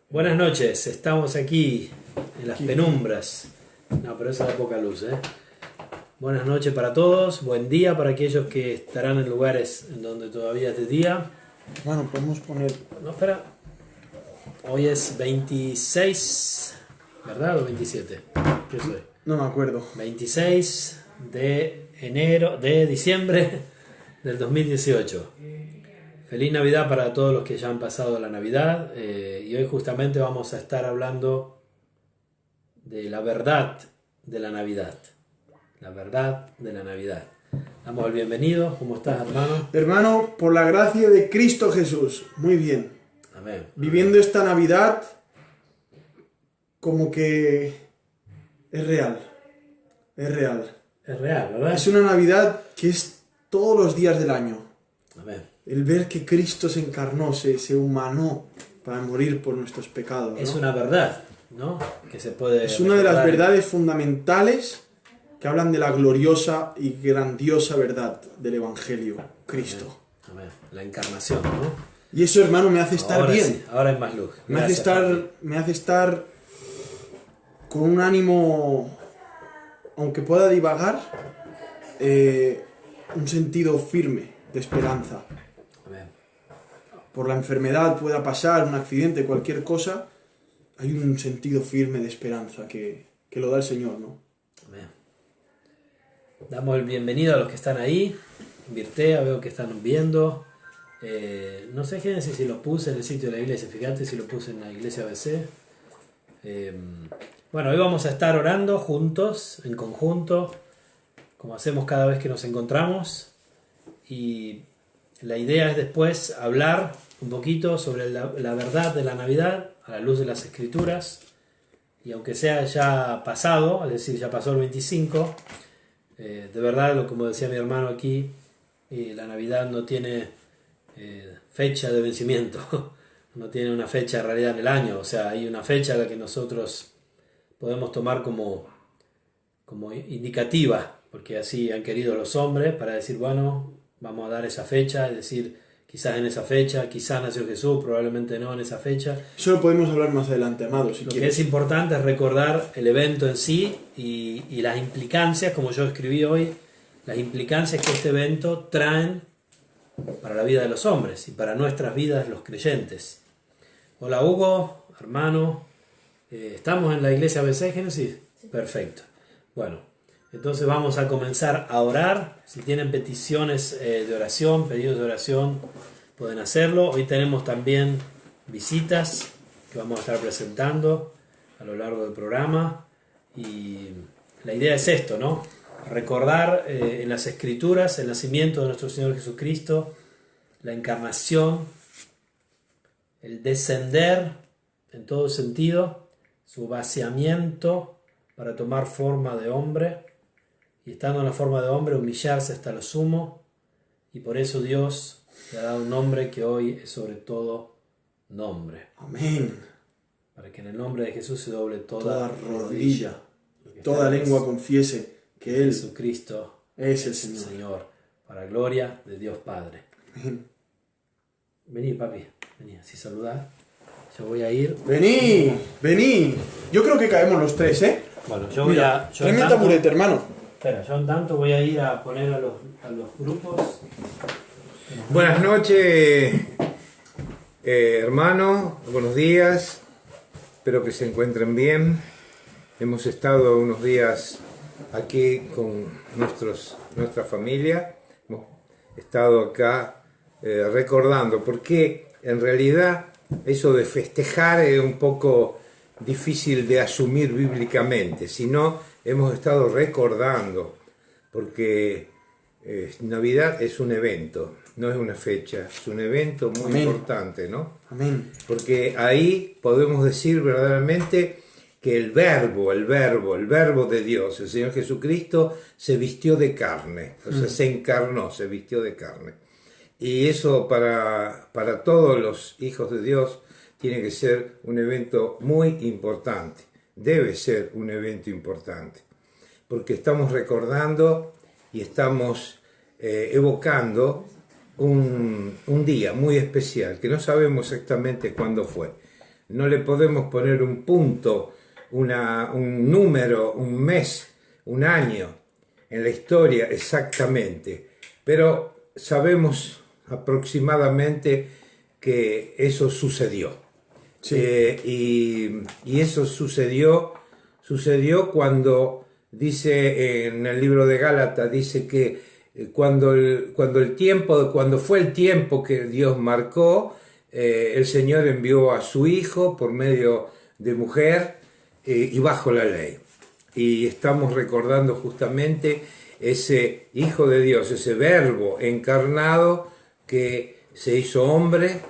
Buenas noches, estamos aquí en las penumbras. No, pero esa da poca luz, ¿eh? Buenas noches para todos, buen día para aquellos que estarán en lugares en donde todavía es de día. Bueno, podemos poner... No, espera. Hoy es 26, ¿verdad? ¿O 27? ¿Qué soy? No me acuerdo. 26 de diciembre del 2018. Feliz Navidad para todos los que ya han pasado la Navidad, y hoy justamente vamos a estar hablando de la verdad de la Navidad. La verdad de la Navidad. Damos el bienvenido. ¿Cómo estás, hermano? Hermano, por la gracia de Cristo Jesús, muy bien. Amén. Viviendo esta Navidad como que es real. Es real. Es real, ¿verdad? Es una Navidad que es todos los días del año. Amén. El ver que Cristo se encarnó, se humanó para morir por nuestros pecados, ¿no? Es una verdad, ¿no? Que se puede Es una de las recordar. verdades fundamentales que hablan de la gloriosa y grandiosa verdad del Evangelio, Cristo. Amén. La encarnación, ¿no? Y eso, hermano, me hace estar Ahora bien. sí, ahora hay más luz. Me hace estar con un ánimo, aunque pueda divagar, un sentido firme de esperanza. Amén. Por la enfermedad pueda pasar, un accidente, cualquier cosa, hay un sentido firme de esperanza que lo da el Señor, ¿no? Amén. Damos el bienvenido a los que están ahí. Virtea, veo que están viendo. No sé, Génesis, si lo puse en el sitio de la iglesia. Fíjate si lo puse en la iglesia ABC. Bueno, hoy vamos a estar orando juntos, en conjunto, como hacemos cada vez que nos encontramos. Y la idea es después hablar un poquito sobre la verdad de la Navidad a la luz de las Escrituras. Y aunque sea ya pasado, es decir, ya pasó el 25, de verdad, como decía mi hermano aquí, la Navidad no tiene fecha de vencimiento, no tiene una fecha en realidad en el año, o sea, hay una fecha a la que nosotros podemos tomar como indicativa, porque así han querido los hombres, para decir, bueno, vamos a dar esa fecha, es decir, quizás en esa fecha, quizás nació Jesús, probablemente no en esa fecha. Eso lo podemos hablar más adelante, amado, si Lo que quieres. es importante es recordar el evento en sí y las implicancias, como yo escribí hoy, las implicancias que este evento traen para la vida de los hombres y para nuestras vidas los creyentes. Hola Hugo, hermano, ¿estamos en la iglesia ABC, Génesis? Sí. Perfecto. Bueno, entonces vamos a comenzar a orar. Si tienen peticiones de oración, pedidos de oración, pueden hacerlo. Hoy tenemos también visitas que vamos a estar presentando a lo largo del programa. Y la idea es esto, ¿no? Recordar en las Escrituras el nacimiento de nuestro Señor Jesucristo, la encarnación, el descender en todo sentido, su vaciamiento para tomar forma de hombre, y estando en la forma de hombre humillarse hasta lo sumo, y por eso Dios le ha dado un nombre que hoy es sobre todo nombre. Amén. Para que en el nombre de Jesús se doble Toda rodilla, toda lengua confiese que Él Jesucristo es el Señor. Señor, para gloria de Dios Padre. Amén. Vení, papi, vení, así saludar. Yo voy a ir. Vení, vení. Yo creo que caemos los tres, ¿eh? Bueno, yo voy a. Yo Tráeme en el tanto, taburete, hermano. espera, yo en tanto voy a ir a poner a los grupos. Buenas noches, hermanos, buenos días, espero que se encuentren bien. Hemos estado unos días aquí con nuestra familia, hemos estado acá recordando, porque en realidad eso de festejar es un poco difícil de asumir bíblicamente, sino hemos estado recordando, porque Navidad es un evento, no es una fecha, es un evento muy Amén. importante, ¿no? Amén. Porque ahí podemos decir verdaderamente que el verbo de Dios, el Señor Jesucristo, se vistió de carne, o sea, se encarnó, se vistió de carne. Y eso para todos los hijos de Dios tiene que ser un evento muy importante, debe ser un evento importante, porque estamos recordando y estamos evocando un día muy especial, que no sabemos exactamente cuándo fue, no le podemos poner un punto, un número, un mes, un año en la historia exactamente, pero sabemos aproximadamente que eso sucedió. Sí. Y eso sucedió cuando dice en el libro de Gálatas, dice que cuando fue el tiempo que Dios marcó, el Señor envió a su Hijo por medio de mujer y bajo la ley. Y estamos recordando justamente ese Hijo de Dios, ese Verbo encarnado que se hizo hombre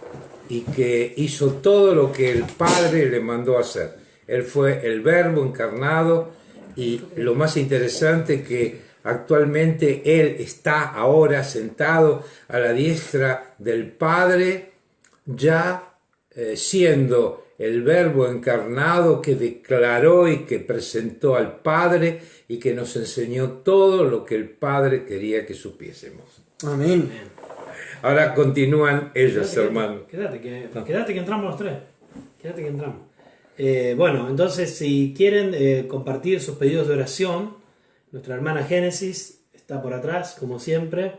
y que hizo todo lo que el Padre le mandó hacer. Él fue el Verbo encarnado, y lo más interesante que actualmente Él está ahora sentado a la diestra del Padre, ya siendo el Verbo encarnado que declaró y que presentó al Padre y que nos enseñó todo lo que el Padre quería que supiésemos. Amén. Ahora continúan ellos, hermano. Quédate que entramos los tres. Quédate que entramos. Bueno, entonces si quieren compartir sus pedidos de oración, nuestra hermana Génesis está por atrás, como siempre.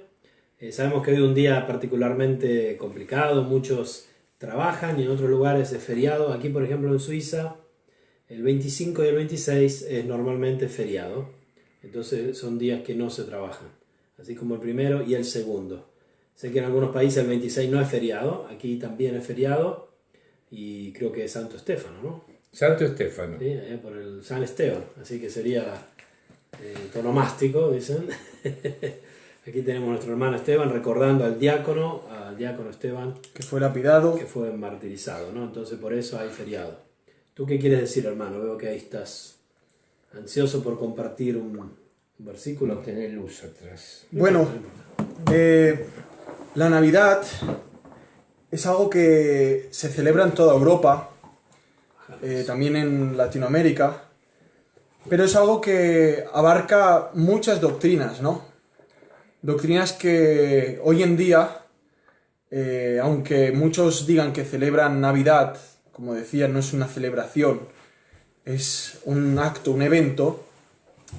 Sabemos que hoy es un día particularmente complicado, muchos trabajan y en otros lugares es feriado. Aquí, por ejemplo, en Suiza, el 25 y el 26 es normalmente feriado. Entonces son días que no se trabajan, así como el primero y el segundo. Sé que en algunos países el 26 no es feriado, aquí también es feriado, y creo que es Santo Estéfano, ¿no? Santo Estéfano. Sí, por el San Esteban, así que sería tonomástico, dicen. Aquí tenemos a nuestro hermano Esteban recordando al diácono Esteban, Que fue lapidado. que fue martirizado, ¿no? Entonces por eso hay feriado. ¿Tú qué quieres decir, hermano? Veo que ahí estás ansioso por compartir un versículo. No tenés luz atrás. Bueno, la Navidad es algo que se celebra en toda Europa, también en Latinoamérica, pero es algo que abarca muchas doctrinas, ¿no? Doctrinas que hoy en día, aunque muchos digan que celebran Navidad, como decía, no es una celebración, es un acto, un evento,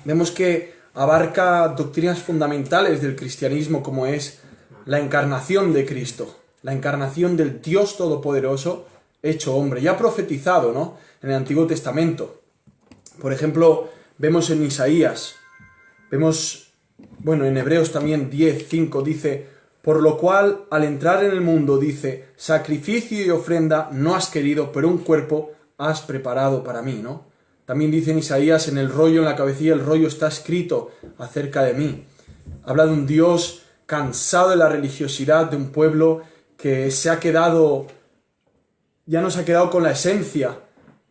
vemos que abarca doctrinas fundamentales del cristianismo, como es la encarnación de Cristo, la encarnación del Dios Todopoderoso hecho hombre, ya profetizado, ¿no?, en el Antiguo Testamento. Por ejemplo, vemos en Isaías, en Hebreos también 10:5 dice: por lo cual, al entrar en el mundo, dice, sacrificio y ofrenda no has querido, pero un cuerpo has preparado para mí, ¿no? También dice en Isaías, en el rollo, en la cabecilla, el rollo está escrito acerca de mí. Habla de un Dios cansado de la religiosidad, de un pueblo que ya no se ha quedado con la esencia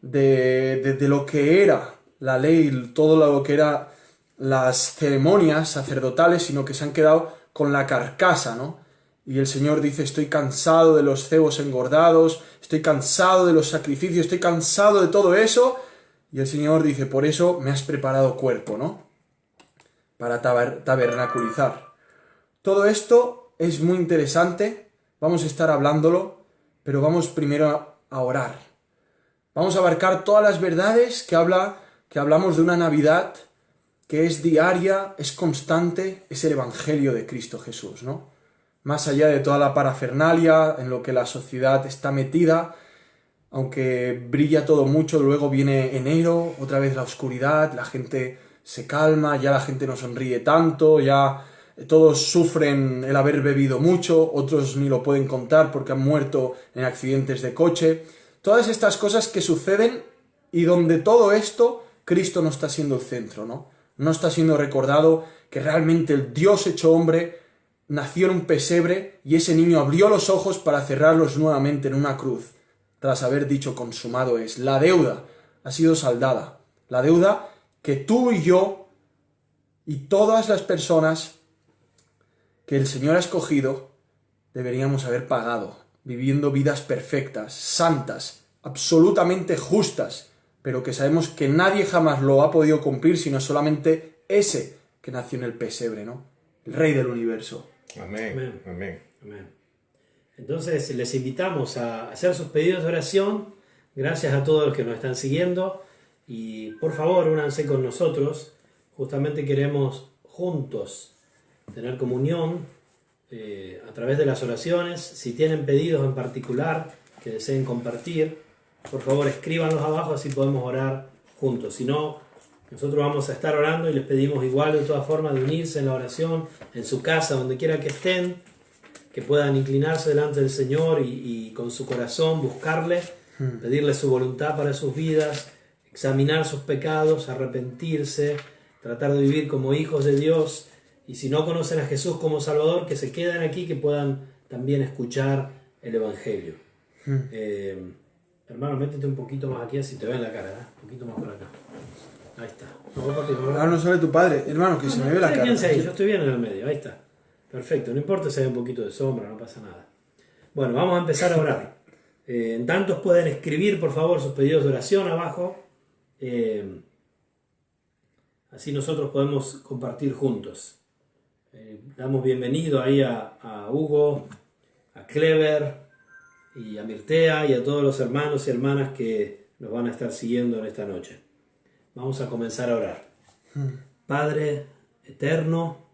de lo que era la ley, todo lo que era las ceremonias sacerdotales, sino que se han quedado con la carcasa, ¿no? Y el Señor dice: estoy cansado de los cebos engordados, estoy cansado de los sacrificios, estoy cansado de todo eso. Y el Señor dice: por eso me has preparado cuerpo, ¿no?, para tabernaculizar. Todo esto es muy interesante, vamos a estar hablándolo, pero vamos primero a orar. Vamos a abarcar todas las verdades que hablamos de una Navidad que es diaria, es constante, es el Evangelio de Cristo Jesús, ¿no? Más allá de toda la parafernalia en lo que la sociedad está metida, aunque brilla todo mucho, luego viene enero, otra vez la oscuridad, la gente se calma, ya la gente no sonríe tanto, ya todos sufren el haber bebido mucho, otros ni lo pueden contar porque han muerto en accidentes de coche. Todas estas cosas que suceden y donde todo esto, Cristo no está siendo el centro, ¿no? No está siendo recordado que realmente el Dios hecho hombre nació en un pesebre y ese niño abrió los ojos para cerrarlos nuevamente en una cruz, tras haber dicho: consumado es. La deuda ha sido saldada. La deuda que tú y yo y todas las personas que el Señor ha escogido deberíamos haber pagado, viviendo vidas perfectas, santas, absolutamente justas, pero que sabemos que nadie jamás lo ha podido cumplir, sino solamente ese que nació en el pesebre, ¿no? El Rey del universo. Amén. Amén. Amén. Amén. Entonces les invitamos a hacer sus pedidos de oración Gracias a todos los que nos están siguiendo y por favor únanse con nosotros. Justamente queremos juntos tener comunión a través de las oraciones. Si tienen pedidos en particular que deseen compartir, por favor escríbanlos abajo, así podemos orar juntos. Si no, nosotros vamos a estar orando y les pedimos igual de todas formas de unirse en la oración, en su casa, donde quiera que estén, que puedan inclinarse delante del Señor y con su corazón buscarle, pedirle su voluntad para sus vidas, examinar sus pecados, arrepentirse, tratar de vivir como hijos de Dios. Y si no conocen a Jesús como Salvador, que se queden aquí, que puedan también escuchar el Evangelio. Hermano, métete un poquito más aquí, así te ven la cara, ¿eh? Un poquito más por acá. Ahí está. Ahora no sale tu padre, hermano, que se me ve la cara. Ahí, yo estoy bien en el medio, ahí está. Perfecto, no importa si hay un poquito de sombra, no pasa nada. Bueno, vamos a empezar a orar. En tantos pueden escribir, por favor, sus pedidos de oración abajo. Así nosotros podemos compartir juntos. Damos bienvenido ahí a Hugo, a Clever y a Mirtea y a todos los hermanos y hermanas que nos van a estar siguiendo en esta noche. Vamos a comenzar a orar. Padre eterno,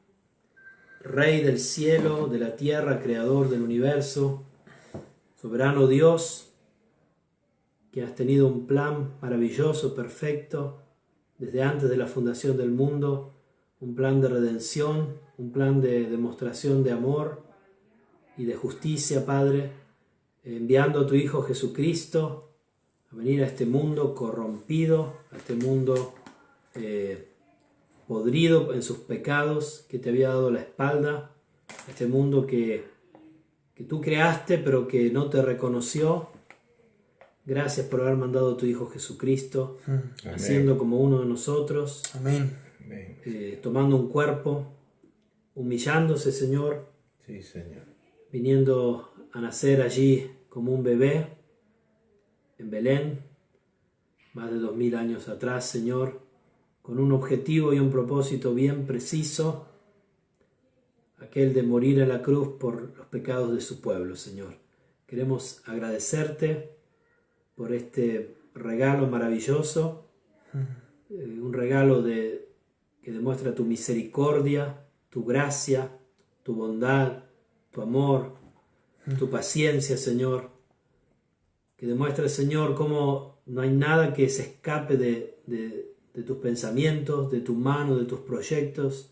Rey del cielo, de la tierra, Creador del universo, soberano Dios, que has tenido un plan maravilloso, perfecto, desde antes de la fundación del mundo, un plan de redención, un plan de demostración de amor y de justicia, Padre, enviando a tu Hijo Jesucristo a venir a este mundo corrompido, a este mundo podrido en sus pecados, que te había dado la espalda, a este mundo que tú creaste pero que no te reconoció. Gracias por haber mandado a tu Hijo Jesucristo, haciendo como uno de nosotros, Amén. tomando un cuerpo, humillándose, Señor, Sí, Señor. viniendo a nacer allí como un bebé en Belén, más de 2000 años atrás, Señor, con un objetivo y un propósito bien preciso, aquel de morir en la cruz por los pecados de su pueblo, Señor. Queremos agradecerte por este regalo maravilloso, un regalo que demuestra tu misericordia, tu gracia, tu bondad, tu amor, tu paciencia, Señor, que demuestra, Señor, cómo no hay nada que se escape de tus pensamientos, de tu mano, de tus proyectos,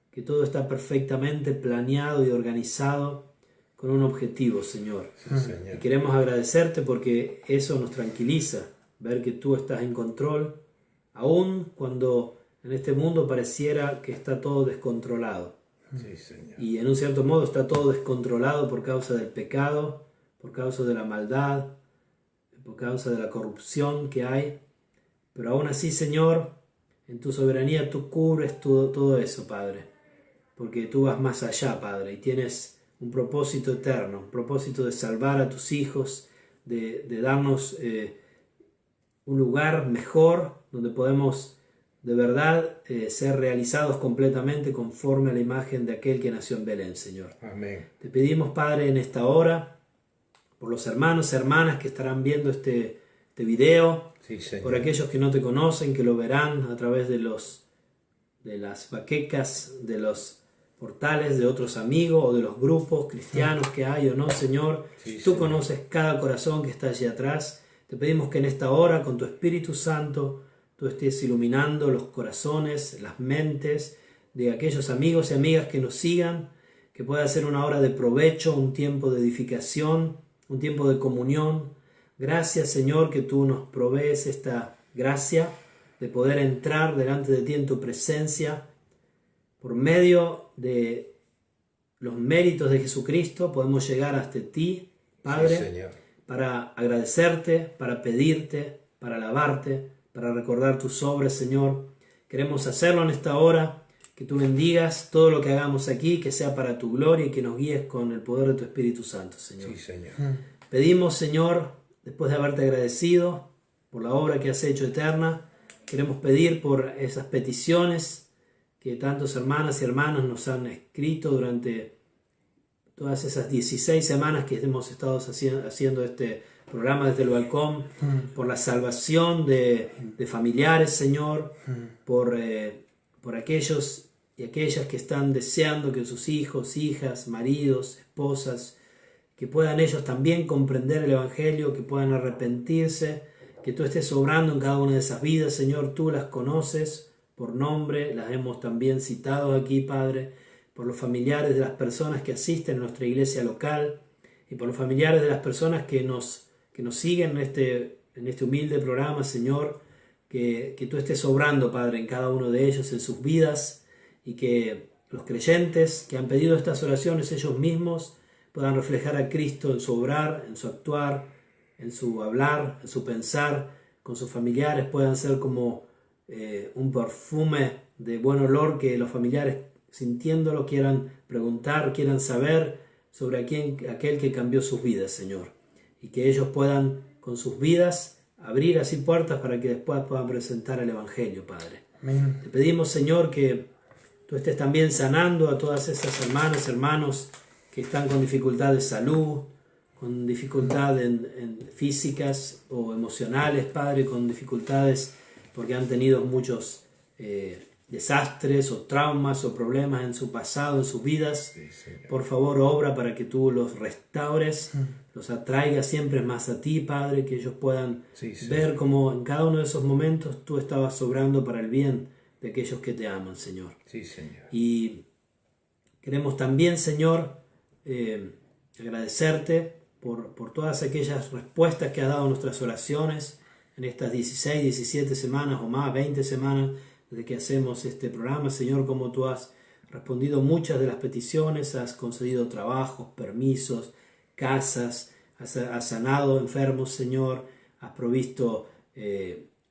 que todo está perfectamente planeado y organizado con un objetivo, Señor. Sí, Señor. Y queremos agradecerte porque eso nos tranquiliza, ver que tú estás en control, aun cuando en este mundo pareciera que está todo descontrolado. Sí, Señor. Y en un cierto modo está todo descontrolado por causa del pecado, por causa de la maldad, por causa de la corrupción que hay. Pero aún así, Señor, en tu soberanía tú cubres todo eso, Padre, porque tú vas más allá, Padre, y tienes un propósito eterno, un propósito de salvar a tus hijos, de darnos un lugar mejor donde podemos de verdad ser realizados completamente conforme a la imagen de aquel que nació en Belén, Señor. Amén. Te pedimos, Padre, en esta hora, por los hermanos y hermanas que estarán viendo este video, Sí, Señor. por aquellos que no te conocen, que lo verán a través de las baquecas, de los portales de otros amigos o de los grupos cristianos que hay o no, Señor. Sí, Tú Señor. conoces cada corazón que está allí atrás. Te pedimos que en esta hora, con tu Espíritu Santo, tú estés iluminando los corazones, las mentes de aquellos amigos y amigas que nos sigan, que pueda ser una hora de provecho, un tiempo de edificación, un tiempo de comunión. Gracias, Señor, que tú nos provees esta gracia de poder entrar delante de ti en tu presencia. Por medio de los méritos de Jesucristo podemos llegar hasta ti, Padre, Sí, Señor. para agradecerte, para pedirte, para alabarte, para recordar tus obras, Señor. Queremos hacerlo en esta hora, que tú bendigas todo lo que hagamos aquí, que sea para tu gloria y que nos guíes con el poder de tu Espíritu Santo, Señor. Sí, Señor. Pedimos, Señor, después de haberte agradecido por la obra que has hecho eterna, queremos pedir por esas peticiones que tantos hermanas y hermanos nos han escrito durante todas esas 16 semanas que hemos estado haciendo este programa Desde el Balcón, por la salvación de familiares, Señor, por aquellos y aquellas que están deseando que sus hijos, hijas, maridos, esposas, que puedan ellos también comprender el Evangelio, que puedan arrepentirse, que tú estés obrando en cada una de esas vidas, Señor. Tú las conoces por nombre, las hemos también citado aquí, Padre, por los familiares de las personas que asisten a nuestra iglesia local y por los familiares de las personas que nos siguen en este humilde programa, Señor, que tú estés obrando, Padre, en cada uno de ellos, en sus vidas, y que los creyentes que han pedido estas oraciones ellos mismos puedan reflejar a Cristo en su obrar, en su actuar, en su hablar, en su pensar, con sus familiares, puedan ser como un perfume de buen olor, que los familiares sintiéndolo quieran preguntar, quieran saber sobre aquel que cambió sus vidas, Señor, y que ellos puedan con sus vidas abrir así puertas para que después puedan presentar el Evangelio, Padre. Amén. Te pedimos, Señor, que tú estés también sanando a todas esas hermanas, hermanos que están con dificultad de salud, con dificultad en físicas o emocionales, Padre, con dificultades porque han tenido muchos desastres o traumas o problemas en su pasado, en sus vidas. Sí, por favor, obra para que tú los restaures, los atraigas siempre más a ti, Padre, que ellos puedan ver cómo en cada uno de esos momentos tú estabas obrando para el bien de aquellos que te aman, Señor. Sí, Señor. Y queremos también, Señor, agradecerte por todas aquellas respuestas que has dado a nuestras oraciones en estas 16, 17 semanas o más, 20 semanas desde que hacemos este programa, Señor, como tú has respondido muchas de las peticiones, has concedido trabajos, permisos, casas, has sanado enfermos, Señor, has provisto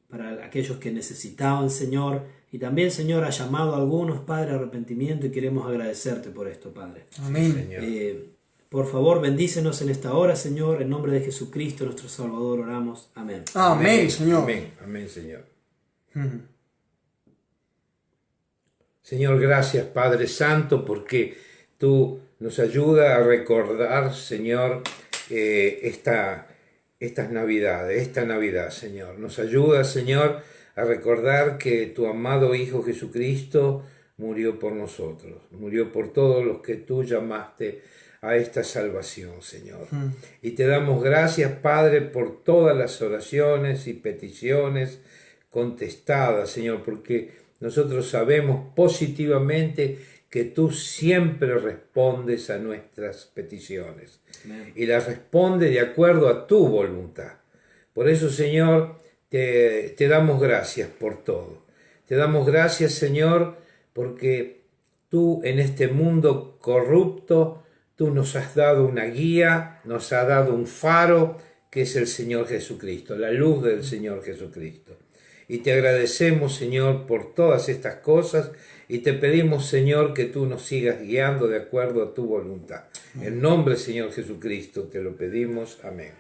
para aquellos que necesitaban, Señor, y también, Señor, has llamado a algunos, Padre, a arrepentimiento, y queremos agradecerte por esto, Padre. Amén. Señor. Por favor, bendícenos en esta hora, Señor, en nombre de Jesucristo, nuestro Salvador, oramos. Amén. Amén, Señor. Amén, amén, Señor. Señor, gracias, Padre Santo, porque tú nos ayudas a recordar, Señor, esta Navidad, Señor. Nos ayuda, Señor, a recordar que tu amado Hijo Jesucristo murió por nosotros, murió por todos los que tú llamaste a esta salvación, Señor. Y te damos gracias, Padre, por todas las oraciones y peticiones contestadas, Señor, porque nosotros sabemos positivamente que tú siempre respondes a nuestras peticiones. Amén. Y las respondes de acuerdo a tu voluntad. Por eso, Señor, te damos gracias por todo. Te damos gracias, Señor, porque tú en este mundo corrupto, tú nos has dado una guía, nos has dado un faro, que es el Señor Jesucristo, la luz del Señor Jesucristo. Y te agradecemos, Señor, por todas estas cosas, y te pedimos, Señor, que tú nos sigas guiando de acuerdo a tu voluntad. En nombre, Señor Jesucristo, te lo pedimos. Amén.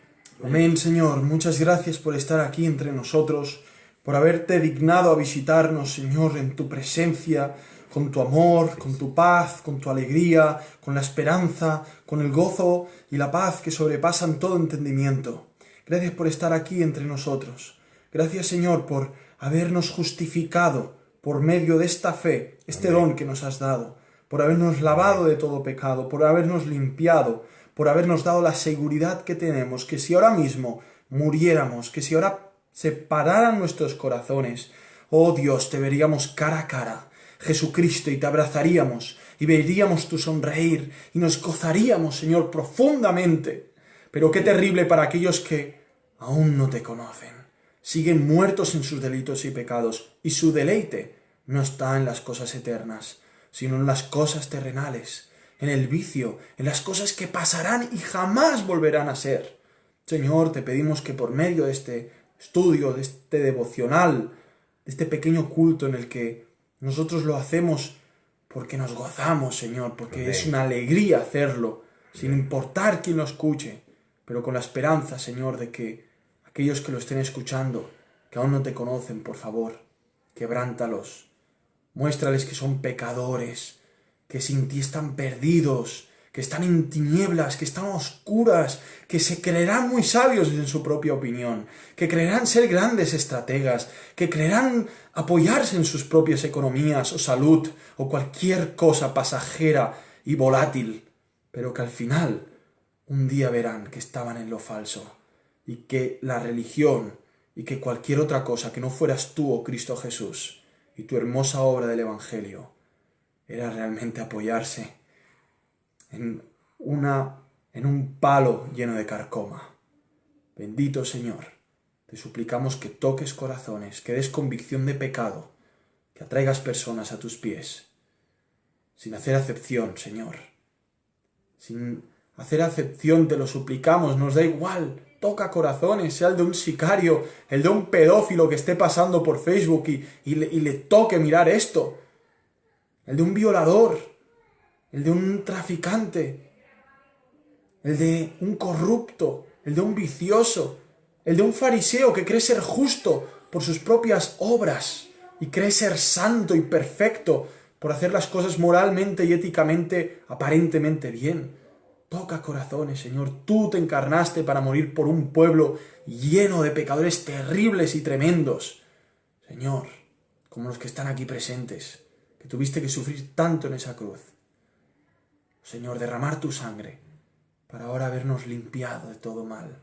Amén, Señor. Muchas gracias por estar aquí entre nosotros, por haberte dignado a visitarnos, Señor, en tu presencia, con tu amor, con tu paz, con tu alegría, con la esperanza, con el gozo y la paz que sobrepasan todo entendimiento. Gracias por estar aquí entre nosotros. Gracias, Señor, por habernos justificado por medio de esta fe, este Amén. don que nos has dado, por habernos lavado de todo pecado, por habernos limpiado, por habernos dado la seguridad que tenemos, que si ahora mismo muriéramos, que si ahora se pararan nuestros corazones, oh Dios, te veríamos cara a cara, Jesucristo, y te abrazaríamos, y veríamos tu sonreír, y nos gozaríamos, Señor, profundamente. Pero qué terrible para aquellos que aún no te conocen. Siguen muertos en sus delitos y pecados, y su deleite no está en las cosas eternas, sino en las cosas terrenales, en el vicio, en las cosas que pasarán y jamás volverán a ser. Señor, te pedimos que por medio de este estudio, de este devocional, de este pequeño culto en el que nosotros lo hacemos porque nos gozamos, Señor, porque Amén. es una alegría hacerlo, sin importar quién lo escuche, pero con la esperanza, Señor, de que aquellos que lo estén escuchando, que aún no te conocen, por favor, quebrántalos. Muéstrales que son pecadores, que sin ti están perdidos, que están en tinieblas, que están oscuras, que se creerán muy sabios en su propia opinión, que creerán ser grandes estrategas, que creerán apoyarse en sus propias economías o salud o cualquier cosa pasajera y volátil, pero que al final un día verán que estaban en lo falso y que la religión y que cualquier otra cosa que no fueras tú o Cristo Jesús y tu hermosa obra del Evangelio era realmente apoyarse en un palo lleno de carcoma. Bendito Señor, te suplicamos que toques corazones, que des convicción de pecado, que atraigas personas a tus pies, sin hacer acepción, Señor. Sin hacer acepción te lo suplicamos, nos da igual, toca corazones, sea el de un sicario, el de un pedófilo que esté pasando por Facebook y le toque mirar esto, el de un violador, el de un traficante, el de un corrupto, el de un vicioso, el de un fariseo que cree ser justo por sus propias obras y cree ser santo y perfecto por hacer las cosas moralmente y éticamente aparentemente bien. Toca corazones, Señor. Tú te encarnaste para morir por un pueblo lleno de pecadores terribles y tremendos. Señor, como los que están aquí presentes, que tuviste que sufrir tanto en esa cruz. Señor, derramar tu sangre para ahora habernos limpiado de todo mal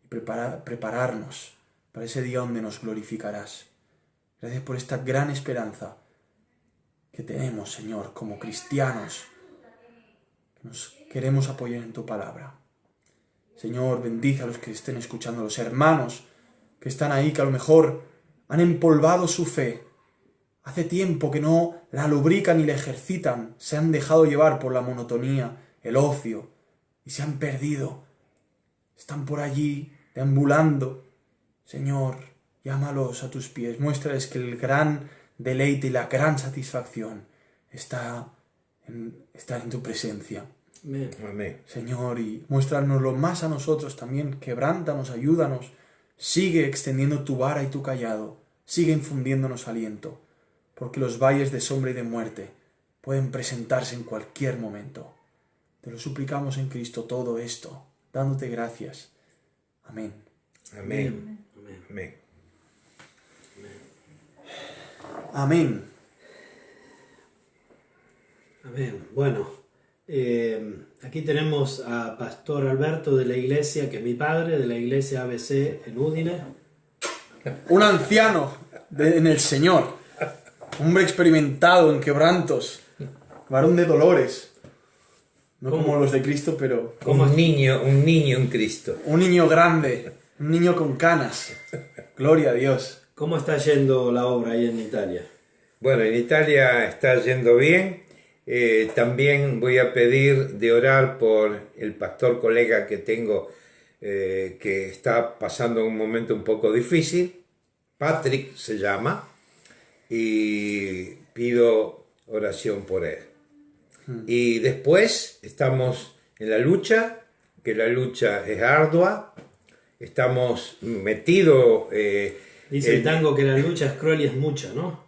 y prepararnos para ese día donde nos glorificarás. Gracias por esta gran esperanza que tenemos, Señor, como cristianos, que nos queremos apoyar en tu palabra. Señor, bendice a los que estén escuchando, a los hermanos que están ahí, que a lo mejor han empolvado su fe. Hace tiempo que no la lubrican y la ejercitan, se han dejado llevar por la monotonía, el ocio, y se han perdido. Están por allí, deambulando. Señor, llámalos a tus pies, muéstrales que el gran deleite y la gran satisfacción está en tu presencia. Amén. Amén. Señor, y muéstranoslo más a nosotros también, quebrántanos, ayúdanos, sigue extendiendo tu vara y tu callado, sigue infundiéndonos aliento, porque los valles de sombra y de muerte pueden presentarse en cualquier momento. Te lo suplicamos en Cristo todo esto, dándote gracias. Amén. Amén. Amén. Amén. Amén. Amén. Bueno, aquí tenemos a Pastor Alberto de la iglesia, que es mi padre, de la iglesia ABC en Udine. Un anciano en el Señor, hombre experimentado en quebrantos, varón de dolores, no como los de Cristo, pero Como un niño en Cristo. un niño grande, un niño con canas. Gloria a Dios. ¿Cómo está yendo la obra ahí en Italia? Bueno, en Italia está yendo bien. También voy a pedir de orar por el pastor colega que tengo que está pasando un momento un poco difícil. Patrick se llama. Y pido oración por él. Y después estamos en la lucha, que la lucha es ardua. Estamos metidos... Dice el tango que la lucha es cruel y es mucha, ¿no?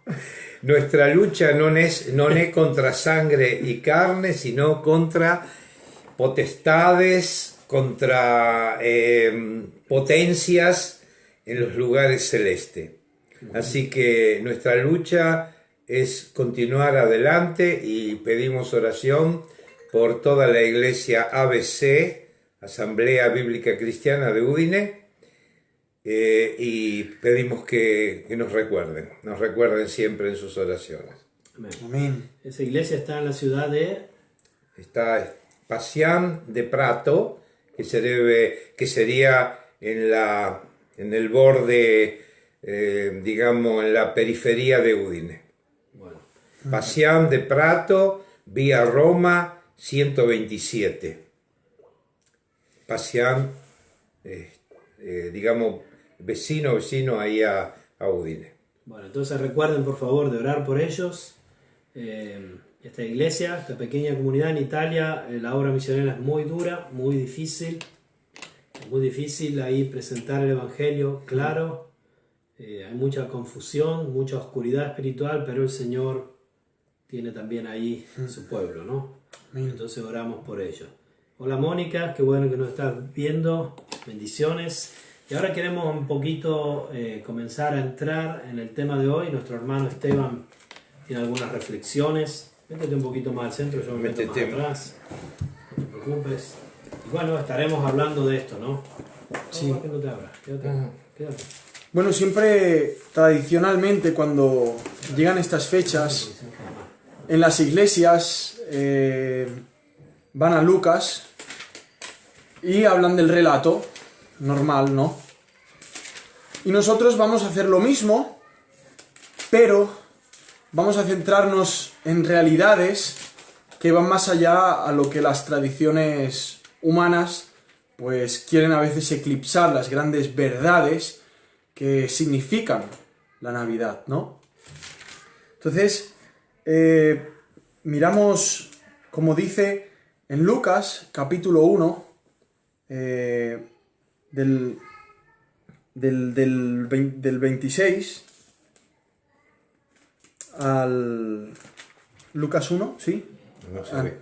Nuestra lucha no es contra sangre y carne, sino contra potestades, contra potencias en los lugares celestes. Así que nuestra lucha es continuar adelante y pedimos oración por toda la iglesia ABC, Asamblea Bíblica Cristiana de Udine, y pedimos que nos recuerden siempre en sus oraciones. Amén. Amén. Esa iglesia está en la ciudad de... Está Pasián de Prato, que sería en el borde, digamos, en la periferia de Udine. Bueno, Pasián de Prato, vía Roma 127. Pasián, digamos, vecino ahí a Udine. bueno, entonces recuerden por favor de orar por ellos. Esta iglesia, esta pequeña comunidad en Italia, la obra misionera es muy dura, muy difícil. Es muy difícil ahí presentar el Evangelio claro. Hay mucha confusión, mucha oscuridad espiritual, pero el Señor tiene también ahí su pueblo, ¿no? Entonces oramos por ellos. Hola Mónica, qué bueno que nos estás viendo, bendiciones. Y ahora queremos un poquito comenzar a entrar en el tema de hoy. Nuestro hermano Esteban tiene algunas reflexiones. Métete un poquito más al centro, yo me meto más atrás. No te preocupes. Y bueno, estaremos hablando de esto, ¿no? Sí. No, que no te abras, quédate. Bueno, siempre tradicionalmente cuando llegan estas fechas, en las iglesias van a Lucas y hablan del relato normal, ¿no? Y nosotros vamos a hacer lo mismo, pero vamos a centrarnos en realidades que van más allá a lo que las tradiciones humanas pues quieren a veces eclipsar las grandes verdades que significan la Navidad, ¿no? Entonces, miramos, como dice en Lucas, capítulo 1, del 26 al... Lucas 1, ¿sí? No se ve.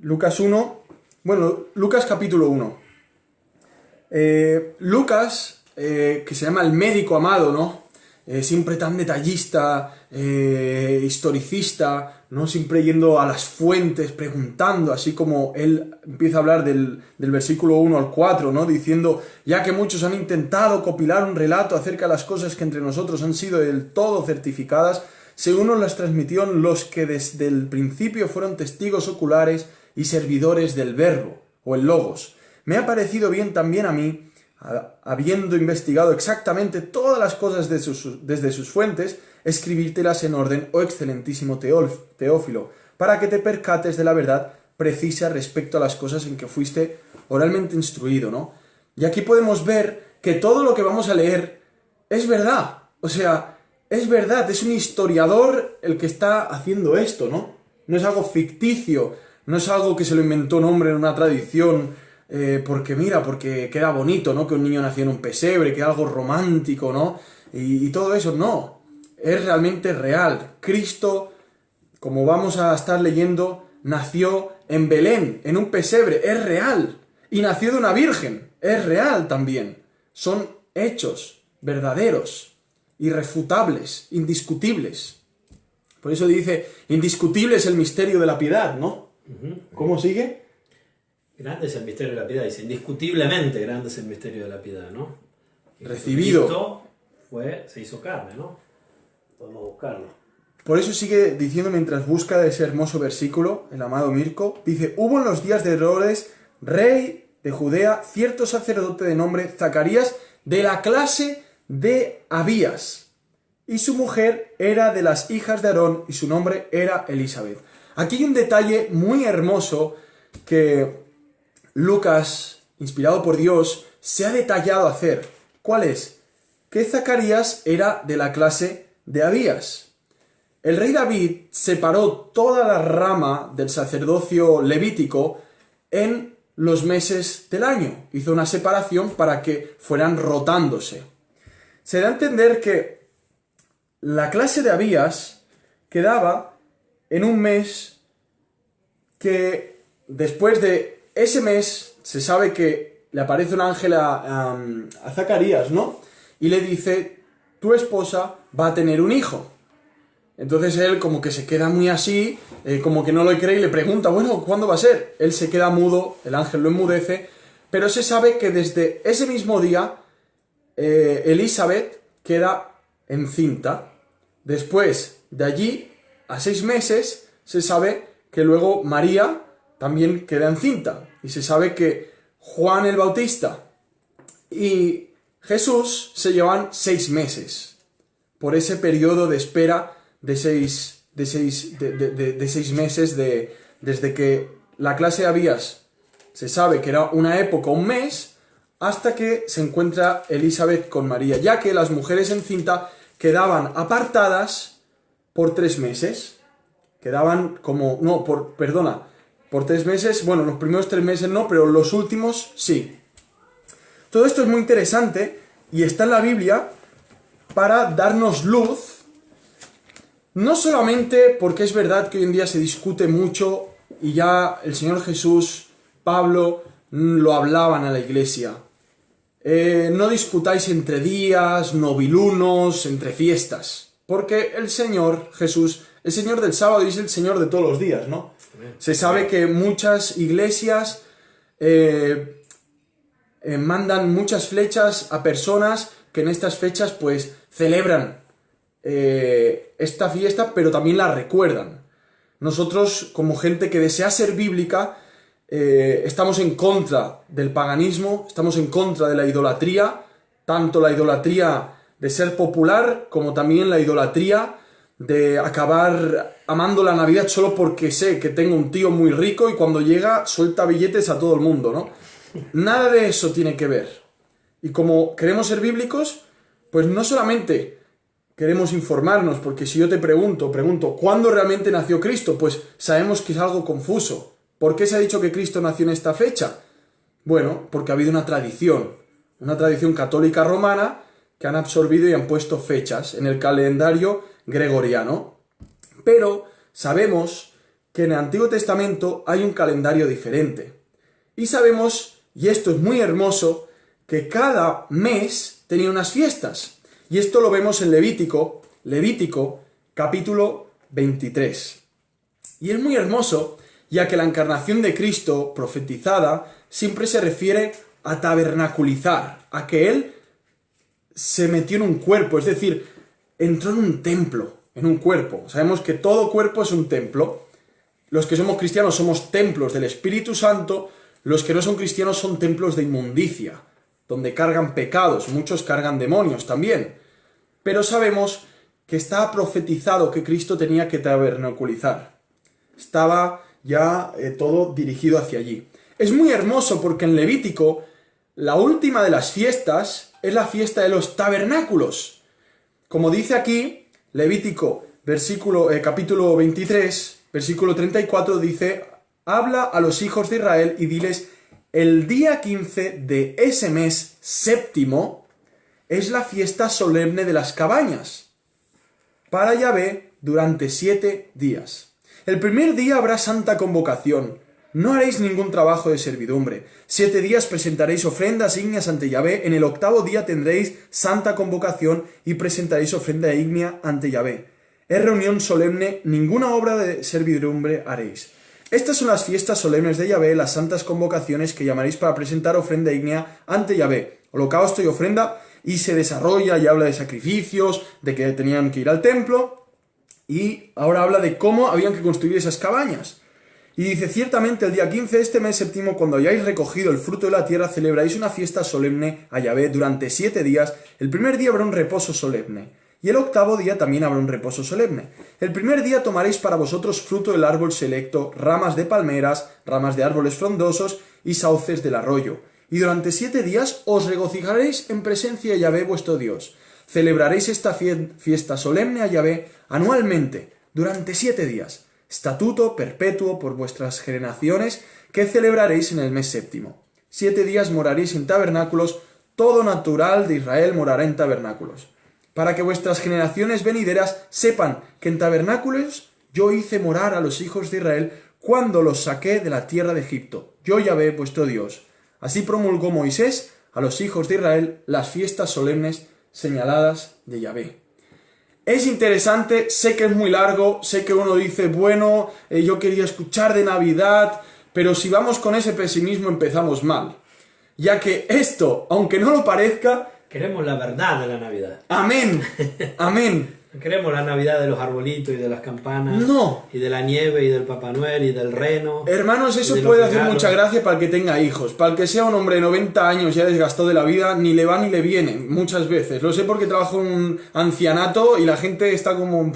Lucas 1, bueno, Lucas capítulo 1. Lucas, que se llama el médico amado, ¿no? Siempre tan detallista, historicista, ¿no? Siempre yendo a las fuentes, preguntando, así como él empieza a hablar del versículo 1 al 4, ¿no? Diciendo, ya que muchos han intentado copilar un relato acerca de las cosas que entre nosotros han sido del todo certificadas, según nos las transmitieron los que desde el principio fueron testigos oculares y servidores del verbo, o el logos. Me ha parecido bien también a mí, habiendo investigado exactamente todas las cosas desde sus fuentes, escribírtelas en orden, oh excelentísimo Teófilo, para que te percates de la verdad precisa respecto a las cosas en que fuiste oralmente instruido, ¿no? Y aquí podemos ver que todo lo que vamos a leer es verdad, o sea, es verdad, es un historiador el que está haciendo esto, ¿no? No es algo ficticio, no es algo que se lo inventó un hombre en una tradición, porque queda bonito, ¿no? Que un niño nació en un pesebre, que algo romántico, ¿no? Y todo eso, no. Es realmente real. Cristo, como vamos a estar leyendo, nació en Belén, en un pesebre. Es real. Y nació de una virgen. Es real también. Son hechos verdaderos, irrefutables, indiscutibles. Por eso dice, indiscutible es el misterio de la piedad, ¿no? ¿Cómo sigue? Grande es el misterio de la piedad, dice, indiscutiblemente grande es el misterio de la piedad, ¿no? Recibido. Cristo se hizo carne, ¿no? Podemos buscarlo. Por eso sigue diciendo, mientras busca ese hermoso versículo, el amado Mirko, dice, hubo en los días de Herodes, rey de Judea, cierto sacerdote de nombre Zacarías, de la clase de Abías, y su mujer era de las hijas de Aarón, y su nombre era Elisabet. Aquí hay un detalle muy hermoso que Lucas, inspirado por Dios, se ha detallado hacer. ¿Cuál es? Que Zacarías era de la clase de Abías. El rey David separó toda la rama del sacerdocio levítico en los meses del año. Hizo una separación para que fueran rotándose. Se da a entender que la clase de Abías quedaba en un mes que después de ese mes se sabe que le aparece un ángel a Zacarías, ¿no? Y le dice, tu esposa va a tener un hijo. Entonces él como que se queda muy así, como que no lo cree y le pregunta, bueno, ¿cuándo va a ser? Él se queda mudo, el ángel lo enmudece, pero se sabe que desde ese mismo día Elisabet queda encinta. Después de allí, a 6 meses, se sabe que luego María también queda encinta. Y se sabe que Juan el Bautista y Jesús se llevan 6 meses. Por ese periodo de espera de 6 meses desde que la clase de Abías se sabe que era una época, un mes, hasta que se encuentra Elisabet con María, ya que las mujeres encinta quedaban apartadas por 3 meses. Quedaban como... No, por 3 meses, bueno, los primeros 3 meses no, pero los últimos sí. Todo esto es muy interesante y está en la Biblia para darnos luz No solamente porque es verdad que hoy en día se discute mucho y ya el Señor Jesús, Pablo, lo hablaban a la iglesia. No discutáis entre días, novilunos, entre fiestas. Porque el Señor Jesús, el Señor del sábado es el Señor de todos los días, ¿no? Se sabe que muchas iglesias mandan muchas flechas a personas que en estas fechas pues celebran esta fiesta, pero también la recuerdan. Nosotros, como gente que desea ser bíblica, estamos en contra del paganismo, estamos en contra de la idolatría, tanto la idolatría de ser popular como también la idolatría de acabar amando la Navidad solo porque sé que tengo un tío muy rico y cuando llega suelta billetes a todo el mundo, ¿no? Nada de eso tiene que ver. Y como queremos ser bíblicos, pues no solamente queremos informarnos, porque si yo te pregunto, ¿cuándo realmente nació Cristo? Pues sabemos que es algo confuso. ¿Por qué se ha dicho que Cristo nació en esta fecha? Bueno, porque ha habido una tradición católica romana que han absorbido y han puesto fechas en el calendario gregoriano. Pero sabemos que en el Antiguo Testamento hay un calendario diferente. Y sabemos, y esto es muy hermoso, que cada mes tenía unas fiestas. Y esto lo vemos en Levítico capítulo 23. Y es muy hermoso, ya que la encarnación de Cristo profetizada siempre se refiere a tabernaculizar, a que Él se metió en un cuerpo, es decir, entró en un templo, en un cuerpo. Sabemos que todo cuerpo es un templo. Los que somos cristianos somos templos del Espíritu Santo, los que no son cristianos son templos de inmundicia, donde cargan pecados, muchos cargan demonios también. Pero sabemos que está profetizado que Cristo tenía que tabernaculizar. Estaba ya todo dirigido hacia allí. Es muy hermoso porque en Levítico, la última de las fiestas es la fiesta de los tabernáculos. Como dice aquí, Levítico capítulo 23, versículo 34, dice: habla a los hijos de Israel y diles, el día 15 de ese mes séptimo es la fiesta solemne de las cabañas, para Yahvé durante 7 días. El primer día habrá santa convocación, no haréis ningún trabajo de servidumbre. 7 días presentaréis ofrendas ígneas ante Yahvé, en el 8º día tendréis santa convocación y presentaréis ofrenda ígnea ante Yahvé. Es reunión solemne, ninguna obra de servidumbre haréis. Estas son las fiestas solemnes de Yahvé, las santas convocaciones que llamaréis para presentar ofrenda ígnea ante Yahvé, holocausto y ofrenda, y se desarrolla y habla de sacrificios, de que tenían que ir al templo, y ahora habla de cómo habían que construir esas cabañas. Y dice, ciertamente el día 15 de este mes séptimo, cuando hayáis recogido el fruto de la tierra, celebraréis una fiesta solemne a Yahvé durante 7 días. El primer día habrá un reposo solemne, y el 8º día también habrá un reposo solemne. El primer día tomaréis para vosotros fruto del árbol selecto, ramas de palmeras, ramas de árboles frondosos y sauces del arroyo. Y durante 7 días os regocijaréis en presencia de Yahvé vuestro Dios. Celebraréis esta fiesta solemne a Yahvé anualmente, durante 7 días. Estatuto perpetuo por vuestras generaciones que celebraréis en el mes séptimo. 7 días moraréis en tabernáculos, todo natural de Israel morará en tabernáculos. Para que vuestras generaciones venideras sepan que en tabernáculos yo hice morar a los hijos de Israel cuando los saqué de la tierra de Egipto. Yo Yahvé vuestro Dios. Así promulgó Moisés a los hijos de Israel las fiestas solemnes señaladas de Yahvé. Es interesante, sé que es muy largo, sé que uno dice, bueno, yo quería escuchar de Navidad, pero si vamos con ese pesimismo empezamos mal. Ya que esto, aunque no lo parezca... Queremos la verdad de la Navidad. Amén, amén. Queremos la Navidad de los arbolitos y de las campanas. No. Y de la nieve y del Papá Noel y del reno. Hermanos, eso puede hacer mucha gracia para el que tenga hijos. Para el que sea un hombre de 90 años ya desgastado de la vida, ni le va ni le viene, muchas veces. Lo sé porque trabajo en un ancianato y la gente está como...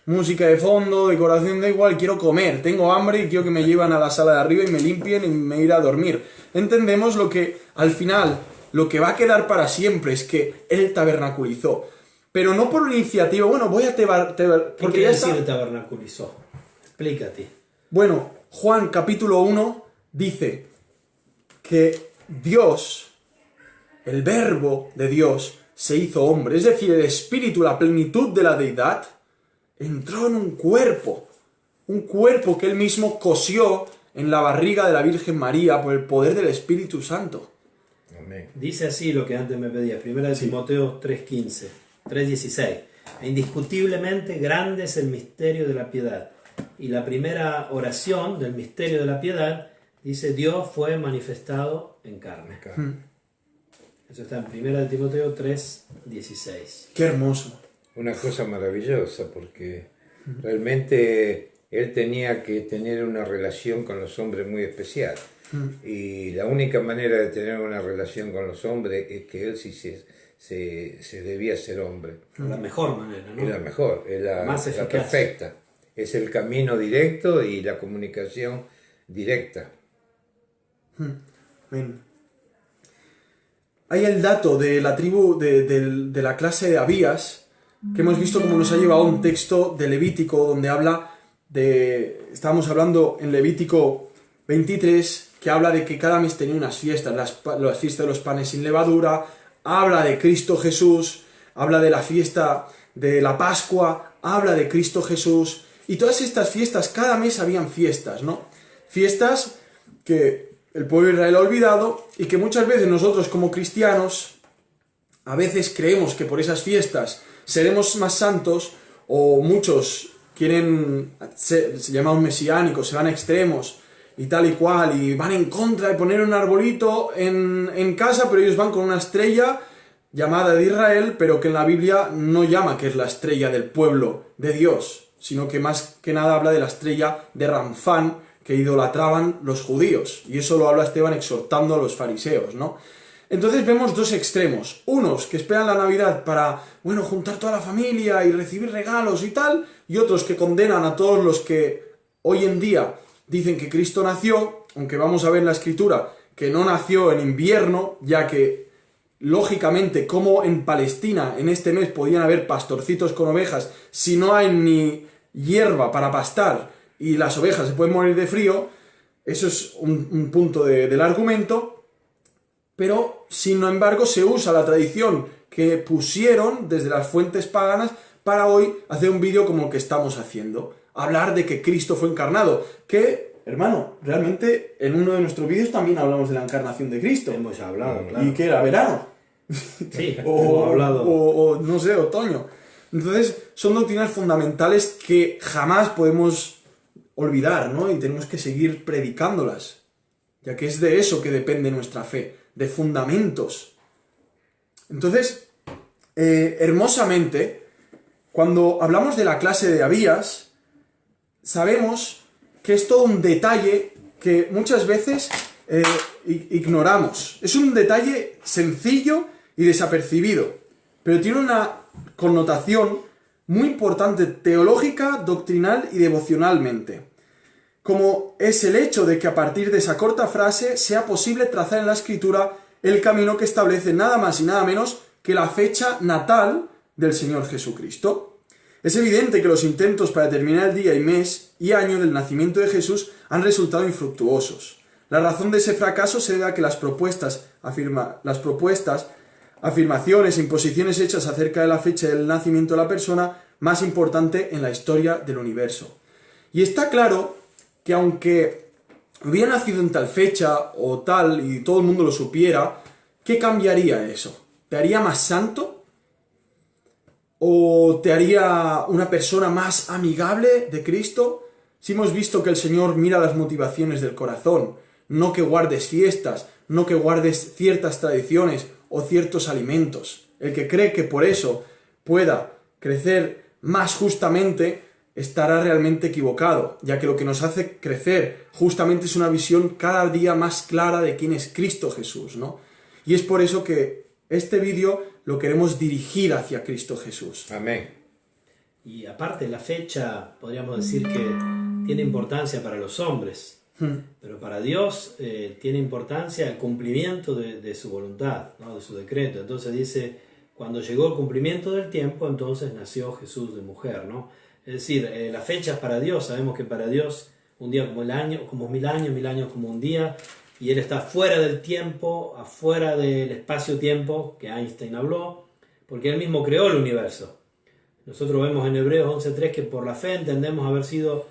música de fondo, decoración, da igual, quiero comer, tengo hambre y quiero que me lleven a la sala de arriba y me limpien y me ir a dormir. Entendemos lo que, al final, lo que va a quedar para siempre es que Él tabernaculizó. Pero no por iniciativa, bueno, voy a ¿Qué quiere decir tabernaculizó? Explícate. Bueno, Juan capítulo 1 dice que Dios, el verbo de Dios, se hizo hombre. Es decir, el espíritu, la plenitud de la deidad, entró en un cuerpo que él mismo cosió en la barriga de la Virgen María por el poder del Espíritu Santo. Amén. Dice así lo que antes me pedías, 1 Timoteo 3:15, 3:16. Indiscutiblemente grande es el misterio de la piedad. Y la primera oración del misterio de la piedad dice: Dios fue manifestado en carne. Eso está en 1 Timoteo 3:16. ¡Qué hermoso! Una cosa maravillosa, porque realmente él tenía que tener una relación con los hombres muy especial. Y la única manera de tener una relación con los hombres es que él sí se debía ser hombre. La mejor manera, ¿no? Es la mejor, es Más la eficaz. perfecta. Es el camino directo y la comunicación directa. Ven. Hay el dato de la tribu de la clase de Abías, que hemos visto como nos ha llevado un texto de Levítico, donde habla de... Estábamos hablando en Levítico 23, que habla de que cada mes tenía unas fiestas, las fiestas de los panes sin levadura, habla de Cristo Jesús, habla de la fiesta de la Pascua, habla de Cristo Jesús, y todas estas fiestas, cada mes habían fiestas, ¿no? Fiestas que el pueblo de Israel ha olvidado y que muchas veces nosotros como cristianos a veces creemos que por esas fiestas seremos más santos, o muchos quieren se llaman mesiánicos, se van a extremos y tal y cual, y van en contra de poner un arbolito en casa, pero ellos van con una estrella llamada de Israel, pero que en la Biblia no llama que es la estrella del pueblo de Dios, sino que más que nada habla de la estrella de Ramfán, que idolatraban los judíos, y eso lo habla Esteban exhortando a los fariseos, ¿no? Entonces vemos dos extremos, unos que esperan la Navidad para, bueno, juntar toda la familia y recibir regalos y tal, y otros que condenan a todos los que hoy en día dicen que Cristo nació, aunque vamos a ver en la Escritura que no nació en invierno, ya que, lógicamente, como en Palestina en este mes podían haber pastorcitos con ovejas, si no hay ni hierba para pastar y las ovejas se pueden morir de frío, eso es un punto del argumento. Pero, sin embargo, se usa la tradición que pusieron desde las fuentes paganas para hoy hacer un vídeo como el que estamos haciendo. Hablar de que Cristo fue encarnado. Que, hermano, realmente en uno de nuestros vídeos también hablamos de la encarnación de Cristo. Hemos hablado, claro. ¿Y qué era? ¿Verano? Sí, o, hemos hablado. o, no sé, otoño. Entonces, son doctrinas fundamentales que jamás podemos olvidar, ¿no? Y tenemos que seguir predicándolas, ya que es de eso que depende nuestra fe, de fundamentos. Entonces, hermosamente, cuando hablamos de la clase de Abías, sabemos que es todo un detalle que muchas veces ignoramos. Es un detalle sencillo y desapercibido, pero tiene una connotación muy importante teológica, doctrinal y devocionalmente, como es el hecho de que a partir de esa corta frase sea posible trazar en la Escritura el camino que establece nada más y nada menos que la fecha natal del Señor Jesucristo. Es evidente que los intentos para determinar el día y mes y año del nacimiento de Jesús han resultado infructuosos. La razón de ese fracaso se debe a que las propuestas, afirmaciones e imposiciones hechas acerca de la fecha del nacimiento de la persona más importante en la historia del universo. Y está claro que aunque hubiera nacido en tal fecha o tal y todo el mundo lo supiera, ¿qué cambiaría eso? ¿Te haría más santo? ¿O te haría una persona más amigable de Cristo? Si hemos visto que el Señor mira las motivaciones del corazón, no que guardes fiestas, no que guardes ciertas tradiciones o ciertos alimentos. El que cree que por eso pueda crecer más justamente estará realmente equivocado, ya que lo que nos hace crecer justamente es una visión cada día más clara de quién es Cristo Jesús, ¿no? Y es por eso que este vídeo lo queremos dirigir hacia Cristo Jesús. Amén. Y aparte la fecha, podríamos decir que tiene importancia para los hombres, pero para Dios tiene importancia el cumplimiento de su voluntad, ¿no? De su decreto. Entonces dice, cuando llegó el cumplimiento del tiempo, entonces nació Jesús de mujer, ¿no? Es decir, las fechas para Dios, sabemos que para Dios un día como el año, como 1000 años como un día, y Él está fuera del tiempo, afuera del espacio-tiempo que Einstein habló, porque Él mismo creó el universo. Nosotros vemos en Hebreos 11.3 que por la fe entendemos haber sido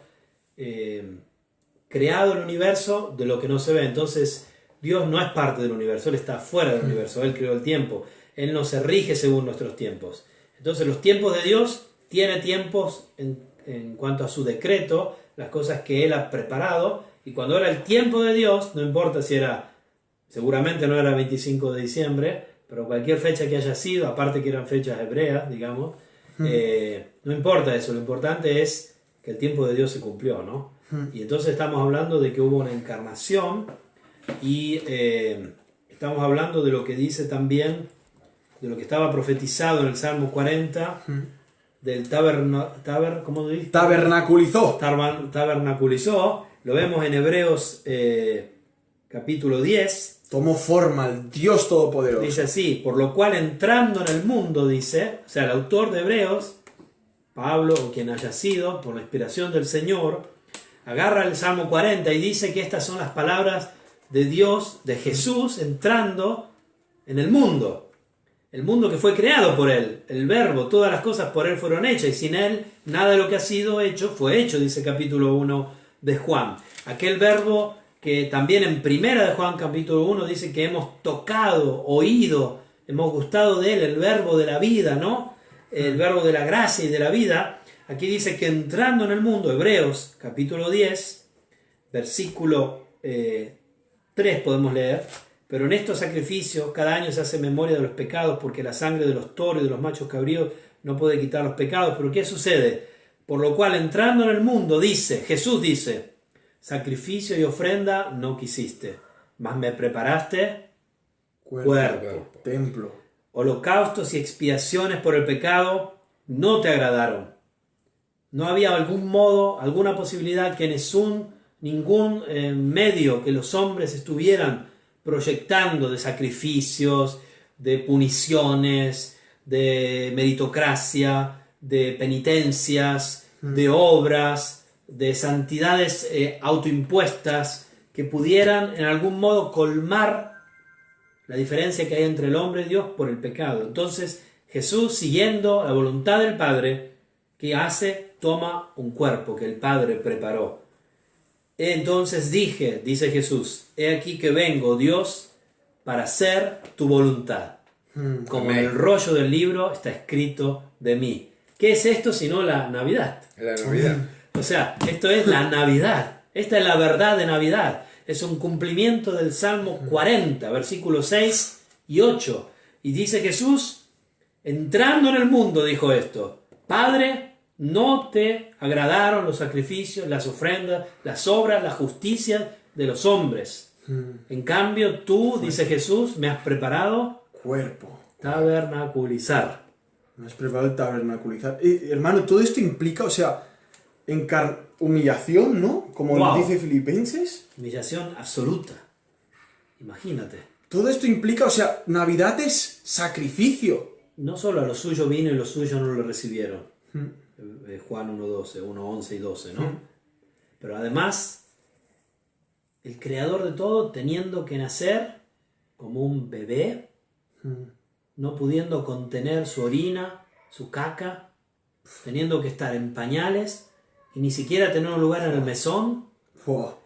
creado el universo de lo que no se ve. Entonces Dios no es parte del universo, Él está fuera del universo, Él creó el tiempo. Él no se rige según nuestros tiempos. Entonces los tiempos de Dios tiene tiempos en cuanto a su decreto, las cosas que Él ha preparado, y cuando era el tiempo de Dios, no importa si era, seguramente no era 25 de diciembre, pero cualquier fecha que haya sido, aparte que eran fechas hebreas, digamos, no importa eso, lo importante es que el tiempo de Dios se cumplió, ¿no? Y entonces estamos hablando de que hubo una encarnación y estamos hablando de lo que dice también, de lo que estaba profetizado en el Salmo 40, del ¿cómo dice? Tabernaculizó. Tabernaculizó, lo vemos en Hebreos capítulo 10. Tomó forma el Dios Todopoderoso. Dice así, por lo cual entrando en el mundo, dice, o sea, el autor de Hebreos, Pablo o quien haya sido, por la inspiración del Señor, agarra el Salmo 40 y dice que estas son las palabras de Dios, de Jesús, entrando en el mundo que fue creado por Él, el Verbo, todas las cosas por Él fueron hechas, y sin Él nada de lo que ha sido hecho fue hecho, dice capítulo 1 de Juan. Aquel Verbo que también en primera de Juan capítulo 1 dice que hemos tocado, oído, hemos gustado de Él, el Verbo de la vida, ¿no? El Verbo de la gracia y de la vida. Aquí dice que entrando en el mundo, Hebreos capítulo 10, versículo 3 podemos leer, pero en estos sacrificios cada año se hace memoria de los pecados, porque la sangre de los toros y de los machos cabríos no puede quitar los pecados. Pero ¿qué sucede? Por lo cual entrando en el mundo, Jesús dice, sacrificio y ofrenda no quisiste, mas me preparaste cuerpo. Templo. Holocaustos y expiaciones por el pecado no te agradaron. No había algún modo, alguna posibilidad que ningún medio que los hombres estuvieran proyectando de sacrificios, de puniciones, de meritocracia, de penitencias, de obras, de santidades autoimpuestas que pudieran en algún modo colmar la diferencia que hay entre el hombre y Dios por el pecado. Entonces Jesús, siguiendo la voluntad del Padre, ¿qué hace? Toma un cuerpo que el Padre preparó. Entonces dije, dice Jesús, he aquí que vengo, Dios, para hacer tu voluntad. Como en el rollo del libro está escrito de mí. ¿Qué es esto sino la Navidad? La Navidad. O sea, esto es la Navidad. Esta es la verdad de Navidad. Es un cumplimiento del Salmo 40, versículos 6 y 8. Y dice Jesús, entrando en el mundo, dijo esto, Padre, no te agradaron los sacrificios, las ofrendas, las obras, la justicia de los hombres. En cambio, tú, dice Jesús, me has preparado Cuerpo. tabernaculizar. Me has preparado el tabernaculizar. Hermano, todo esto implica, o sea, humillación, ¿no? Como Wow. dice Filipenses. Humillación absoluta. Imagínate. Todo esto implica, o sea, Navidad es sacrificio. No solo a lo suyo vino y los suyos no lo recibieron. Juan 1.12, 1.11 y 12, ¿no? Pero además, el creador de todo teniendo que nacer como un bebé, no pudiendo contener su orina, su caca, teniendo que estar en pañales y ni siquiera tener un lugar en el mesón. Wow.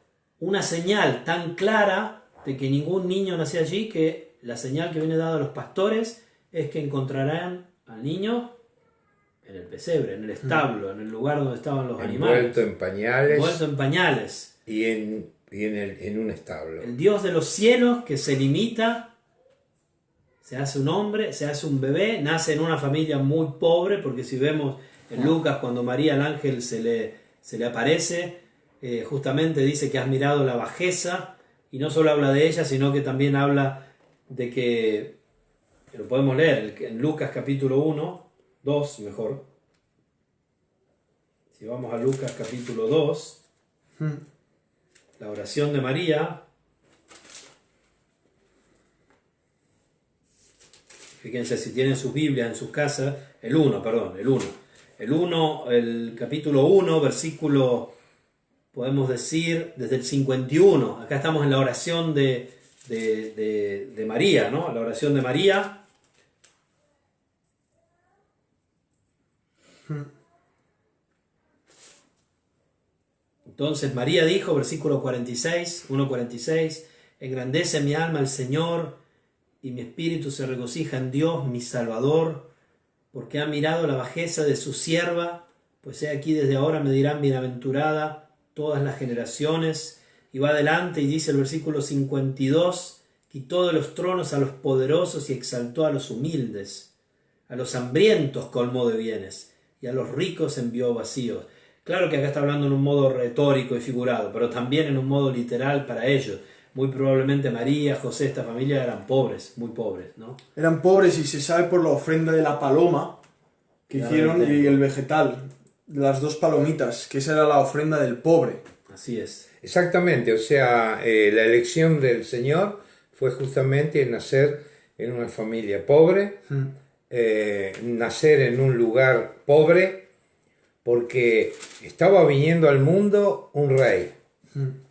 Una señal tan clara de que ningún niño nació allí, que la señal que viene dada a los pastores es que encontrarán al niño en el pesebre, en el establo, en el lugar donde estaban los animales. Envuelto en pañales. Envuelto en pañales. Y en un establo. El Dios de los cielos que se limita, se hace un hombre, se hace un bebé, nace en una familia muy pobre, porque si vemos en Lucas cuando María el ángel se le aparece, justamente dice que has mirado la bajeza, y no solo habla de ella, sino que también habla de que lo podemos leer en Lucas capítulo 1, 2 mejor. Si vamos a Lucas capítulo 2, la oración de María. Fíjense si tienen sus Biblias en sus casas, el capítulo 1, versículo, podemos decir, desde el 51. Acá estamos en la oración de María, ¿no? La oración de María. Entonces María dijo, versículo 46, 1:46, engrandece mi alma al Señor, y mi espíritu se regocija en Dios, mi Salvador, porque ha mirado la bajeza de su sierva, pues he aquí desde ahora me dirán bienaventurada todas las generaciones. Y va adelante y dice el versículo 52, quitó de los tronos a los poderosos y exaltó a los humildes, a los hambrientos colmó de bienes, y a los ricos envió vacíos. Claro que acá está hablando en un modo retórico y figurado, pero también en un modo literal para ellos. Muy probablemente María, José, esta familia eran pobres, muy pobres, ¿no? Eran pobres y se sabe por la ofrenda de la paloma que hicieron y el vegetal, las dos palomitas, que esa era la ofrenda del pobre. Así es. Exactamente, o sea, la elección del Señor fue justamente nacer en una familia pobre, nacer en un lugar pobre, porque estaba viniendo al mundo un rey,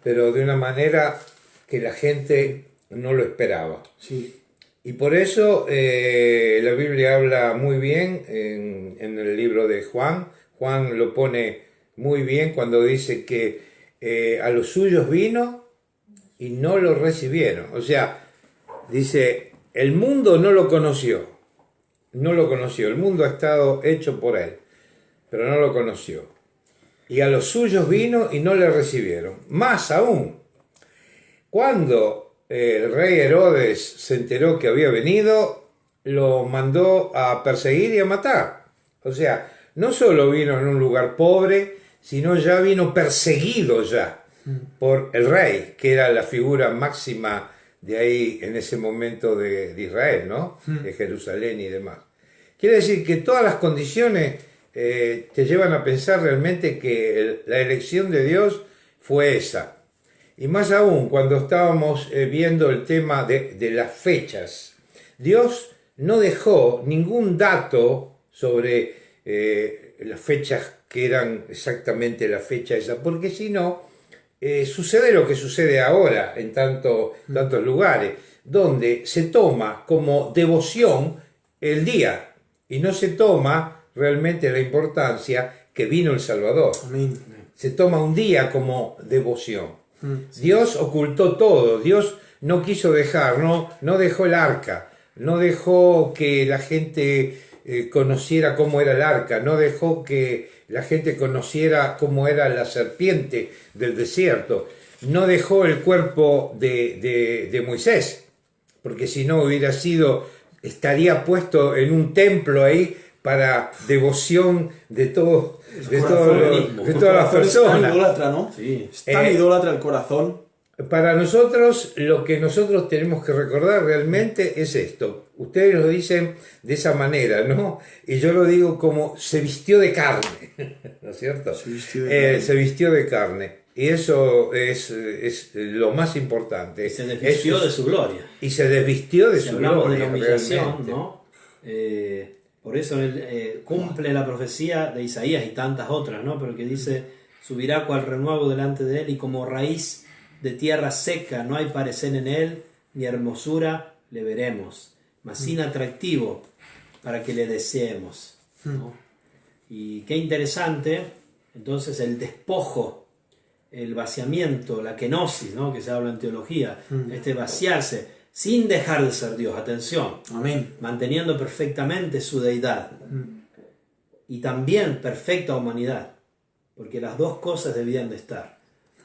pero de una manera que la gente no lo esperaba. Sí. Y por eso la Biblia habla muy bien en el libro de Juan. Juan lo pone muy bien cuando dice que a los suyos vino y no lo recibieron. O sea, dice, el mundo no lo conoció. No lo conoció. El mundo ha estado hecho por él, pero no lo conoció. Y a los suyos vino y no le recibieron. Más aún, cuando el rey Herodes se enteró que había venido, lo mandó a perseguir y a matar. O sea, no solo vino en un lugar pobre, sino ya vino perseguido ya por el rey, que era la figura máxima de ahí en ese momento de Israel, ¿no? De Jerusalén y demás. Quiere decir que todas las condiciones te llevan a pensar realmente que la elección de Dios fue esa. Y más aún, cuando estábamos viendo el tema de las fechas, Dios no dejó ningún dato sobre las fechas que eran exactamente la fecha esa, porque si no, sucede lo que sucede ahora en tantos lugares, donde se toma como devoción el día y no se toma realmente la importancia que vino el Salvador. Amén. Se toma un día como devoción. Dios ocultó todo, Dios no quiso dejar, no dejó el arca, no dejó que la gente conociera cómo era el arca, no dejó que la gente conociera cómo era la serpiente del desierto, no dejó el cuerpo de Moisés, porque si no hubiera estaría puesto en un templo ahí para devoción de todas las personas. Es tan idólatra, ¿no? Sí. Es tan idólatra el corazón. Para nosotros, lo que nosotros tenemos que recordar realmente es esto. Ustedes lo dicen de esa manera, ¿no? Y yo lo digo como se vistió de carne, ¿no es cierto? Se vistió de carne. Y eso es lo más importante. Se desvistió de su gloria. Y se desvistió de Si su hablamos gloria. de la humillación, realmente. ¿no? Por eso él cumple la profecía de Isaías y tantas otras, ¿no? Pero que dice, subirá cual renuevo delante de él y como raíz de tierra seca, no hay parecer en él, ni hermosura le veremos, mas sin atractivo para que le deseemos, ¿no? Y qué interesante, entonces el despojo, el vaciamiento, la kenosis, ¿no? Que se habla en teología, este vaciarse, sin dejar de ser Dios, atención, Amén. manteniendo perfectamente su deidad y también perfecta humanidad, porque las dos cosas debían de estar.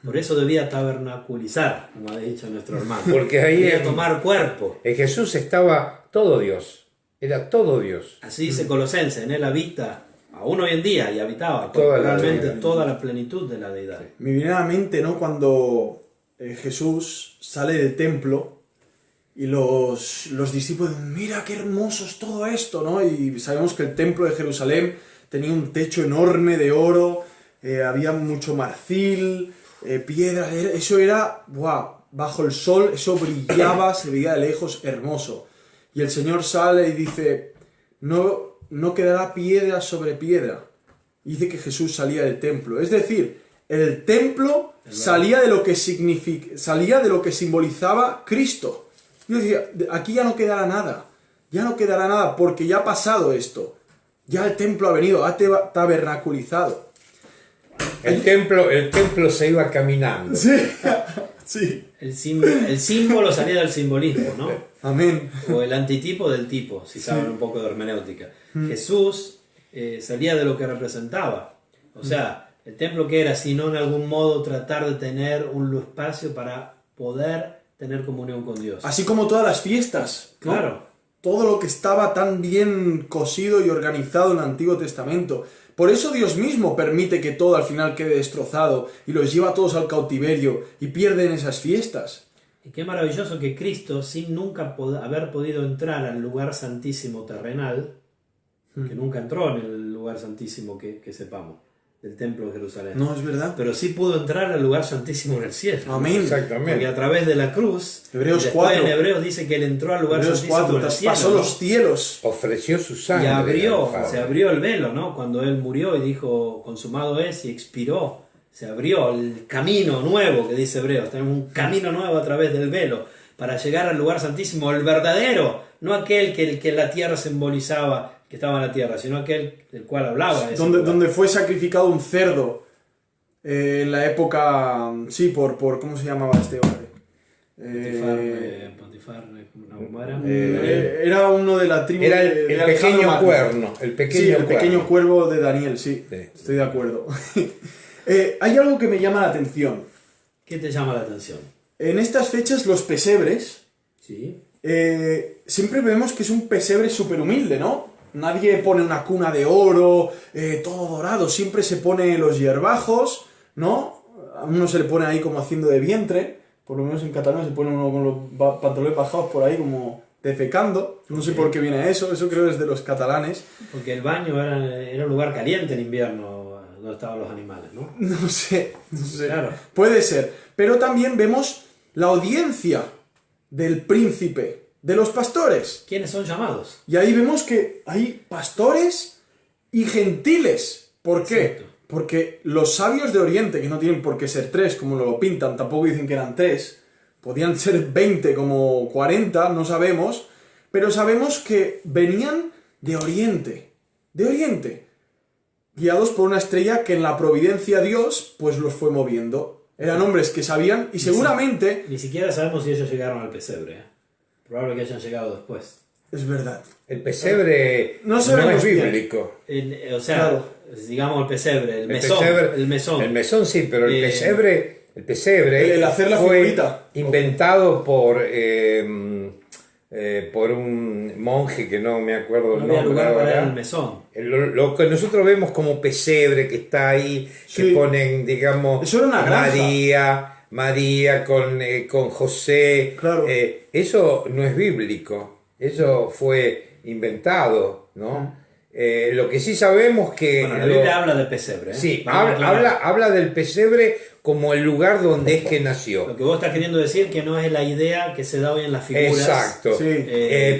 Por eso debía tabernaculizar, como ha dicho nuestro hermano, Porque ahí debía tomar cuerpo. En Jesús estaba todo Dios, era todo Dios. Así dice Colosenses, en él habita, aún hoy en día, y habitaba Toda la realmente deidad. toda la plenitud de la deidad. Me viene a la mente, ¿no? Cuando Jesús sale del templo y los discípulos dicen, mira qué hermoso es todo esto, ¿no? Y sabemos que el templo de Jerusalén tenía un techo enorme de oro, había mucho marfil, piedras, eso era, ¡buah! Bajo el sol, eso brillaba, se veía de lejos, hermoso. Y el Señor sale y dice, no quedará piedra sobre piedra. Y dice que Jesús salía del templo. Es decir, el templo salía de lo que salía de lo que simbolizaba Cristo. Yo decía, aquí ya no quedará nada, porque ya ha pasado esto. Ya el templo ha venido, ha tabernaculizado. El templo se iba caminando. Sí, sí. El símbolo salía del simbolismo, ¿no? Amén. O el antitipo del tipo, si saben un poco de hermenéutica. Jesús salía de lo que representaba. O sea, el templo que era, sino en algún modo tratar de tener un espacio para poder tener comunión con Dios. Así como todas las fiestas, ¿no? Claro. Todo lo que estaba tan bien cosido y organizado en el Antiguo Testamento. Por eso Dios mismo permite que todo al final quede destrozado y los lleva a todos al cautiverio y pierden esas fiestas. Y qué maravilloso que Cristo, sin nunca haber podido entrar al lugar santísimo terrenal, que nunca entró en el lugar santísimo que sepamos, del templo de Jerusalén. No, es verdad. Pero sí pudo entrar al lugar santísimo en el cielo. Amén. Exactamente. Porque a través de la cruz, Hebreos y después 4. en Hebreos dice que él entró al lugar Hebreos santísimo 4, en el cielo. traspasó ¿no? los cielos. Ofreció su Y sangre. se abrió el velo, ¿no? Cuando él murió y dijo, consumado es, y expiró. Se abrió el camino nuevo, que dice Hebreos. Tenemos un camino nuevo a través del velo para llegar al lugar santísimo, el verdadero, no aquel que la tierra simbolizaba, que estaba en la tierra, sino aquel del cual hablaba. Donde fue sacrificado un cerdo en la época, sí, por ¿cómo se llamaba este hombre? Potifar, ¿cómo era? Era uno de la tribu Era de el Alejandro pequeño Magno. cuerno. El pequeño Sí, el cuerno. pequeño cuervo de Daniel, sí. Sí. Estoy de acuerdo. Hay algo que me llama la atención. ¿Qué te llama la atención? En estas fechas los pesebres, Sí. siempre vemos que es un pesebre súper humilde, ¿no? Nadie pone una cuna de oro, todo dorado, siempre se pone los hierbajos, ¿no? A uno se le pone ahí como haciendo de vientre, por lo menos en Cataluña se pone uno con los pantalones bajados por ahí como defecando, no sé por qué viene eso creo es de los catalanes. Porque el baño era un lugar caliente en invierno, donde estaban los animales, ¿no? No sé, Claro. puede ser, pero también vemos la audiencia del príncipe, de los pastores. ¿Quiénes son llamados? Y ahí vemos que hay pastores y gentiles. ¿Por qué? Exacto. Porque los sabios de Oriente, que no tienen por qué ser 3, como lo pintan, tampoco dicen que eran 3, podían ser 20 como 40, no sabemos, pero sabemos que venían de Oriente, guiados por una estrella que en la providencia Dios pues los fue moviendo. Eran hombres que sabían y seguramente... Ni siquiera sabemos si ellos llegaron al pesebre. Probable que hayan llegado después. Es verdad. El pesebre No no, sabemos es bien. bíblico. O sea, Claro. digamos el pesebre, el El mesón. El mesón sí, pero el Eh, pesebre el hacer la fue figurita. inventado por un monje que no me acuerdo No el había nombre lugar para ahora. el mesón. Lo que nosotros vemos como pesebre que está ahí, Sí. que ponen, digamos, Eso era una granja. María con José. Claro. Eso no es bíblico, eso fue inventado, ¿no? Lo que sí sabemos que... Bueno, la Biblia habla de pesebre. Sí, Vamos a aclarar. habla del pesebre como el lugar donde es que nació. Lo que vos estás queriendo decir que no es la idea que se da hoy en las figuras. Exacto. Sí.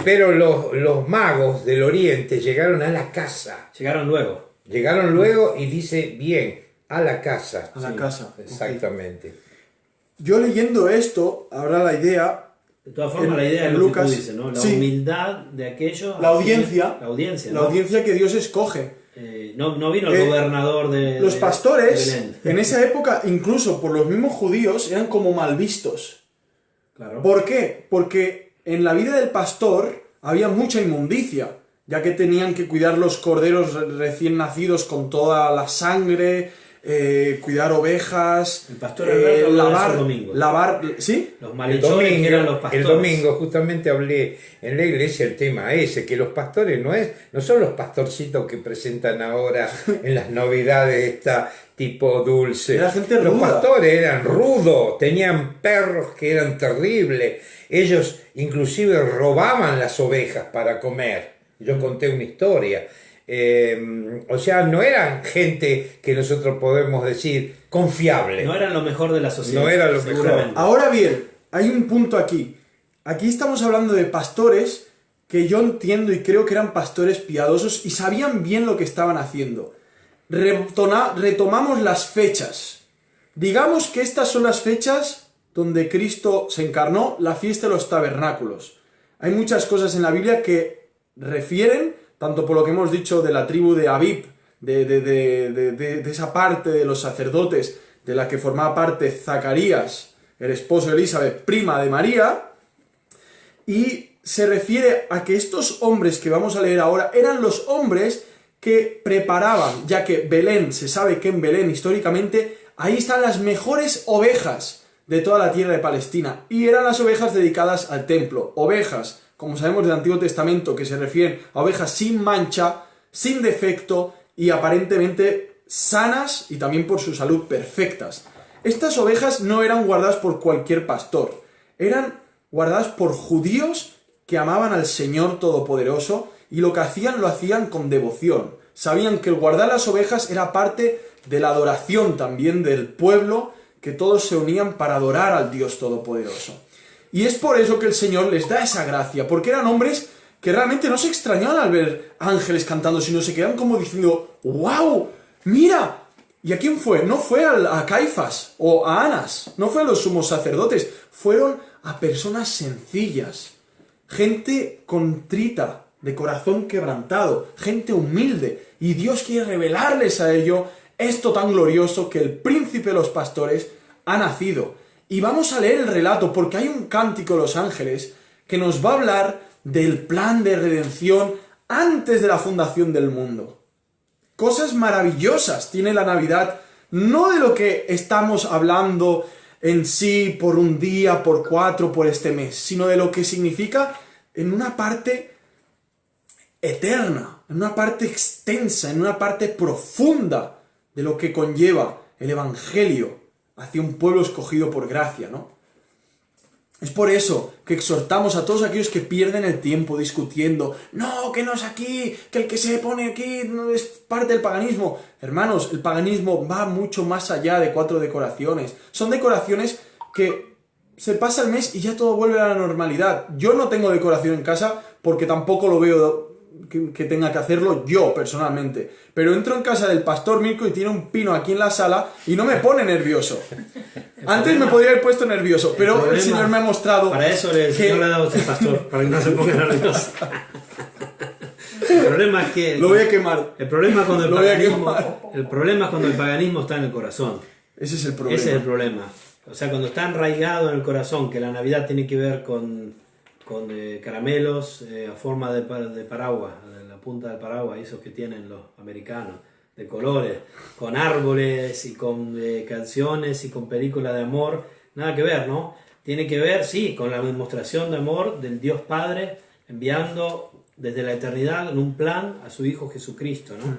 Pero los magos del Oriente llegaron a la casa. Llegaron luego. Llegaron luego y dice, bien, a la casa. A la casa. Exactamente. Yo leyendo esto, ahora la idea... De todas formas, En- la idea en es lo que Lucas, tú dices, ¿no? La sí. humildad de aquello. La audiencia. La audiencia, La ¿no? audiencia que Dios escoge. No vino el gobernador de Los de pastores, Belén. en esa época, incluso por los mismos judíos, eran como mal vistos. Claro. ¿Por qué? Porque en la vida del pastor había mucha inmundicia, ya que tenían que cuidar los corderos recién nacidos con toda la sangre, cuidar ovejas, El pastor Alberto habló de eso el domingo. lavar, ¿sí? Los El malhechores que eran los pastores. domingo justamente hablé en la iglesia el tema ese, que los pastores no son los pastorcitos que presentan ahora en las novedades esta tipo dulce. Era gente Los ruda. pastores eran rudos, tenían perros que eran terribles, ellos inclusive robaban las ovejas para comer. Yo conté una historia. O sea, no eran gente que nosotros podemos decir confiable. No eran lo mejor de la sociedad. No era lo mejor. seguramente. Ahora bien, hay un punto aquí. Aquí estamos hablando de pastores que yo entiendo y creo que eran pastores piadosos y sabían bien lo que estaban haciendo. Retomamos las fechas. Digamos que estas son las fechas donde Cristo se encarnó, la fiesta de los tabernáculos. Hay muchas cosas en la Biblia que refieren tanto por lo que hemos dicho de la tribu de Abib, de esa parte de los sacerdotes de la que formaba parte Zacarías, el esposo de Elizabeth, prima de María, y se refiere a que estos hombres que vamos a leer ahora eran los hombres que preparaban, ya que Belén, se sabe que en Belén históricamente, ahí están las mejores ovejas de toda la tierra de Palestina, y eran las ovejas dedicadas al templo, ovejas, como sabemos del Antiguo Testamento, que se refieren a ovejas sin mancha, sin defecto y aparentemente sanas y también por su salud perfectas. Estas ovejas no eran guardadas por cualquier pastor, eran guardadas por judíos que amaban al Señor Todopoderoso y lo hacían con devoción. Sabían que el guardar las ovejas era parte de la adoración también del pueblo, que todos se unían para adorar al Dios Todopoderoso. Y es por eso que el Señor les da esa gracia, porque eran hombres que realmente no se extrañaban al ver ángeles cantando, sino se quedaban como diciendo, ¡wow! ¡Mira! ¿Y a quién fue? No fue a Caifás o a Anás, no fue a los sumos sacerdotes, fueron a personas sencillas, gente contrita, de corazón quebrantado, gente humilde, y Dios quiere revelarles a ello esto tan glorioso que el príncipe de los pastores ha nacido. Y vamos a leer el relato porque hay un cántico de los ángeles que nos va a hablar del plan de redención antes de la fundación del mundo. Cosas maravillosas tiene la Navidad, no de lo que estamos hablando en sí por un día, por 4, por este mes, sino de lo que significa en una parte eterna, en una parte extensa, en una parte profunda de lo que conlleva el Evangelio hacia un pueblo escogido por gracia, ¿no? Es por eso que exhortamos a todos aquellos que pierden el tiempo discutiendo, no, que no es aquí, que el que se pone aquí no es parte del paganismo. Hermanos, el paganismo va mucho más allá de 4 decoraciones. Son decoraciones que se pasa el mes y ya todo vuelve a la normalidad. Yo no tengo decoración en casa porque tampoco lo veo que tenga que hacerlo yo personalmente, pero entro en casa del pastor Mirko y tiene un pino aquí en la sala y no me pone nervioso. Antes me podría haber puesto nervioso, pero el Señor me ha mostrado para eso el Señor le ha dado a usted pastor, para que no se ponga nervioso. El problema es que lo voy a quemar. El problema es cuando el paganismo está en el corazón. Ese es el problema. Ese es el problema. O sea, cuando está arraigado en el corazón, que la Navidad tiene que ver con caramelos a forma de paraguas, la punta del paraguas, esos que tienen los americanos, de colores, con árboles y con canciones y con películas de amor, nada que ver, ¿no? Tiene que ver, sí, con la demostración de amor del Dios Padre, enviando desde la eternidad en un plan a su Hijo Jesucristo, ¿no?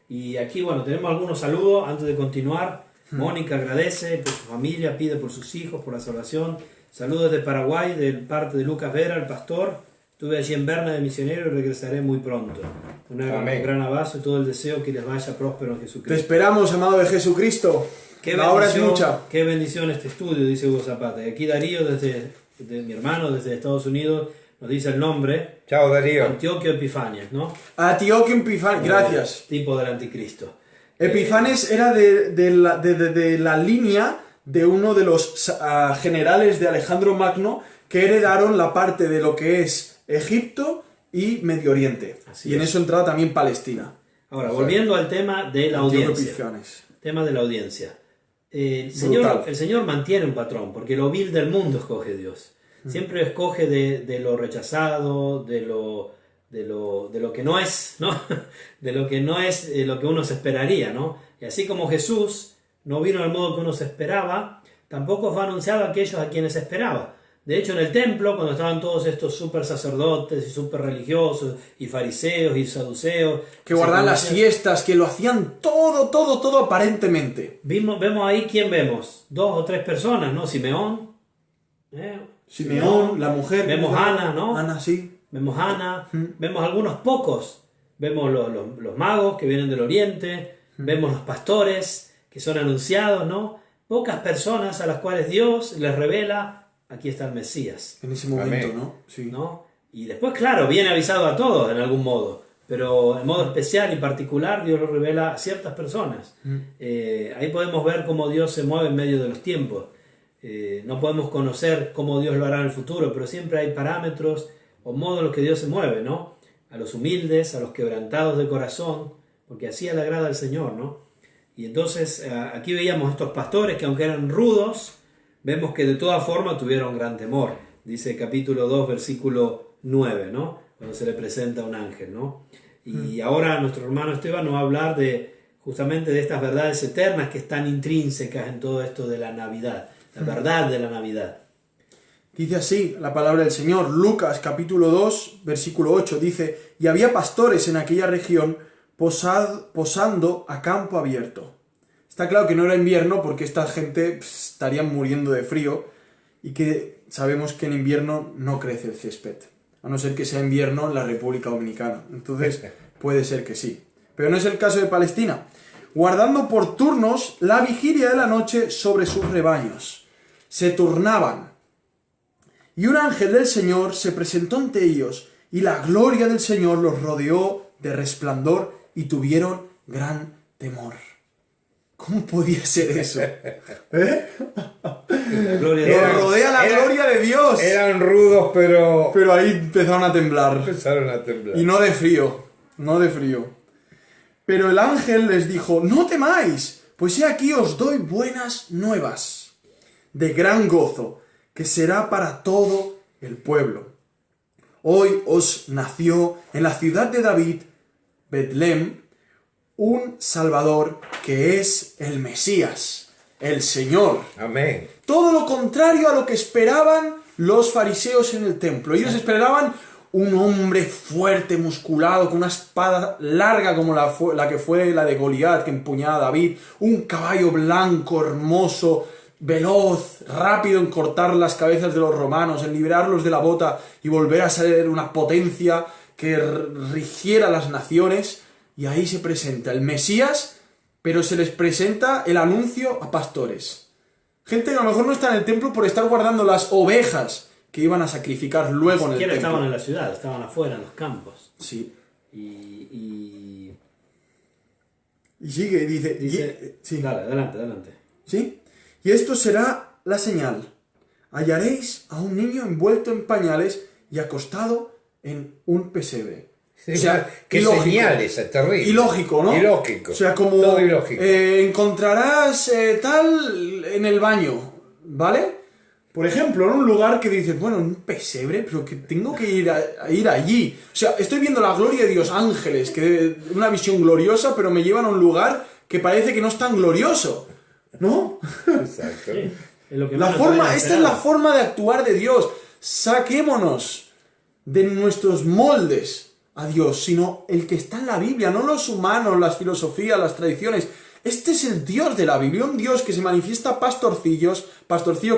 Y aquí, bueno, tenemos algunos saludos antes de continuar. Mónica agradece por su familia, pide por sus hijos, por la salvación. Saludos de Paraguay, de parte de Lucas Vera, el pastor. Estuve allí en Berna de misionero y regresaré muy pronto. Un gran abrazo y todo el deseo que les vaya próspero en Jesucristo. Te esperamos, amado de Jesucristo. La obra es mucha. Qué bendición este estudio, dice Hugo Zapata. Y aquí Darío, desde mi hermano, desde Estados Unidos, nos dice el nombre. Chao, Darío. Antioquio Epifanes, ¿no? Antioquio Epifanes, gracias. Tipo del anticristo. Epifanes era de la línea de uno de los generales de Alejandro Magno que heredaron la parte de lo que es Egipto y Medio Oriente. Y en eso entraba también Palestina. Ahora, volviendo al tema de la audiencia. Tema de la audiencia. El Señor mantiene un patrón, porque lo vil del mundo escoge Dios. Siempre escoge de lo rechazado, de lo que no es, ¿no? De lo que no es lo que uno se esperaría, ¿no? Y así como Jesús no vino al modo que uno se esperaba, tampoco fue anunciado a aquellos a quienes se esperaba. De hecho, en el templo, cuando estaban todos estos super sacerdotes y super religiosos, y fariseos y saduceos, que guardaban las fiestas, que lo hacían todo aparentemente. Vemos ahí, ¿quién vemos? 2 o 3 personas, ¿no? Simeón, la mujer. Vemos a Ana, ¿no? Ana, sí. Vemos a Ana, vemos algunos pocos. Vemos los magos que vienen del oriente, vemos los pastores que son anunciados, ¿no? Pocas personas a las cuales Dios les revela, aquí está el Mesías. En ese momento, Amén. ¿no? Sí. ¿No? Y después, claro, viene avisado a todos en algún modo, pero en modo especial y particular Dios lo revela a ciertas personas. Ahí podemos ver cómo Dios se mueve en medio de los tiempos. No podemos conocer cómo Dios lo hará en el futuro, pero siempre hay parámetros o modos en los que Dios se mueve, ¿no? a los humildes, a los quebrantados de corazón, porque así le agrada al Señor, ¿no? Y entonces aquí veíamos estos pastores que aunque eran rudos, vemos que de todas formas tuvieron gran temor. Dice capítulo 2, versículo 9, ¿no? Cuando se le presenta un ángel, ¿no? Y ahora nuestro hermano Esteban nos va a hablar justamente de estas verdades eternas que están intrínsecas en todo esto de la Navidad, la verdad de la Navidad. Dice así la palabra del Señor, Lucas capítulo 2, versículo 8, dice: y había pastores en aquella región posando a campo abierto. Está claro que no era invierno porque esta gente estarían muriendo de frío y que sabemos que en invierno no crece el césped, a no ser que sea invierno en la República Dominicana. Entonces puede ser que sí. Pero no es el caso de Palestina. Guardando por turnos la vigilia de la noche sobre sus rebaños. Se turnaban. Y un ángel del Señor se presentó ante ellos, y la gloria del Señor los rodeó de resplandor, y tuvieron gran temor. ¿Cómo podía ser eso? La gloria de Los Dios. rodea la gloria de Dios. Eran rudos, pero Pero ahí empezaron a temblar. empezaron a temblar. Y no de frío, no de frío. Pero el ángel les dijo: no temáis, pues he aquí os doy buenas nuevas, de gran gozo, que será para todo el pueblo. Hoy os nació en la ciudad de David, Betlem, un Salvador que es el Mesías, el Señor. Amén. Todo lo contrario a lo que esperaban los fariseos en el templo. Ellos esperaban un hombre fuerte, musculado, con una espada larga como la que fue la de Goliat, que empuñaba a David, un caballo blanco, hermoso, veloz, rápido en cortar las cabezas de los romanos, en liberarlos de la bota y volver a ser una potencia que rigiera las naciones. Y ahí se presenta el Mesías, pero se les presenta el anuncio a pastores. Gente que a lo mejor no está en el templo por estar guardando las ovejas que iban a sacrificar luego en el templo. Estaban en la ciudad, estaban afuera, en los campos. Sí. Y Y sigue, dice... sí, dale, adelante. ¿Sí? Y esto será la señal. Hallaréis a un niño envuelto en pañales y acostado en un pesebre. O sea, qué ilógico. señal esa, terrible. Ilógico, ¿no? Ilógico. O sea, como Todo ilógico. Encontrarás tal en el baño, ¿vale? Por ejemplo, en un lugar que dices, bueno, un pesebre, pero que tengo que ir allí. O sea, estoy viendo la gloria de Dios, ángeles, que una visión gloriosa, pero me llevan a un lugar que parece que no es tan glorioso, ¿no? Exacto. sí, es lo que La menos forma, podían esta es esperar. la forma de actuar de Dios. Saquémonos de nuestros moldes a Dios, sino el que está en la Biblia, no los humanos, las filosofías, las tradiciones. Este es el Dios de la Biblia, un Dios que se manifiesta a pastorcillos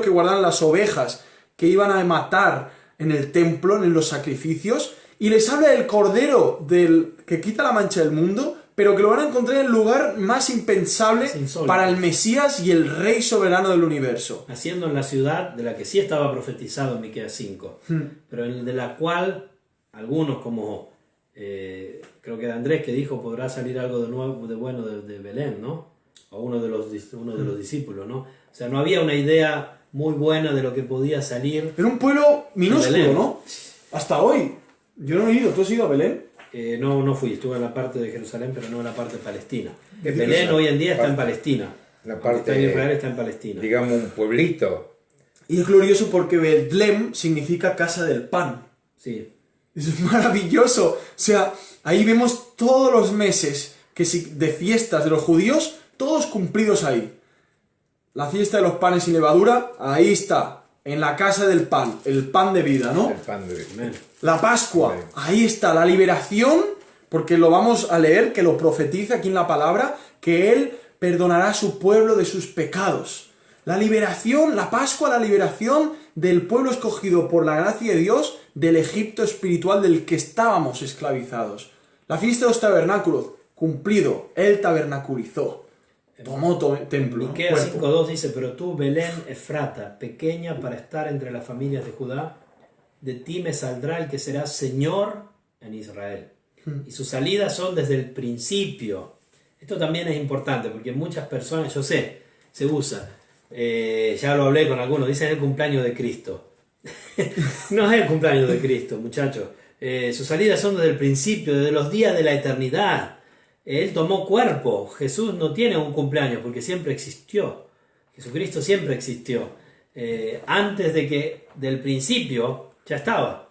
que guardan las ovejas, que iban a matar en el templo, en los sacrificios, y les habla del Cordero que quita la mancha del mundo, pero que lo van a encontrar en el lugar más impensable insólito. para el Mesías y el Rey soberano del universo. Naciendo en la ciudad de la que sí estaba profetizado en Miqueas 5, pero de la cual algunos como creo que era Andrés que dijo podrá salir algo de nuevo, de bueno de Belén, ¿no? O uno de los discípulos, ¿no? O sea, no había una idea muy buena de lo que podía salir. Era un pueblo minúsculo, Belén. ¿no? Hasta hoy. Yo no he ido. ¿Tú has ido a Belén? No fui, estuve en la parte de Jerusalén, pero no en la parte de Palestina. Es Belén decir, hoy en día está en parte- Palestina. la Aunque parte, está en Israel, está en Palestina. digamos, un pueblito. Y es glorioso porque Betlem significa casa del pan. Sí. Es maravilloso. O sea, ahí vemos todos los meses de fiestas de los judíos, todos cumplidos ahí. La fiesta de los panes sin levadura, ahí está. En la casa del pan, el pan de vida, ¿no? El pan de Amén. La Pascua, Amén. ahí está. La liberación, porque lo vamos a leer, que lo profetiza aquí en la palabra, que Él perdonará a su pueblo de sus pecados. La liberación, la Pascua, la liberación del pueblo escogido por la gracia de Dios del Egipto espiritual del que estábamos esclavizados. La fiesta de los tabernáculos, cumplido, Él tabernaculizó. Tomó templo. ¿no? Miqueas Cuerpo. 5.2 dice, pero tú, Belén Efrata, pequeña para estar entre las familias de Judá, de ti me saldrá el que será Señor en Israel. Y sus salidas son desde el principio. Esto también es importante, porque muchas personas, yo sé, se usa, ya lo hablé con algunos, dicen el cumpleaños de Cristo. No es el cumpleaños de Cristo, muchachos. Sus salidas son desde el principio, desde los días de la eternidad. Él tomó cuerpo. Jesús no tiene un cumpleaños porque siempre existió. Jesucristo siempre existió. Antes del principio ya estaba.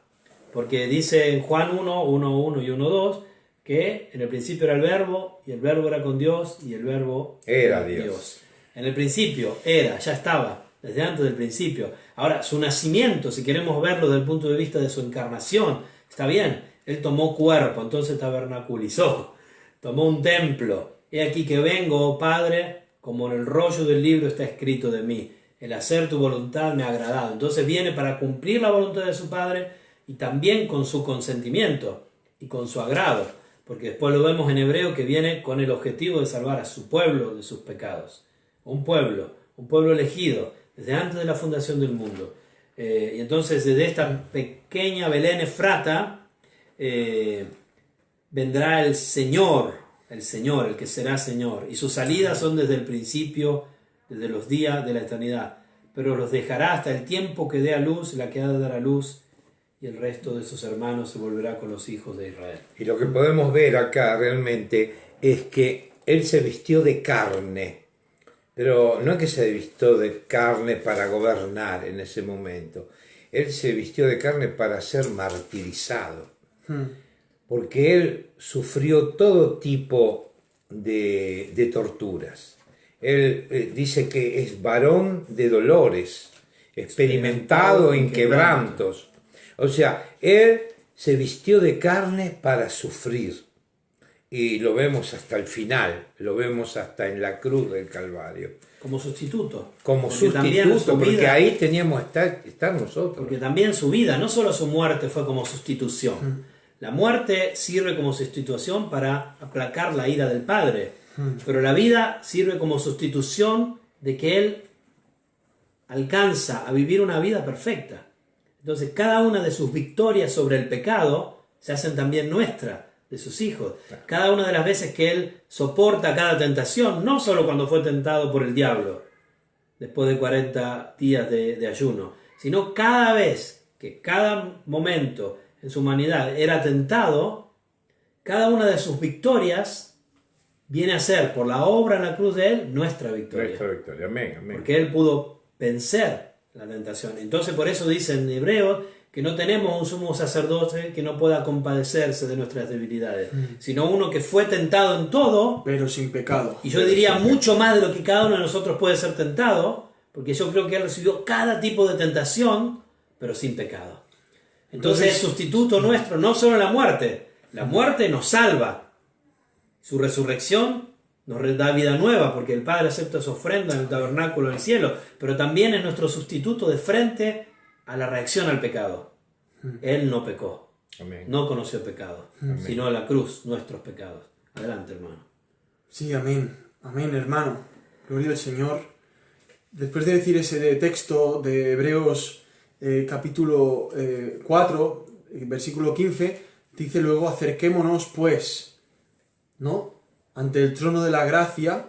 Porque dice en Juan 1, 1 y 1:2 que en el principio era el Verbo, y el Verbo era con Dios, y el Verbo era Dios. En el principio era, ya estaba, desde antes del principio. Ahora, su nacimiento, si queremos verlo desde el punto de vista de su encarnación, está bien, él tomó cuerpo, entonces tabernaculizó, tomó un templo. He aquí que vengo, oh Padre, como en el rollo del libro está escrito de mí. El hacer tu voluntad me ha agradado. Entonces viene para cumplir la voluntad de su Padre y también con su consentimiento y con su agrado. Porque después lo vemos en Hebreo que viene con el objetivo de salvar a su pueblo de sus pecados. Un pueblo elegido desde antes de la fundación del mundo. Y entonces desde esta pequeña Belén Efrata vendrá el Señor, el que será Señor. Y sus salidas son desde el principio, desde los días de la eternidad. Pero los dejará hasta el tiempo que dé a luz, la que ha de dar a luz, y el resto de sus hermanos se volverá con los hijos de Israel. Y lo que podemos ver acá realmente es que Él se vistió de carne, pero no es que se vistió de carne para gobernar en ese momento. Él se vistió de carne para ser martirizado, porque Él sufrió todo tipo de torturas. Él dice que es varón de dolores, experimentado en quebrantos. O sea, Él se vistió de carne para sufrir. Y lo vemos hasta el final, lo vemos hasta en la cruz del Calvario. Como sustituto. Como Porque sustituto, porque ahí teníamos que estar nosotros. Porque también su vida, no solo su muerte fue como sustitución. La muerte sirve como sustitución para aplacar la ira del Padre. Pero la vida sirve como sustitución de que Él alcanza a vivir una vida perfecta. Entonces cada una de sus victorias sobre el pecado se hacen también nuestra, de sus hijos. Cada una de las veces que Él soporta cada tentación, no solo cuando fue tentado por el diablo, después de 40 días de ayuno, sino cada vez que cada momento en su humanidad era tentado, cada una de sus victorias viene a ser, por la obra en la cruz de Él, nuestra victoria. Nuestra victoria, amén, amén. Porque Él pudo vencer la tentación. Entonces por eso dice en Hebreos que no tenemos un sumo sacerdote que no pueda compadecerse de nuestras debilidades, sino uno que fue tentado en todo, pero sin pecado. y yo diría mucho más de lo que cada uno de nosotros puede ser tentado, porque yo creo que Él recibió cada tipo de tentación, pero sin pecado. Entonces es sustituto nuestro, no solo la muerte nos salva, su resurrección nos da vida nueva, porque el Padre acepta su ofrenda en el tabernáculo del cielo, pero también es nuestro sustituto de frente a la reacción al pecado. Él no pecó, Amén. no conoció el pecado, sino la cruz, nuestros pecados. Adelante, hermano. Sí, amén. Amén, hermano. Gloria al Señor. Después de decir ese texto de Hebreos capítulo 4, versículo 15, dice luego: acerquémonos pues, ¿no?, ante el trono de la gracia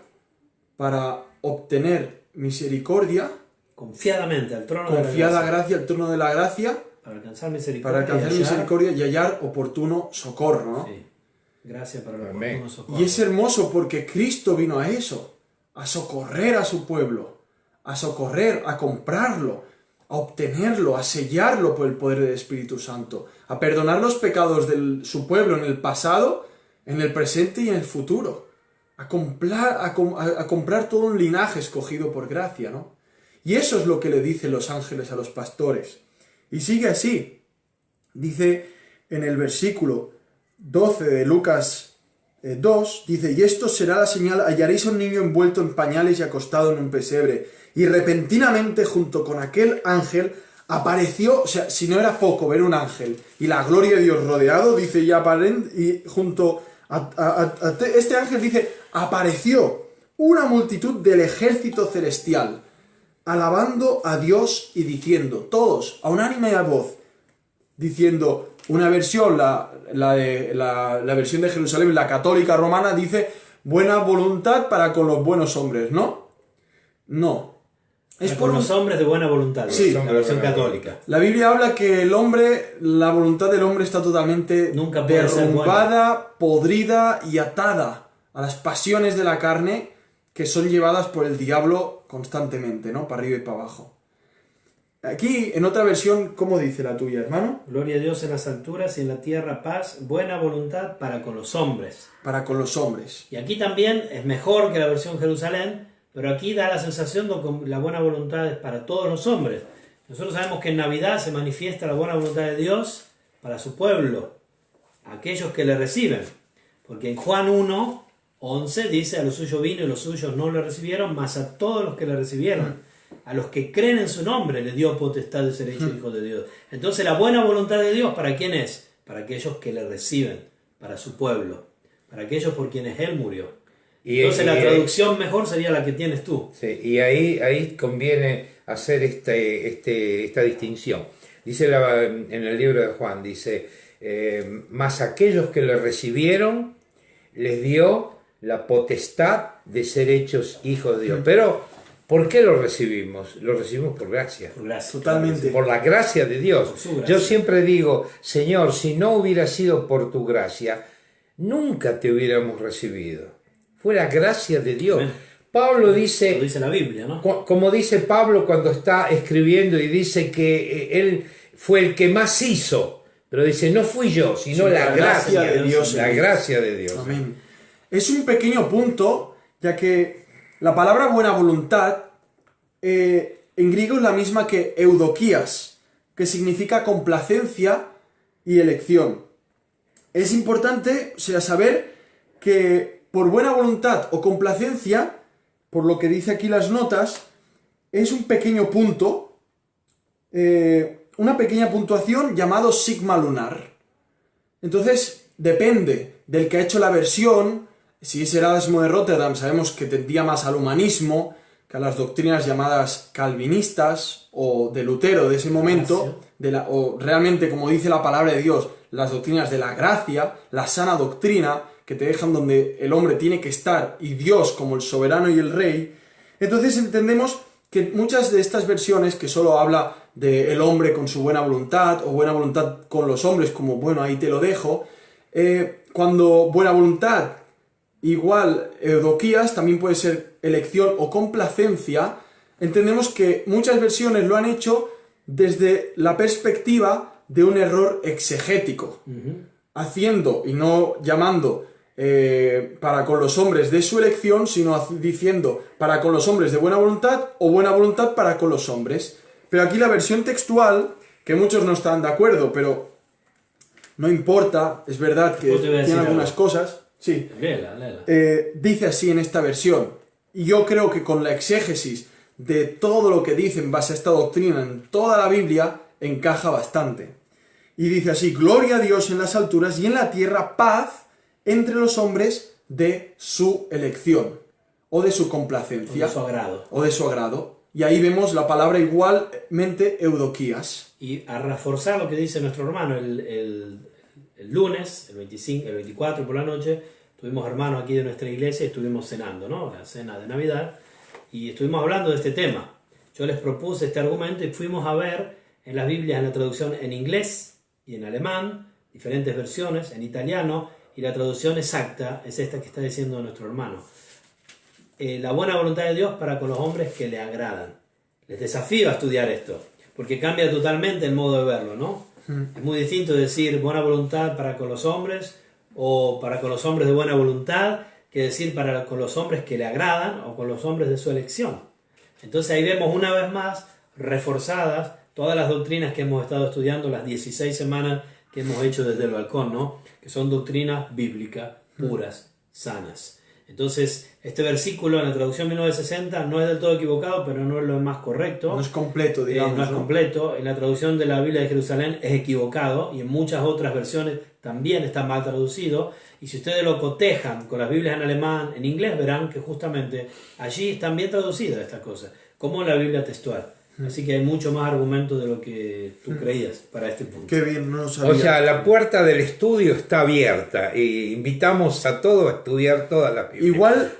para obtener misericordia. Confiadamente al trono Confiada de la gracia, el trono de la gracia, para alcanzar misericordia, misericordia y hallar oportuno socorro, ¿no? Sí. Gracias para el Amén. oportuno socorro. Y es hermoso porque Cristo vino a eso, a socorrer a su pueblo, a socorrer, a comprarlo, a obtenerlo, a sellarlo por el poder del Espíritu Santo, a perdonar los pecados de su pueblo en el pasado, en el presente y en el futuro, a comprar todo un linaje escogido por gracia, ¿no? Y eso es lo que le dicen los ángeles a los pastores. Y sigue así. Dice en el versículo 12 de Lucas 2, dice: y esto será la señal, hallaréis a un niño envuelto en pañales y acostado en un pesebre. Y repentinamente junto con aquel ángel apareció, o sea, si no era poco ver un ángel y la gloria de Dios rodeado, dice, y junto a este ángel, dice, apareció una multitud del ejército celestial, alabando a Dios y diciendo, todos, a unánime voz, diciendo, una versión, la versión de Jerusalén, la católica romana, dice, buena voluntad para con los buenos hombres, ¿no? No. Es Para por con los hombres de buena voluntad. Sí. La versión católica. La Biblia habla que el hombre, la voluntad del hombre está totalmente Nunca puede ser derrumbada, podrida y atada a las pasiones de la carne que son llevadas por el diablo constantemente, ¿no? Para arriba y para abajo. Aquí, en otra versión, ¿cómo dice la tuya, hermano? Gloria a Dios en las alturas y en la tierra paz, buena voluntad para con los hombres. Para con los hombres. Y aquí también es mejor que la versión Jerusalén, pero aquí da la sensación de que la buena voluntad es para todos los hombres. Nosotros sabemos que en Navidad se manifiesta la buena voluntad de Dios para su pueblo, aquellos que le reciben. Porque en Juan 1:11 dice, a los suyos vino y los suyos no le recibieron, mas a todos los que le recibieron, a los que creen en su nombre, le dio potestad de ser hecho hijo de Dios. Entonces la buena voluntad de Dios, ¿para quién es? Para aquellos que le reciben, para su pueblo, para aquellos por quienes Él murió. Entonces la traducción mejor sería la que tienes tú. Sí, y ahí conviene hacer esta distinción. Dice en el libro de Juan, dice, mas aquellos que le recibieron, les dio la potestad de ser hechos hijos de Dios. Pero, ¿por qué lo recibimos? Lo recibimos por gracia. Por gracia. Totalmente. Por la gracia de Dios. Por su gracia. Yo siempre digo, Señor, si no hubiera sido por tu gracia, nunca te hubiéramos recibido. Fue la gracia de Dios. Amén. Pablo dice, Lo dice la Biblia, ¿no? como dice Pablo cuando está escribiendo y dice que él fue el que más hizo, pero dice, no fui yo, sino Sí, la gracia de Dios. La en mí. gracia de Dios. Amén. Es un pequeño punto, ya que la palabra buena voluntad en griego es la misma que eudoquías, que significa complacencia y elección. Es importante, o sea, saber que por buena voluntad o complacencia, por lo que dice aquí las notas, es un pequeño punto, una pequeña puntuación llamado sigma lunar. Entonces, depende del que ha hecho la versión. Si es Erasmo de Rotterdam, sabemos que tendía más al humanismo que a las doctrinas llamadas calvinistas o de Lutero de ese momento, o realmente, como dice la palabra de Dios, las doctrinas de la gracia, la sana doctrina, que te dejan donde el hombre tiene que estar y Dios como el soberano y el rey. Entonces entendemos que muchas de estas versiones que solo habla del hombre con su buena voluntad o buena voluntad con los hombres, como bueno, ahí te lo dejo, cuando buena voluntad igual eudoquías también puede ser elección o complacencia, entendemos que muchas versiones lo han hecho desde la perspectiva de un error exegético, haciendo y no llamando para con los hombres de su elección, sino diciendo para con los hombres de buena voluntad o buena voluntad para con los hombres. Pero aquí la versión textual, que muchos no están de acuerdo, pero no importa, es verdad que tiene algunas cosas. Sí. Léela. Dice así en esta versión, y yo creo que con la exégesis de todo lo que dice en base a esta doctrina en toda la Biblia, encaja bastante. Y dice así, gloria a Dios en las alturas y en la tierra paz entre los hombres de su elección, o de su complacencia. O de su agrado. O de su agrado. Y ahí vemos la palabra igualmente eudoquías. Y a reforzar lo que dice nuestro hermano, el lunes, el 24 por la noche, tuvimos hermanos aquí de nuestra iglesia y estuvimos cenando, ¿no? La cena de Navidad, y estuvimos hablando de este tema. Yo les propuse este argumento y fuimos a ver en las Biblias, en la traducción en inglés y en alemán, diferentes versiones, en italiano, y la traducción exacta es esta que está diciendo nuestro hermano. La buena voluntad de Dios para con los hombres que le agradan. Les desafío a estudiar esto, porque cambia totalmente el modo de verlo, ¿no? Es muy distinto decir buena voluntad para con los hombres o para con los hombres de buena voluntad que decir para con los hombres que le agradan o con los hombres de su elección. Entonces ahí vemos una vez más reforzadas todas las doctrinas que hemos estado estudiando las 16 semanas que hemos hecho desde el balcón, ¿no? Que son doctrinas bíblicas, puras, sanas. Entonces, este versículo en la traducción 1960 no es del todo equivocado, pero no es lo más correcto. No es completo, digamos. No es completo. En la traducción de la Biblia de Jerusalén es equivocado y en muchas otras versiones también está mal traducido. Y si ustedes lo cotejan con las Biblias en alemán, en inglés, verán que justamente allí están bien traducidas estas cosas, como en la Biblia textual. Así que hay mucho más argumento de lo que tú creías para este punto. Qué bien, no lo sabía. O sea, la puerta del estudio está abierta e invitamos a todos a estudiar toda la Biblia. Igual,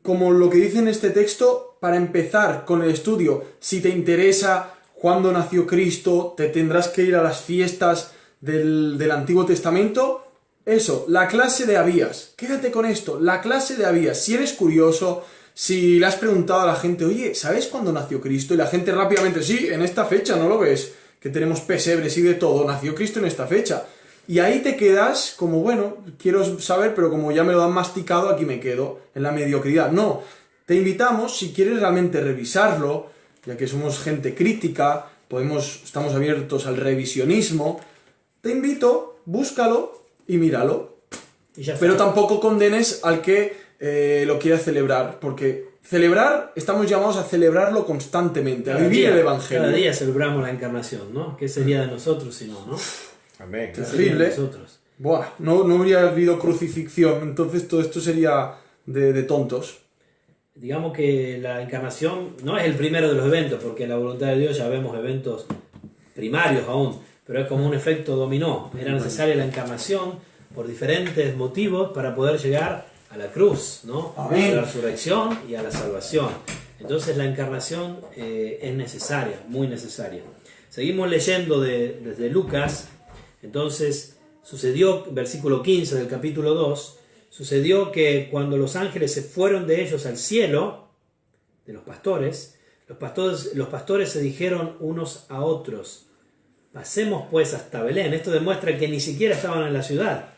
como lo que dice en este texto, para empezar con el estudio, si te interesa cuándo nació Cristo, te tendrás que ir a las fiestas del Antiguo Testamento. Eso, la clase de Abías. Quédate con esto, la clase de Abías. Si eres curioso, si le has preguntado a la gente, oye, ¿sabes cuándo nació Cristo? Y la gente rápidamente, sí, en esta fecha, ¿no lo ves? Que tenemos pesebres y de todo, nació Cristo en esta fecha. Y ahí te quedas como, bueno, quiero saber, pero como ya me lo han masticado, aquí me quedo, en la mediocridad. No, te invitamos, si quieres realmente revisarlo, ya que somos gente crítica, estamos abiertos al revisionismo, te invito, búscalo y míralo. Y ya está. Pero tampoco condenes al que lo quiera celebrar, porque celebrar, estamos llamados a celebrarlo constantemente, a vivir el Evangelio. Cada día celebramos la encarnación, ¿no? ¿Qué sería de nosotros si no, no? Amén. ¿Qué sería de Terrible. nosotros? Buah, no habría habido crucifixión, entonces todo esto sería de tontos. Digamos que la encarnación no es el primero de los eventos, porque en la voluntad de Dios ya vemos eventos primarios aún, pero es como un efecto dominó. Era necesaria la encarnación por diferentes motivos para poder llegar a la cruz, ¿no? Amén. A la resurrección y a la salvación. Entonces la encarnación es necesaria, muy necesaria. Seguimos leyendo desde Lucas. Entonces sucedió, versículo 15 del capítulo 2, sucedió que cuando los ángeles se fueron de ellos al cielo, de los pastores se dijeron unos a otros, pasemos pues hasta Belén. Esto demuestra que ni siquiera estaban en la ciudad,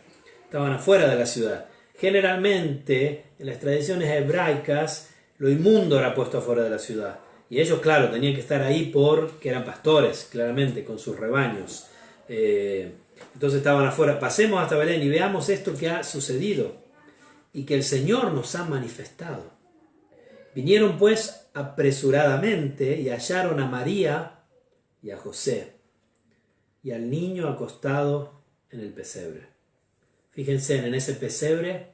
estaban afuera de la ciudad. Generalmente en las tradiciones hebraicas lo inmundo era puesto afuera de la ciudad. Y ellos, claro, tenían que estar ahí porque eran pastores, claramente, con sus rebaños. Entonces estaban afuera. Pasemos hasta Belén y veamos esto que ha sucedido y que el Señor nos ha manifestado. Vinieron pues apresuradamente y hallaron a María y a José y al niño acostado en el pesebre. Fíjense en ese pesebre,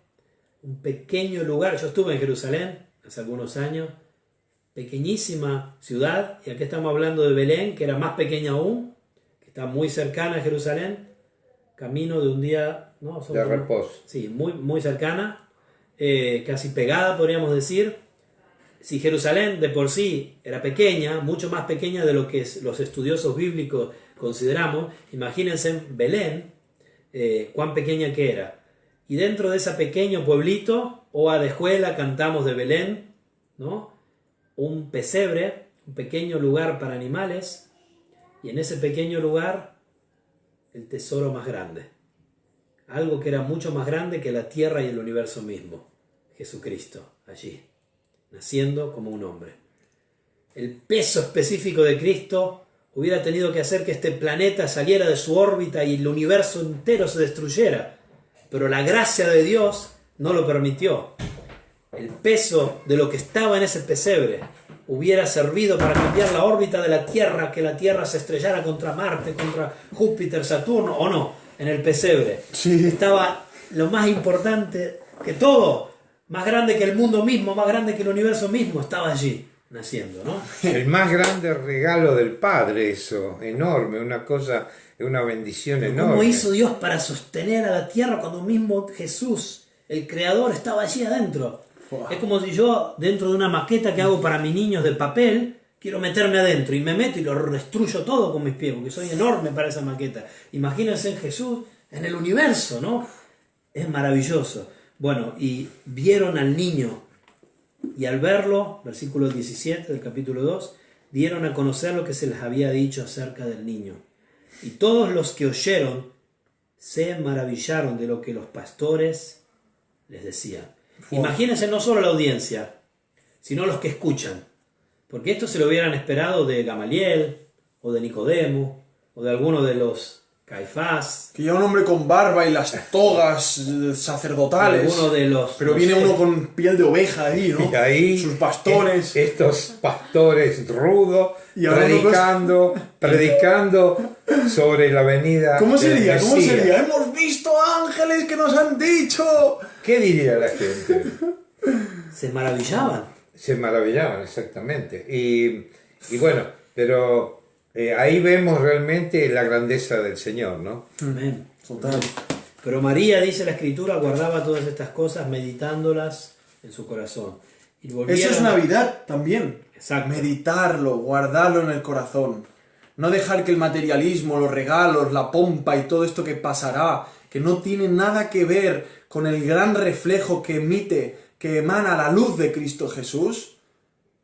un pequeño lugar. Yo estuve en Jerusalén hace algunos años, pequeñísima ciudad, y aquí estamos hablando de Belén, que era más pequeña aún, que está muy cercana a Jerusalén, camino de un día, ¿no? De reposo. Sí, muy cercana, casi pegada podríamos decir. Si Jerusalén de por sí era pequeña, mucho más pequeña de lo que los estudiosos bíblicos consideramos, imagínense Belén, cuán pequeña que era. Y dentro de ese pequeño pueblito, o Adejuela, cantamos de Belén, ¿no? Un pesebre, un pequeño lugar para animales, y en ese pequeño lugar el tesoro más grande, algo que era mucho más grande que la tierra y el universo mismo, Jesucristo, allí, naciendo como un hombre. El peso específico de Cristo hubiera tenido que hacer que este planeta saliera de su órbita y el universo entero se destruyera, pero la gracia de Dios no lo permitió. El peso de lo que estaba en ese pesebre hubiera servido para cambiar la órbita de la Tierra, que la Tierra se estrellara contra Marte, contra Júpiter, Saturno, o no, en el pesebre. Sí. Estaba lo más importante que todo, más grande que el mundo mismo, más grande que el universo mismo, estaba allí, naciendo, ¿no? El más grande regalo del Padre, eso, enorme, una cosa, una bendición enorme. ¿Cómo hizo Dios para sostener a la Tierra cuando mismo Jesús, el Creador, estaba allí adentro? Es como si yo, dentro de una maqueta que hago para mis niños de papel, quiero meterme adentro y me meto y lo destruyo todo con mis pies, porque soy enorme para esa maqueta. Imagínense en Jesús, en el universo, ¿no? Es maravilloso. Bueno, y vieron al niño, y al verlo, versículo 17 del capítulo 2, dieron a conocer lo que se les había dicho acerca del niño. Y todos los que oyeron se maravillaron de lo que los pastores les decían. Imagínense no solo la audiencia, sino los que escuchan. Porque esto se lo hubieran esperado de Gamaliel, o de Nicodemo, o de alguno de los Caifás. Que ya un hombre con barba y las togas sacerdotales. Alguno de los, pero no viene sé, uno con piel de oveja ahí, ¿no? Y ahí, sus pastores. Estos pastores rudos, Y hablando predicando sobre la venida ¿Cómo del sería? ¿Cómo Mesías. sería? Hemos visto ángeles que nos han dicho. ¿Qué diría la gente? se maravillaban. Se maravillaban, exactamente. Y bueno, pero ahí vemos realmente la grandeza del Señor, ¿no? Amén. Total. Pero María, dice la Escritura, guardaba todas estas cosas meditándolas en su corazón. Y Eso volvieron- es Navidad también. Exacto. Meditarlo, guardarlo en el corazón. No dejar que el materialismo, los regalos, la pompa y todo esto que pasará, que no tiene nada que ver con el gran reflejo que emite, que emana la luz de Cristo Jesús,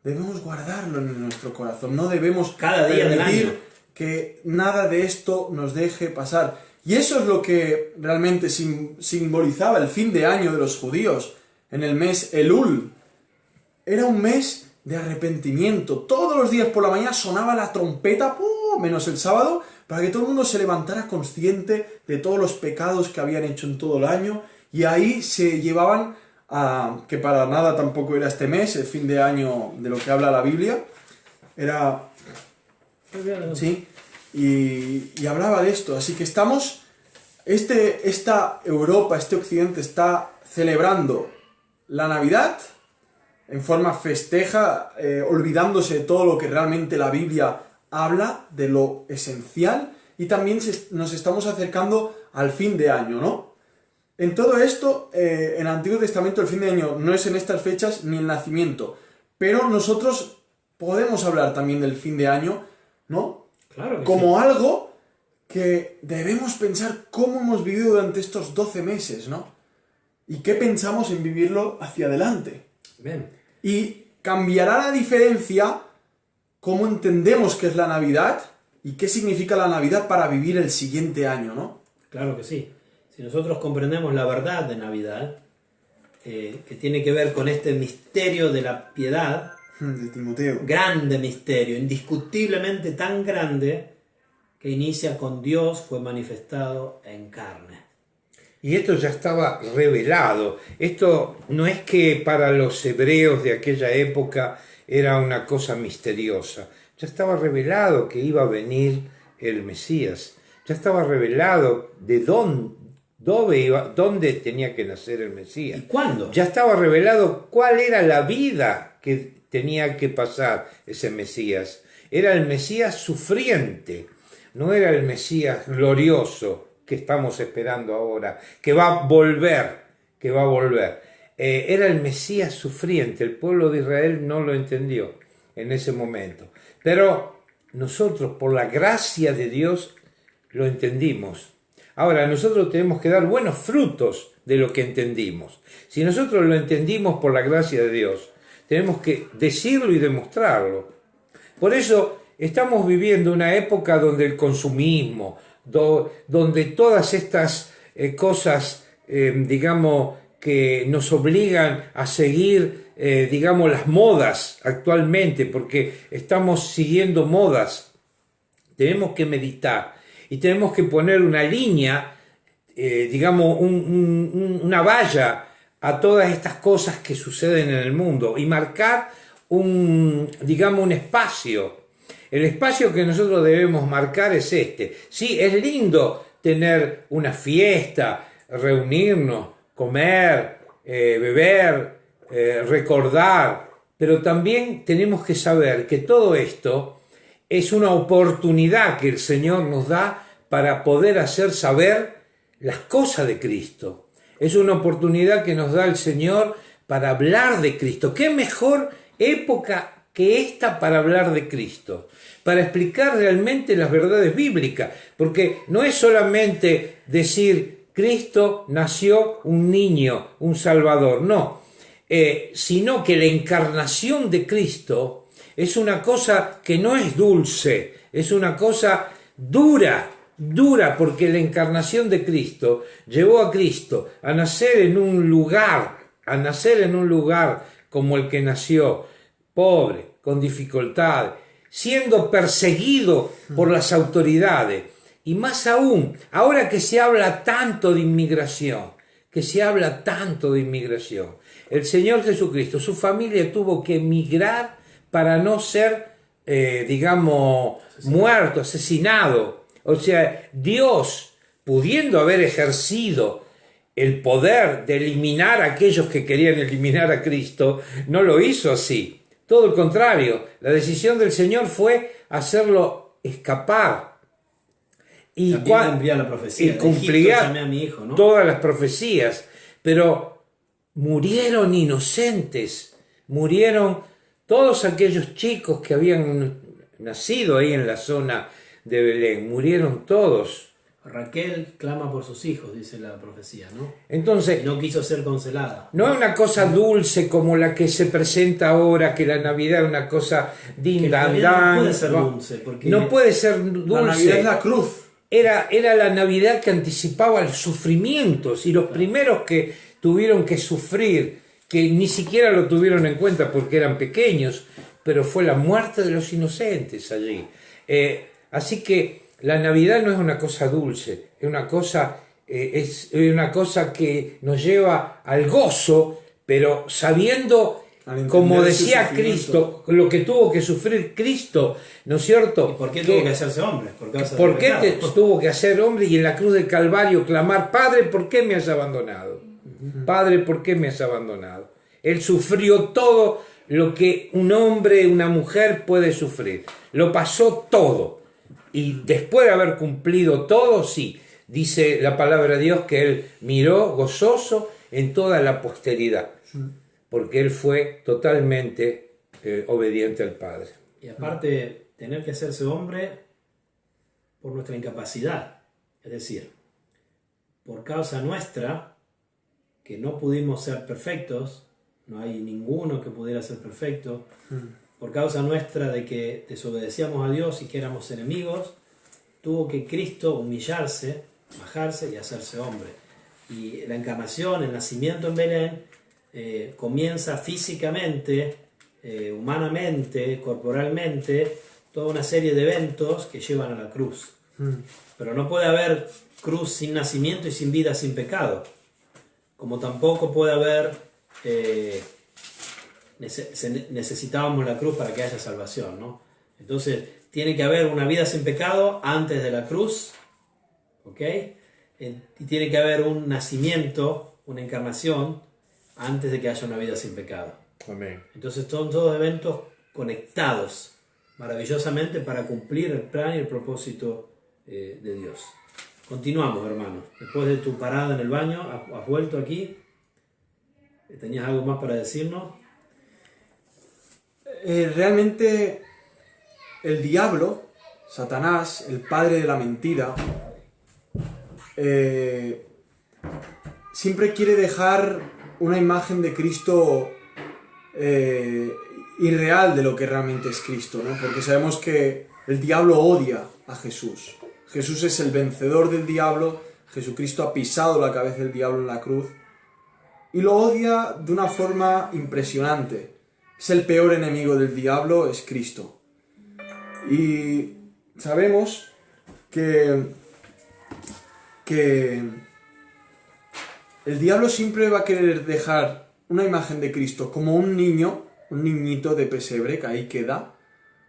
debemos guardarlo en nuestro corazón. No debemos Cada día del permitir año. que nada de esto nos deje pasar. Y eso es lo que realmente simbolizaba el fin de año de los judíos en el mes Elul. Era un mes de arrepentimiento. Todos los días por la mañana sonaba la trompeta, ¡pum!, menos el sábado, para que todo el mundo se levantara consciente de todos los pecados que habían hecho en todo el año. Y ahí se llevaban a, que para nada tampoco era este mes, el fin de año de lo que habla la Biblia, era... Sí, y hablaba de esto. Así que estamos, esta Europa, este Occidente está celebrando la Navidad en forma festeja, olvidándose de todo lo que realmente la Biblia habla, de lo esencial, y también nos estamos acercando al fin de año, ¿no? En todo esto, en el Antiguo Testamento el fin de año no es en estas fechas ni el nacimiento, pero nosotros podemos hablar también del fin de año, ¿no? Claro que Como algo que debemos pensar cómo hemos vivido durante estos 12 meses, ¿no? Y qué pensamos en vivirlo hacia adelante. sí. Bien. Y cambiará la diferencia cómo entendemos qué es la Navidad y qué significa la Navidad para vivir el siguiente año, ¿no? Claro que sí. Si nosotros comprendemos la verdad de Navidad, que tiene que ver con este misterio de la piedad, De Timoteo. grande misterio, indiscutiblemente tan grande, que inicia con Dios fue manifestado en carne. Y esto ya estaba revelado. Esto no es que para los hebreos de aquella época era una cosa misteriosa. Ya estaba revelado que iba a venir el Mesías. Ya estaba revelado de dónde tenía que nacer el Mesías. ¿Y cuándo? Ya estaba revelado cuál era la vida que tenía que pasar ese Mesías. Era el Mesías sufriente, no era el Mesías glorioso que estamos esperando ahora, que va a volver. Era el Mesías sufriente. El pueblo de Israel no lo entendió en ese momento. Pero nosotros, por la gracia de Dios, lo entendimos. Ahora, nosotros tenemos que dar buenos frutos de lo que entendimos. Si nosotros lo entendimos por la gracia de Dios, tenemos que decirlo y demostrarlo. Por eso estamos viviendo una época donde el consumismo, donde todas estas cosas, digamos, que nos obligan a seguir, digamos, las modas actualmente, porque estamos siguiendo modas. Tenemos que meditar y tenemos que poner una línea, digamos, una valla a todas estas cosas que suceden en el mundo y marcar digamos, un espacio. El espacio que nosotros debemos marcar es este. Sí, es lindo tener una fiesta, reunirnos, comer, beber, recordar, pero también tenemos que saber que todo esto es una oportunidad que el Señor nos da para poder hacer saber las cosas de Cristo. Es una oportunidad que nos da el Señor para hablar de Cristo. ¿Qué mejor época que esta para hablar de Cristo? Para explicar realmente las verdades bíblicas. Porque no es solamente decir Cristo nació un niño, un Salvador. No. Sino que la encarnación de Cristo es una cosa que no es dulce, es una cosa dura, porque la encarnación de Cristo llevó a Cristo a nacer en un lugar como el que nació, pobre, con dificultad, siendo perseguido por las autoridades. Y más aún, ahora que se habla tanto de inmigración, el Señor Jesucristo, su familia tuvo que emigrar para no ser, digamos, muerto, asesinado. O sea, Dios, pudiendo haber ejercido el poder de eliminar a aquellos que querían eliminar a Cristo, no lo hizo así. Todo el contrario, la decisión del Señor fue hacerlo escapar. Y también cumplía la profecía. Y cumplía llamé a mi hijo, ¿no? todas las profecías, pero murieron inocentes murieron todos aquellos chicos que habían nacido ahí en la zona de Belén, murieron todos. Raquel clama por sus hijos, dice la profecía, ¿no? Entonces, Y no quiso ser consolada. no es una cosa dulce como la que se presenta ahora, que la Navidad es una cosa Que la Navidad no puede ser ¿no? dulce, porque No puede ser dulce. La Navidad es la cruz. Era la Navidad que anticipaba los sufrimientos, y los primeros que tuvieron que sufrir, que ni siquiera lo tuvieron en cuenta porque eran pequeños, pero fue la muerte de los inocentes allí. Así que la Navidad no es una cosa dulce, es una cosa que nos lleva al gozo, pero sabiendo, Al entender como su decía sufrimiento. Cristo, lo que tuvo que sufrir Cristo, ¿no es cierto? ¿Y por qué tuvo que hacerse hombre? Por causa del ¿Por qué pecado. tuvo que hacer hombre y en la cruz del Calvario clamar, Padre, ¿por qué me has abandonado? Padre, ¿por qué me has abandonado? Él sufrió todo lo que un hombre, una mujer puede sufrir. Lo pasó todo. Y después de haber cumplido todo, sí, dice la palabra de Dios que Él miró gozoso en toda la posteridad. Porque Él fue totalmente obediente al Padre. Y aparte, tener que hacerse hombre por nuestra incapacidad. Es decir, por causa nuestra, que no pudimos ser perfectos, no hay ninguno que pudiera ser perfecto, por causa nuestra de que desobedecíamos a Dios y que éramos enemigos, tuvo que Cristo humillarse, bajarse y hacerse hombre. Y la encarnación, el nacimiento en Belén, comienza físicamente, humanamente, corporalmente, toda una serie de eventos que llevan a la cruz. Pero no puede haber cruz sin nacimiento y sin vida sin pecado. Como tampoco puede haber... necesitábamos la cruz para que haya salvación, ¿no? Entonces tiene que haber una vida sin pecado antes de la cruz, ¿ok? Y tiene que haber un nacimiento, una encarnación antes de que haya una vida sin pecado. Amén. Entonces son todos eventos conectados maravillosamente para cumplir el plan y el propósito de Dios. Continuamos, hermanos. Después de tu parada en el baño, has vuelto aquí. ¿Tenías algo más para decirnos? Realmente el diablo, Satanás, el padre de la mentira, siempre quiere dejar una imagen de Cristo irreal de lo que realmente es Cristo, ¿no? Porque sabemos que el diablo odia a Jesús. Jesús es el vencedor del diablo, Jesucristo ha pisado la cabeza del diablo en la cruz y lo odia de una forma impresionante. Es el peor enemigo del diablo, es Cristo. Y sabemos que el diablo siempre va a querer dejar una imagen de Cristo como un niño, un niñito de pesebre que ahí queda,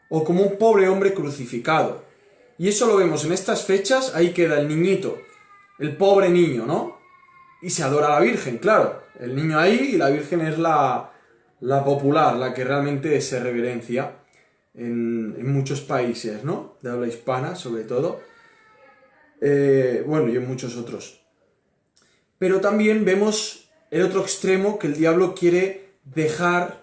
o como un pobre hombre crucificado. Y eso lo vemos en estas fechas, ahí queda el niñito, el pobre niño, ¿no? Y se adora a la Virgen, claro. El niño ahí y la Virgen es la popular, la que realmente se reverencia en muchos países, ¿no? De habla hispana, sobre todo. Bueno, y en muchos otros. Pero también vemos el otro extremo, que el diablo quiere dejar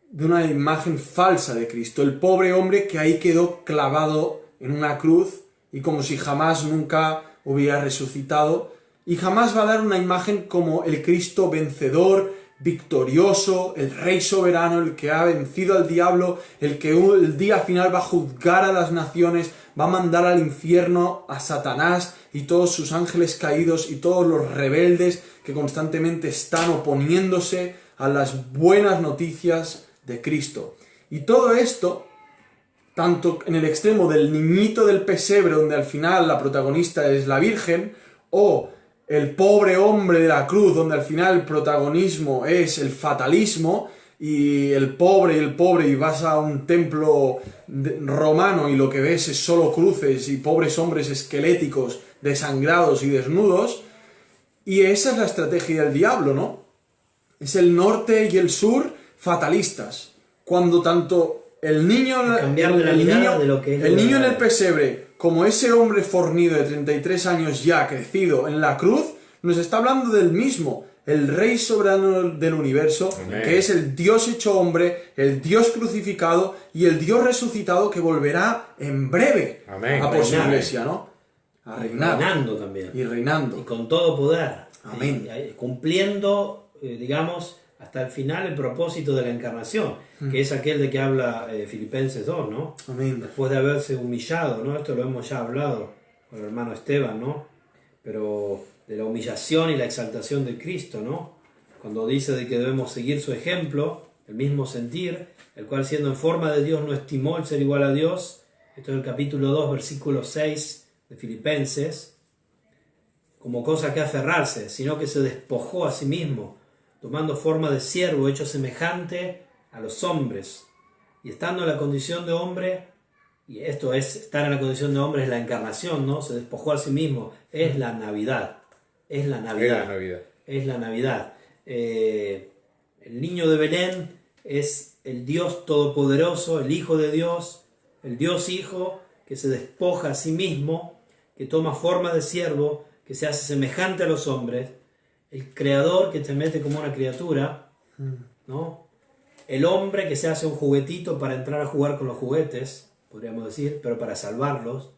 de una imagen falsa de Cristo. El pobre hombre que ahí quedó clavado en una cruz y como si jamás nunca hubiera resucitado. Y jamás va a dar una imagen como el Cristo vencedor, victorioso, el rey soberano, el que ha vencido al diablo, el que el día final va a juzgar a las naciones, va a mandar al infierno a Satanás y todos sus ángeles caídos y todos los rebeldes que constantemente están oponiéndose a las buenas noticias de Cristo. Y todo esto, tanto en el extremo del niñito del pesebre, donde al final la protagonista es la Virgen, o el pobre hombre de la cruz, donde al final el protagonismo es el fatalismo, y el pobre, y vas a un templo romano y lo que ves es solo cruces y pobres hombres esqueléticos, desangrados y desnudos, y esa es la estrategia del diablo, ¿no? Es el norte y el sur fatalistas, cuando tanto el niño, Cambiar de la mirada de lo que es el niño en verdadero. el pesebre, como ese hombre fornido de 33 años ya crecido en la cruz, nos está hablando del mismo. el Rey soberano del universo, Amén. que es el Dios hecho hombre, el Dios crucificado y el Dios resucitado que volverá en breve Amén. a por su Reinar. iglesia, ¿no? A reinar. Reinando también. Y reinando. Y con todo poder. Amén. Cumpliendo, digamos, hasta el final el propósito de la encarnación, que es aquel de que habla Filipenses 2, ¿no? Amén. Después de haberse humillado, ¿no? Esto lo hemos ya hablado con el hermano Esteban, ¿no? Pero de la humillación y la exaltación de Cristo, ¿no? Cuando dice de que debemos seguir su ejemplo, el mismo sentir, el cual siendo en forma de Dios no estimó el ser igual a Dios. Esto es el capítulo 2, versículo 6 de Filipenses, como cosa que aferrarse, sino que se despojó a sí mismo, tomando forma de siervo, hecho semejante a los hombres, y estando en la condición de hombre, y esto es, estar en la condición de hombre es la encarnación, ¿no? Se despojó a sí mismo, es la Navidad, es la Navidad, Era Navidad. es la Navidad. El niño de Belén es el Dios todopoderoso, el Hijo de Dios, el Dios Hijo, que se despoja a sí mismo, que toma forma de siervo, que se hace semejante a los hombres, el creador que te mete como una criatura, ¿no? El hombre que se hace un juguetito para entrar a jugar con los juguetes, podríamos decir, pero para salvarlos.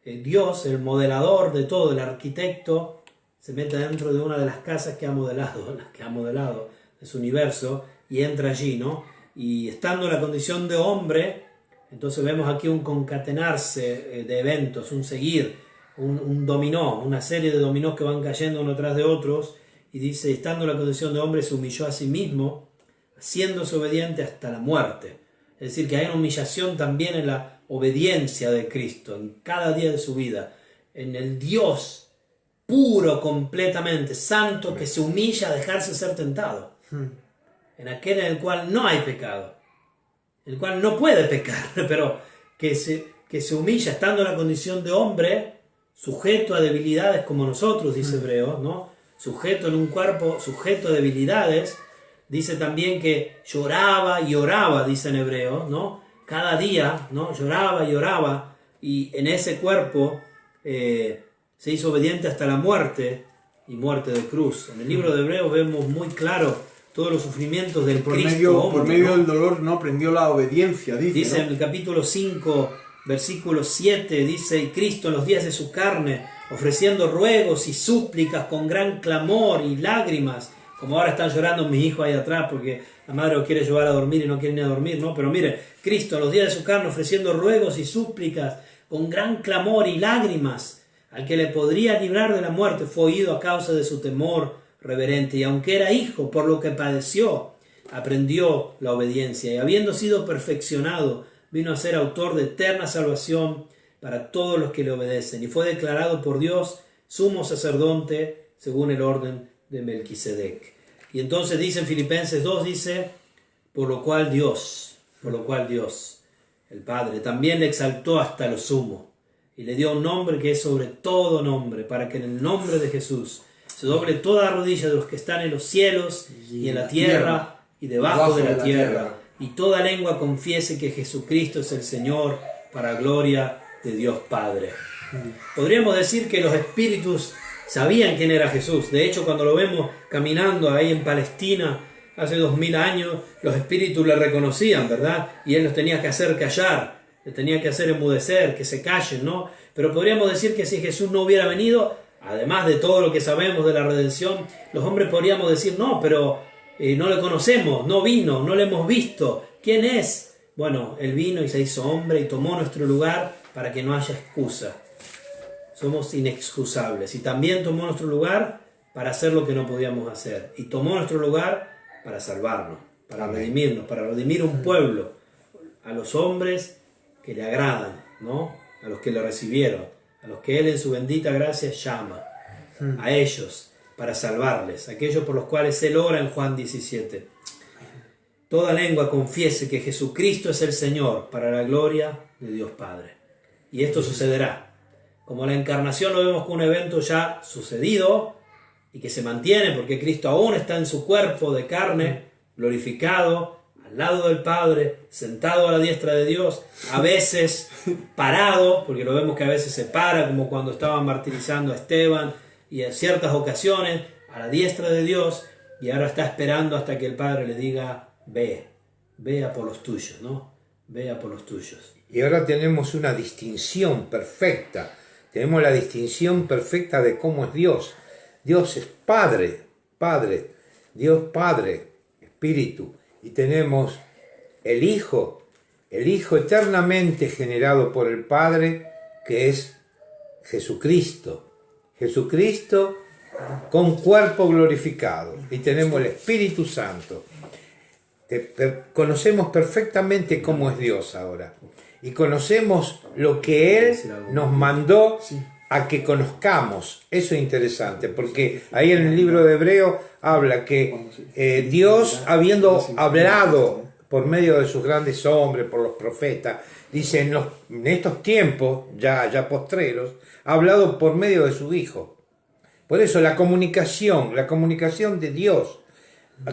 Dios, el modelador de todo, el arquitecto, se mete dentro de una de las casas que ha modelado de su universo y entra allí, ¿no? Y estando en la condición de hombre, entonces vemos aquí un concatenarse de eventos, un seguir, un dominó, una serie de dominós que van cayendo uno tras de otros, y dice, estando en la condición de hombre se humilló a sí mismo, haciéndose obediente hasta la muerte. Es decir, que hay una humillación también en la obediencia de Cristo, en cada día de su vida, en el Dios puro completamente, santo, que se humilla a dejarse ser tentado, en aquel en el cual no hay pecado, el cual no puede pecar, pero que se humilla estando en la condición de hombre, sujeto a debilidades como nosotros, dice Hebreos, ¿no? Sujeto en un cuerpo, sujeto a debilidades. Dice también que lloraba y oraba, dice en Hebreos, ¿no? Cada día, ¿no? Lloraba y oraba, y en ese cuerpo se hizo obediente hasta la muerte, y muerte de cruz. En el libro de Hebreos vemos muy claro todos los sufrimientos del Cristo hombre, por medio ¿no? del dolor no aprendió la obediencia, Dice ¿no? en el capítulo 5, versículo 7, dice, y Cristo en los días de su carne, ofreciendo ruegos y súplicas con gran clamor y lágrimas, como ahora están llorando mis hijos ahí atrás porque la madre lo quiere llevar a dormir y no quiere ni a dormir, ¿no? Pero mire, Cristo en los días de su carne, ofreciendo ruegos y súplicas con gran clamor y lágrimas, al que le podría librar de la muerte, fue oído a causa de su temor reverente, y aunque era hijo, por lo que padeció, aprendió la obediencia, y habiendo sido perfeccionado, vino a ser autor de eterna salvación para todos los que le obedecen, y fue declarado por Dios sumo sacerdote según el orden de Melquisedec. Y entonces dice en Filipenses 2, dice, por lo cual Dios, el Padre, también le exaltó hasta lo sumo, y le dio un nombre que es sobre todo nombre, para que en el nombre de Jesús se doble toda rodilla de los que están en los cielos y en la tierra y debajo de la tierra, y toda lengua confiese que Jesucristo es el Señor, para gloria de Dios Padre. Podríamos decir que los espíritus sabían quién era Jesús. De hecho, cuando lo vemos caminando ahí en Palestina hace 2000 años, los espíritus le reconocían, ¿verdad? Y él los tenía que hacer callar, le tenía que hacer enmudecer, que se callen, ¿no? Pero podríamos decir que si Jesús no hubiera venido, además de todo lo que sabemos de la redención, los hombres podríamos decir, no, pero no le conocemos, no vino, no le hemos visto. ¿Quién es? Bueno, él vino y se hizo hombre y tomó nuestro lugar para que no haya excusa. Somos inexcusables. Y también tomó nuestro lugar para hacer lo que no podíamos hacer. Y tomó nuestro lugar para salvarnos, para redimirnos, para redimir un pueblo, a los hombres que le agradan, ¿no? A los que le recibieron, a los que él en su bendita gracia llama, a ellos, para salvarles, aquellos por los cuales él ora en Juan 17. Toda lengua confiese que Jesucristo es el Señor, para la gloria de Dios Padre. Y esto sucederá. Como la encarnación lo vemos como un evento ya sucedido y que se mantiene porque Cristo aún está en su cuerpo de carne, glorificado, al lado del Padre, sentado a la diestra de Dios, a veces parado, porque lo vemos que a veces se para, como cuando estaban martirizando a Esteban, y en ciertas ocasiones a la diestra de Dios y ahora está esperando hasta que el Padre le diga, ve a por los tuyos, ¿no? Ve a por los tuyos. Y ahora tenemos una distinción perfecta. Tenemos la distinción perfecta de cómo es Dios. Dios es Padre, Dios Padre, Espíritu. Y tenemos el Hijo eternamente generado por el Padre, que es Jesucristo. Jesucristo con cuerpo glorificado. Y tenemos el Espíritu Santo. Conocemos perfectamente cómo es Dios ahora. Y conocemos lo que Él nos mandó a que conozcamos. Eso es interesante, porque ahí en el libro de Hebreo habla que Dios, habiendo hablado por medio de sus grandes hombres, por los profetas, dice en estos tiempos, ya postreros, ha hablado por medio de su Hijo. Por eso la comunicación de Dios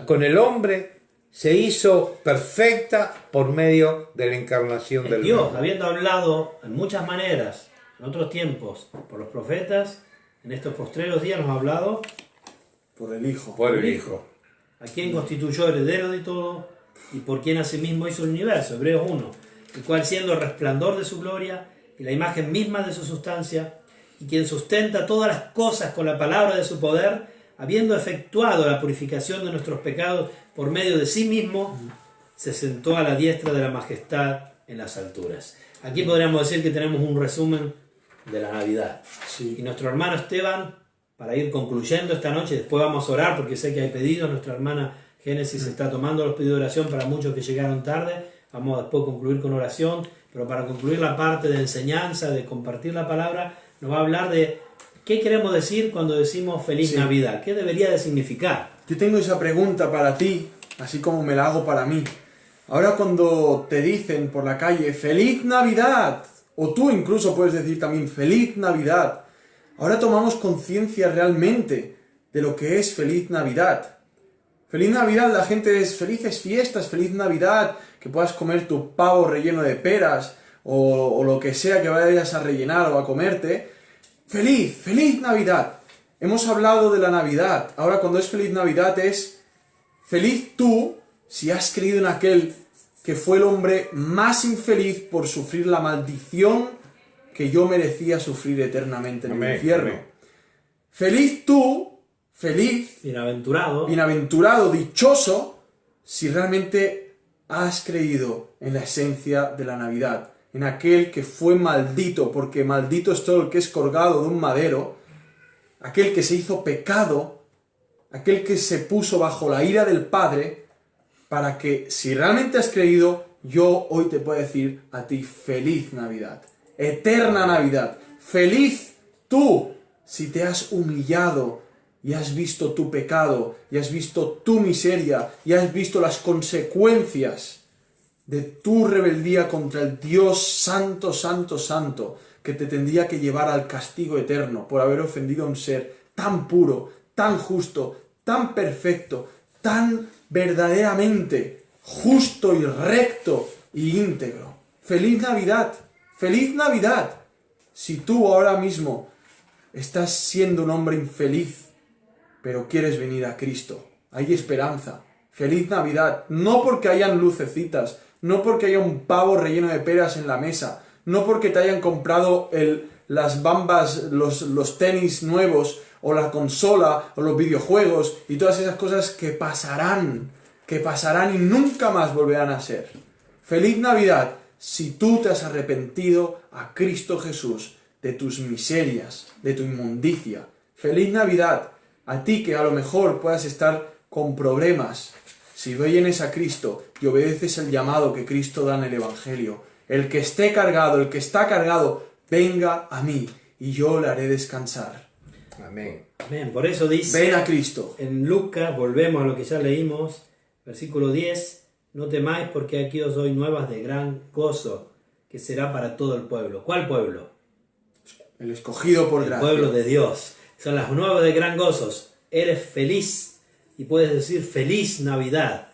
con el hombre se hizo perfecta por medio de la encarnación del Dios, Verbo. habiendo hablado en muchas maneras, en otros tiempos, por los profetas, en estos postreros días nos ha hablado Por el Hijo. Por el Hijo. a quien constituyó heredero de todo y por quien asimismo hizo el universo, Hebreos 1, el cual siendo el resplandor de su gloria y la imagen misma de su sustancia, y quien sustenta todas las cosas con la palabra de su poder, habiendo efectuado la purificación de nuestros pecados por medio de sí mismo, se sentó a la diestra de la majestad en las alturas. Aquí podríamos decir que tenemos un resumen de la Navidad. Sí. Y nuestro hermano Esteban, para ir concluyendo esta noche, después vamos a orar porque sé que hay pedidos, nuestra hermana Génesis está tomando los pedidos de oración para muchos que llegaron tarde, vamos a después concluir con oración, pero para concluir la parte de enseñanza, de compartir la palabra, nos va a hablar de qué queremos decir cuando decimos Feliz Navidad, qué debería de significar. Yo tengo esa pregunta para ti, así como me la hago para mí. Ahora cuando te dicen por la calle ¡Feliz Navidad! O tú incluso puedes decir también ¡Feliz Navidad! Ahora tomamos conciencia realmente de lo que es Feliz Navidad. Feliz Navidad, la gente es felices fiestas, Feliz Navidad, que puedas comer tu pavo relleno de peras o lo que sea que vayas a rellenar o a comerte. ¡Feliz Navidad! Hemos hablado de la Navidad. Ahora cuando es Feliz Navidad es feliz tú si has creído en aquel que fue el hombre más infeliz por sufrir la maldición que yo merecía sufrir eternamente en el infierno. Amén. Feliz tú, feliz, Bienaventurado, dichoso, si realmente has creído en la esencia de la Navidad, en aquel que fue maldito, porque maldito es todo el que es colgado de un madero, aquel que se hizo pecado, aquel que se puso bajo la ira del Padre, para que si realmente has creído, yo hoy te puedo decir a ti feliz Navidad, eterna Navidad, feliz tú si te has humillado y has visto tu pecado, y has visto tu miseria, y has visto las consecuencias de tu rebeldía contra el Dios santo, santo, santo, que te tendría que llevar al castigo eterno por haber ofendido a un ser tan puro, tan justo, tan perfecto, tan verdaderamente justo y recto y íntegro. ¡Feliz Navidad! ¡Feliz Navidad! Si tú ahora mismo estás siendo un hombre infeliz, pero quieres venir a Cristo, hay esperanza. ¡Feliz Navidad! No porque hayan lucecitas, no porque haya un pavo relleno de peras en la mesa, no porque te hayan comprado las bambas, los tenis nuevos, o la consola, o los videojuegos, y todas esas cosas que pasarán y nunca más volverán a ser. ¡Feliz Navidad! Si tú te has arrepentido a Cristo Jesús de tus miserias, de tu inmundicia. ¡Feliz Navidad! A ti que a lo mejor puedas estar con problemas, si vienes a Cristo y obedeces el llamado que Cristo da en el Evangelio, el que esté cargado, el que está cargado, venga a mí y yo le haré descansar. Amén. Amén. Por eso dice Ven a Cristo. en Lucas, volvemos a lo que ya leímos, versículo 10, no temáis porque aquí os doy nuevas de gran gozo, que será para todo el pueblo. ¿Cuál pueblo? El escogido por El gracia. pueblo de Dios. Son las nuevas de gran gozo. Eres feliz y puedes decir feliz Navidad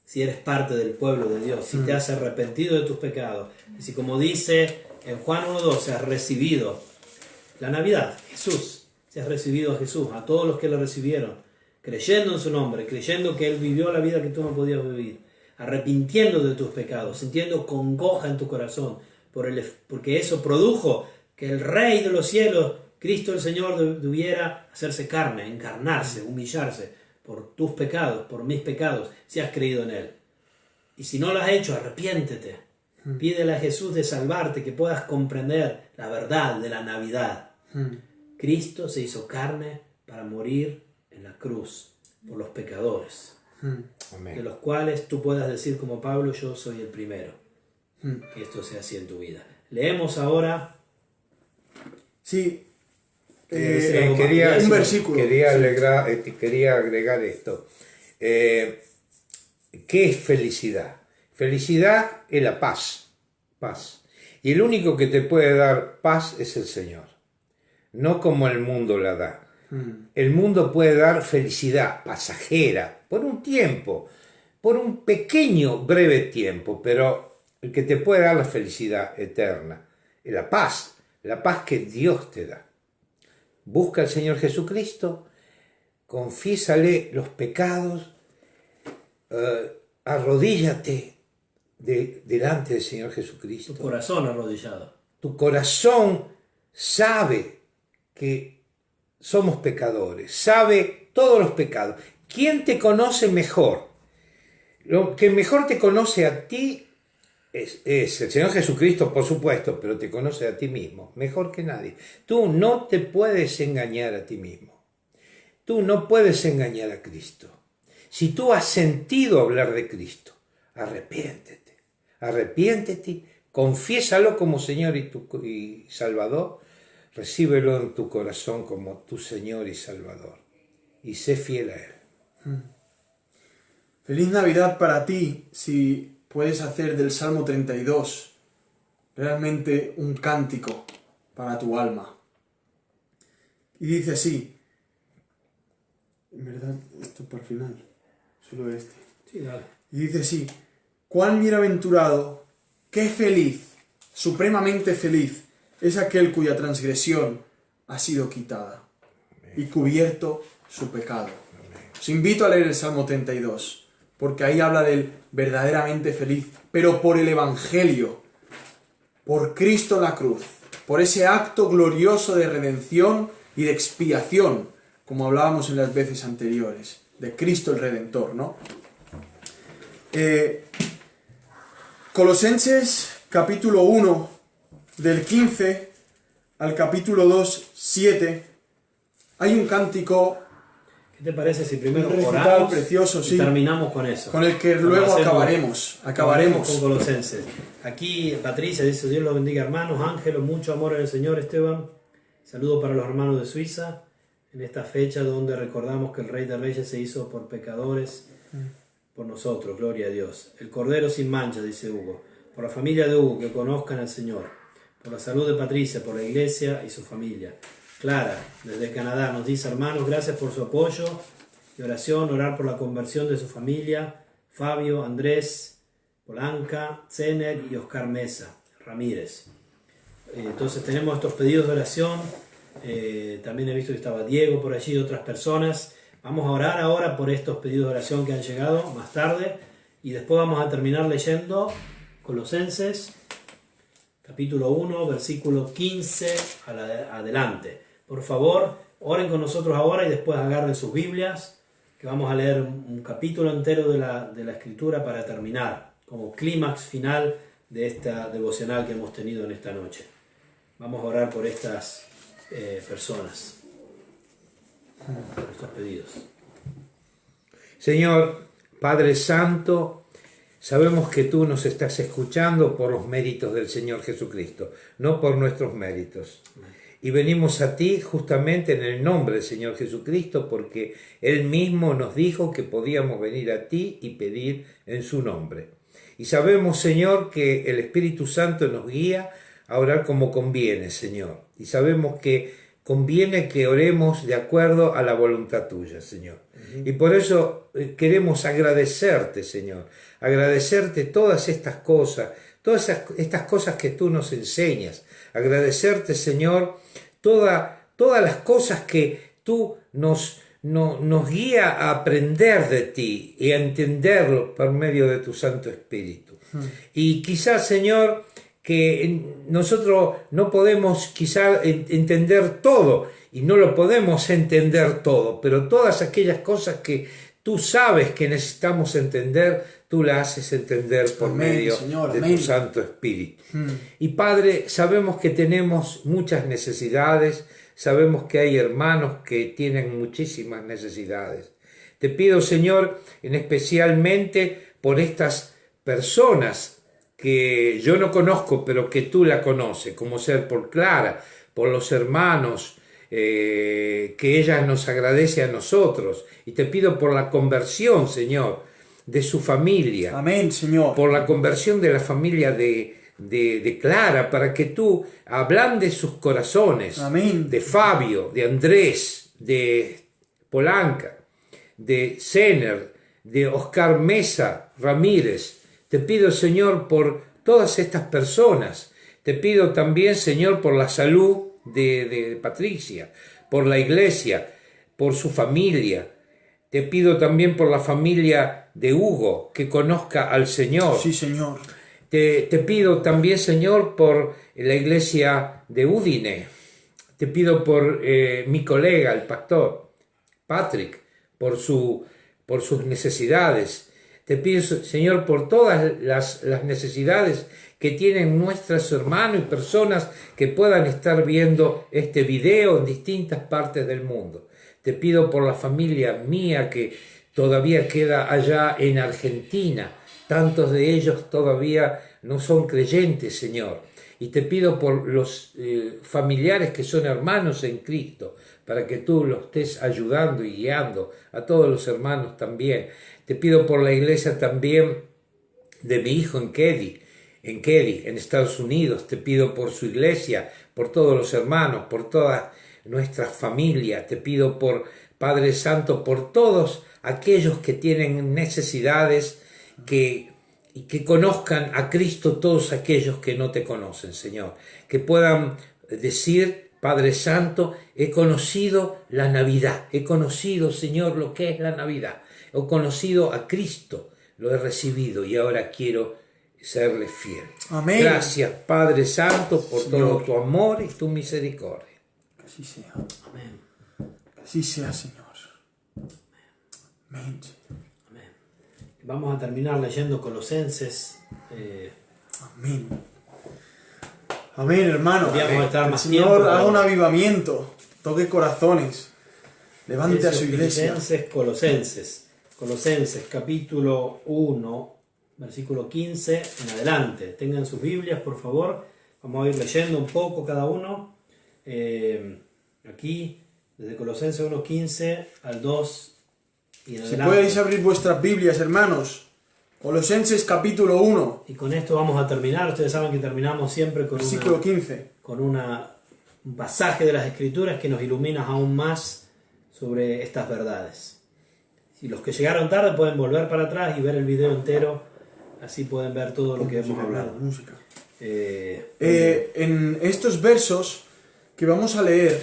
si eres parte del pueblo de Dios, si te has arrepentido de tus pecados. Y si, como dice en Juan 1:12, has recibido la Navidad, Jesús, si has recibido a Jesús, a todos los que lo recibieron, creyendo en su nombre, creyendo que Él vivió la vida que tú no podías vivir, arrepintiendo de tus pecados, sintiendo congoja en tu corazón, porque eso produjo que el Rey de los cielos, Cristo el Señor, debiera hacerse carne, encarnarse, humillarse por tus pecados, por mis pecados, si has creído en Él. Y si no lo has hecho, arrepiéntete. Pídele a Jesús de salvarte, que puedas comprender la verdad de la Navidad. Cristo se hizo carne para morir en la cruz por los pecadores, Amén. de los cuales tú puedas decir como Pablo, yo soy el primero. Que esto sea así en tu vida. Leemos ahora. Sí, un versículo. Quería agregar esto. ¿Qué es felicidad? Felicidad es la paz. Paz. Y el único que te puede dar paz es el Señor. No como el mundo la da. El mundo puede dar felicidad pasajera, por un tiempo, por un pequeño, breve tiempo, pero el que te puede dar la felicidad eterna es la paz que Dios te da. Busca al Señor Jesucristo, confiésale los pecados, arrodíllate delante del Señor Jesucristo. Tu corazón arrodillado. Tu corazón sabe que somos pecadores, sabe todos los pecados. ¿Quién te conoce mejor? Lo que mejor te conoce a ti es el Señor Jesucristo, por supuesto, pero te conoce a ti mismo, mejor que nadie. Tú no te puedes engañar a ti mismo. Tú no puedes engañar a Cristo. Si tú has sentido hablar de Cristo, arrepiéntete, confiésalo como Señor y Salvador, recíbelo en tu corazón como tu Señor y Salvador, y sé fiel a Él. Feliz Navidad para ti, si puedes hacer del Salmo 32 realmente un cántico para tu alma. Y dice así, en verdad, esto para el final, solo este. Sí, dale. Y dice así, cuán bienaventurado, qué feliz, supremamente feliz, es aquel cuya transgresión ha sido quitada y cubierto su pecado. Os invito a leer el Salmo 32, porque ahí habla del verdaderamente feliz, pero por el Evangelio, por Cristo en la cruz, por ese acto glorioso de redención y de expiación, como hablábamos en las veces anteriores, de Cristo el Redentor, ¿no? Colosenses capítulo 1, del 15 al capítulo 2, 7, hay un cántico. ¿Qué te parece si primero Un recital oramos precioso, y sí, terminamos con eso? con el que luego acabaremos. Con Colosenses. Aquí Patricia dice, Dios los bendiga hermanos, ángelos, mucho amor en el Señor. Esteban, saludo para los hermanos de Suiza, en esta fecha donde recordamos que el Rey de Reyes se hizo por pecadores, por nosotros, gloria a Dios. El Cordero sin mancha, dice Hugo, por la familia de Hugo, que conozcan al Señor, por la salud de Patricia, por la iglesia y su familia. Clara, desde Canadá, nos dice, hermanos, gracias por su apoyo y oración, orar por la conversión de su familia, Fabio, Andrés, Polanca, Zener y Oscar Mesa, Ramírez. Entonces tenemos estos pedidos de oración, también he visto que estaba Diego por allí, otras personas. Vamos a orar ahora por estos pedidos de oración que han llegado más tarde y después vamos a terminar leyendo Colosenses, capítulo 1, versículo 15 adelante. Por favor, oren con nosotros ahora y después agarren sus Biblias, que vamos a leer un capítulo entero de la Escritura para terminar, como clímax final de esta devocional que hemos tenido en esta noche. Vamos a orar por estas personas, por estos pedidos. Señor, Padre Santo, sabemos que tú nos estás escuchando por los méritos del Señor Jesucristo, no por nuestros méritos. Y venimos a ti justamente en el nombre del Señor Jesucristo, porque Él mismo nos dijo que podíamos venir a ti y pedir en su nombre. Y sabemos, Señor, que el Espíritu Santo nos guía a orar como conviene, Señor. Y sabemos que conviene que oremos de acuerdo a la voluntad tuya, Señor. Y por eso queremos agradecerte, Señor. Agradecerte todas estas cosas que tú nos enseñas. Agradecerte, Señor, todas las cosas que tú nos nos guía a aprender de ti y a entenderlo por medio de tu Santo Espíritu. Y quizás, Señor, que nosotros no podemos quizás entender todo, y no lo podemos entender todo, pero todas aquellas cosas que tú sabes que necesitamos entender, tú las haces entender por medio de tu Santo Espíritu. Y Padre, sabemos que tenemos muchas necesidades, sabemos que hay hermanos que tienen muchísimas necesidades. Te pido, Señor, especialmente por estas personas que yo no conozco, pero que tú la conoces, como ser por Clara, por los hermanos, que ella nos agradece a nosotros. Y te pido por la conversión, Señor, de su familia. Amén, Señor. Por la conversión de la familia de Clara, para que tú ablandes sus corazones. Amén. De Fabio, de Andrés, de Polanca, de Zener, de Oscar Mesa Ramírez. Te pido, Señor, por todas estas personas. Te pido también, Señor, por la salud de Patricia, por la iglesia, por su familia. Te pido también por la familia de Hugo, que conozca al Señor. Sí, Señor. Te pido también, Señor, por la iglesia de Udine. Te pido por mi colega, el pastor Patrick, por sus necesidades. Te pido, Señor, por todas las necesidades que tienen nuestros hermanos y personas que puedan estar viendo este video en distintas partes del mundo. Te pido por la familia mía que todavía queda allá en Argentina. Tantos de ellos todavía no son creyentes, Señor. Y te pido por los familiares que son hermanos en Cristo, para que tú los estés ayudando y guiando a todos los hermanos también. Te pido por la iglesia también de mi hijo en Keddie, en Estados Unidos. Te pido por su iglesia, por todos los hermanos, por todas nuestras familias. Te pido por Padre Santo, por todos aquellos que tienen necesidades, y que conozcan a Cristo todos aquellos que no te conocen, Señor. Que puedan decir, Padre Santo, he conocido la Navidad, he conocido, Señor, lo que es la Navidad. He conocido a Cristo, lo he recibido y ahora quiero serle fiel. Amén. Gracias, Padre Santo, por Señor, todo tu amor y tu misericordia. Que así sea. Amén. Que así sea, Señor. Amén. Amén. Vamos a terminar leyendo Colosenses. Amén. Amén, hermano. Podríamos estar más Señor, tiempo, haga pero- un avivamiento, toque corazones, levante a su iglesia. Colosenses capítulo 1, versículo 15 en adelante. Tengan sus Biblias, por favor. Vamos a ir leyendo un poco cada uno. Aquí, desde Colosenses 1:15 al 2 y en Si adelante. podéis abrir vuestras Biblias, hermanos. Colosenses capítulo 1, Y con esto vamos a terminar. Ustedes saben que terminamos siempre con versículo 15. un pasaje de las Escrituras que nos ilumina aún más sobre estas verdades. Si los que llegaron tarde pueden volver para atrás y ver el video entero, así pueden ver todo lo que hemos hablado. Música. Eh, En estos versos que vamos a leer,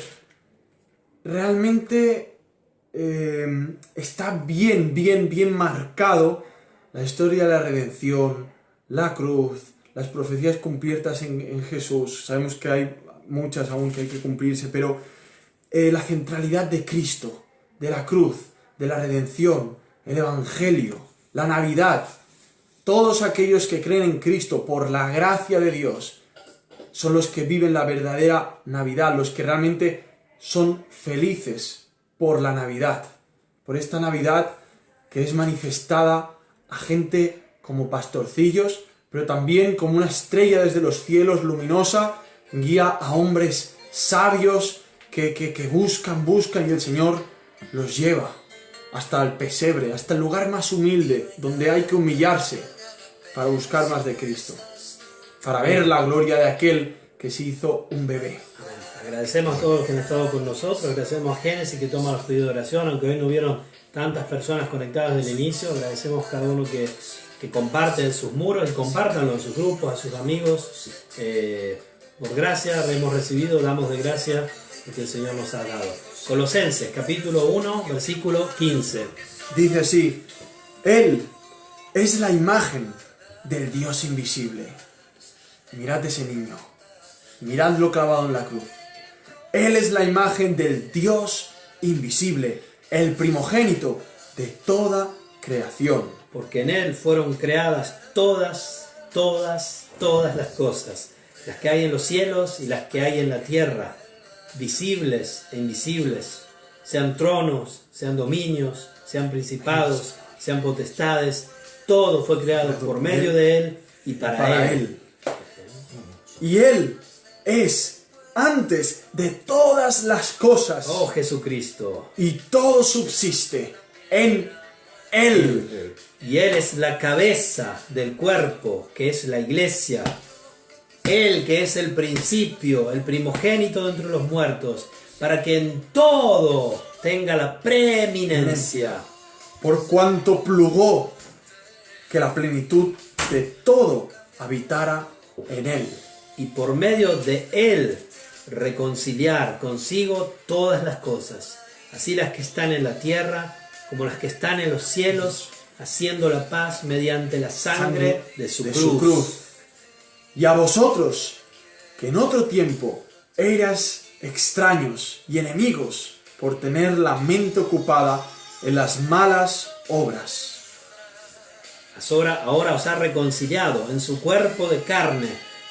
realmente está bien marcado la historia de la redención, la cruz, las profecías cumplidas en Jesús. Sabemos que hay muchas aún que hay que cumplirse, pero la centralidad de Cristo, de la cruz, de la redención, el Evangelio, la Navidad. Todos aquellos que creen en Cristo por la gracia de Dios son los que viven la verdadera Navidad, los que realmente son felices por la Navidad, por esta Navidad que es manifestada a gente como pastorcillos, pero también como una estrella desde los cielos luminosa, guía a hombres sabios que buscan y el Señor los lleva hasta el pesebre, hasta el lugar más humilde, donde hay que humillarse para buscar más de Cristo, para ver la gloria de aquel que se hizo un bebé. agradecemos a todos los que han estado con nosotros, agradecemos a Génesis que toma los pedidos de oración, aunque hoy no hubieron tantas personas conectadas desde el inicio, agradecemos a cada uno que comparte en sus muros y compártanlo en sus grupos, a sus amigos. Por gracia hemos recibido, damos de gracia lo que el Señor nos ha dado. Colosenses, capítulo 1, versículo 15. Dice así: Él es la imagen del Dios invisible. Mirad ese niño, miradlo clavado en la cruz. Él es la imagen del Dios invisible, el primogénito de toda creación. Porque en Él fueron creadas todas las cosas, las que hay en los cielos y las que hay en la tierra, visibles e invisibles, sean tronos, sean dominios, sean principados, sean potestades, todo fue creado por medio de Él y para Él. Y Él es antes de todas las cosas. Oh Jesucristo. Y todo subsiste en Él. Y Él es la cabeza del cuerpo, que es la iglesia. Él que es el principio, el primogénito de entre los muertos, para que en todo tenga la preeminencia. Por cuanto plugó que la plenitud de todo habitara en Él. Y por medio de Él reconciliar consigo todas las cosas, así las que están en la tierra como las que están en los cielos, haciendo la paz mediante la sangre de su cruz. Y a vosotros, que en otro tiempo eras extraños y enemigos por tener la mente ocupada en las malas obras. Ahora os ha reconciliado en su cuerpo de carne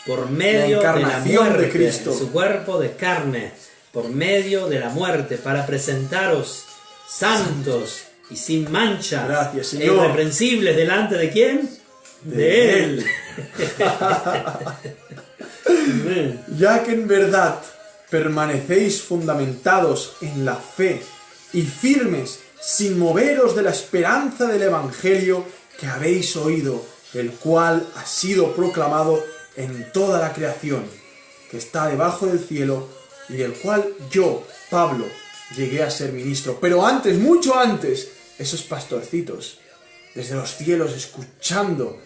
por medio de la encarnación muerte, de Cristo. en su cuerpo de carne por medio de la muerte, para presentaros santos y sin mancha, Gracias, Señor. e irreprensibles delante de ¿quién? De Él. Ya que en verdad permanecéis fundamentados en la fe y firmes sin moveros de la esperanza del Evangelio que habéis oído, el cual ha sido proclamado en toda la creación que está debajo del cielo, y del cual yo, Pablo, llegué a ser ministro. Pero antes, mucho antes, esos pastorcitos desde los cielos escuchando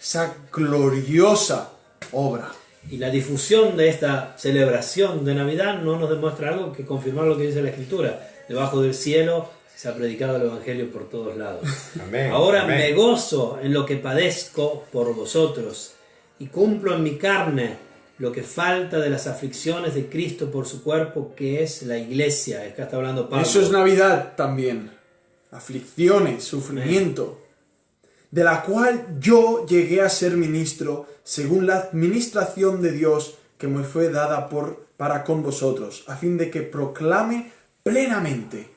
esa gloriosa obra. Y la difusión de esta celebración de Navidad no nos demuestra algo que confirmar lo que dice la Escritura. Debajo del cielo se ha predicado el Evangelio por todos lados. Amén, Ahora amén. me gozo en lo que padezco por vosotros y cumplo en mi carne lo que falta de las aflicciones de Cristo por su cuerpo, que es la iglesia. Acá está hablando Pablo. Eso es Navidad también. Aflicciones, sufrimiento. De la cual yo llegué a ser ministro según la administración de Dios que me fue dada para con vosotros, a fin de que proclame plenamente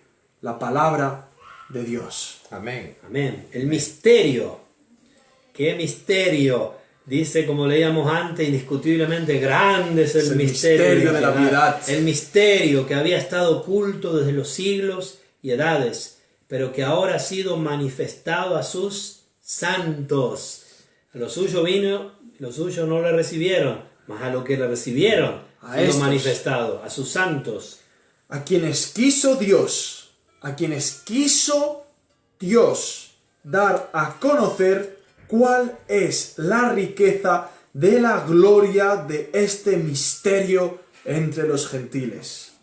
la palabra de Dios. Amén. Amén. El misterio. ¿Qué misterio? Dice, como leíamos antes, indiscutiblemente grande es el misterio de la piedad. El misterio que había estado oculto desde los siglos y edades, pero que ahora ha sido manifestado a sus santos. A lo suyo vino, los suyos no le recibieron, mas a lo que le recibieron A ha sido estos. manifestado, a sus santos. A quienes quiso Dios dar a conocer cuál es la riqueza de la gloria de este misterio entre los gentiles,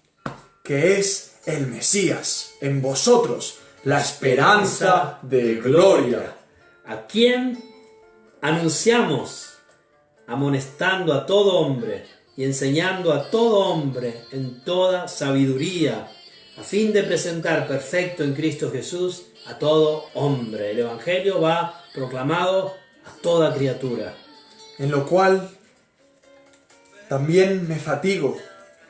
que es el Mesías, en vosotros, la esperanza de gloria. A quien anunciamos, amonestando a todo hombre y enseñando a todo hombre en toda sabiduría, a fin de presentar perfecto en Cristo Jesús a todo hombre. El Evangelio va proclamado a toda criatura. En lo cual también me fatigo,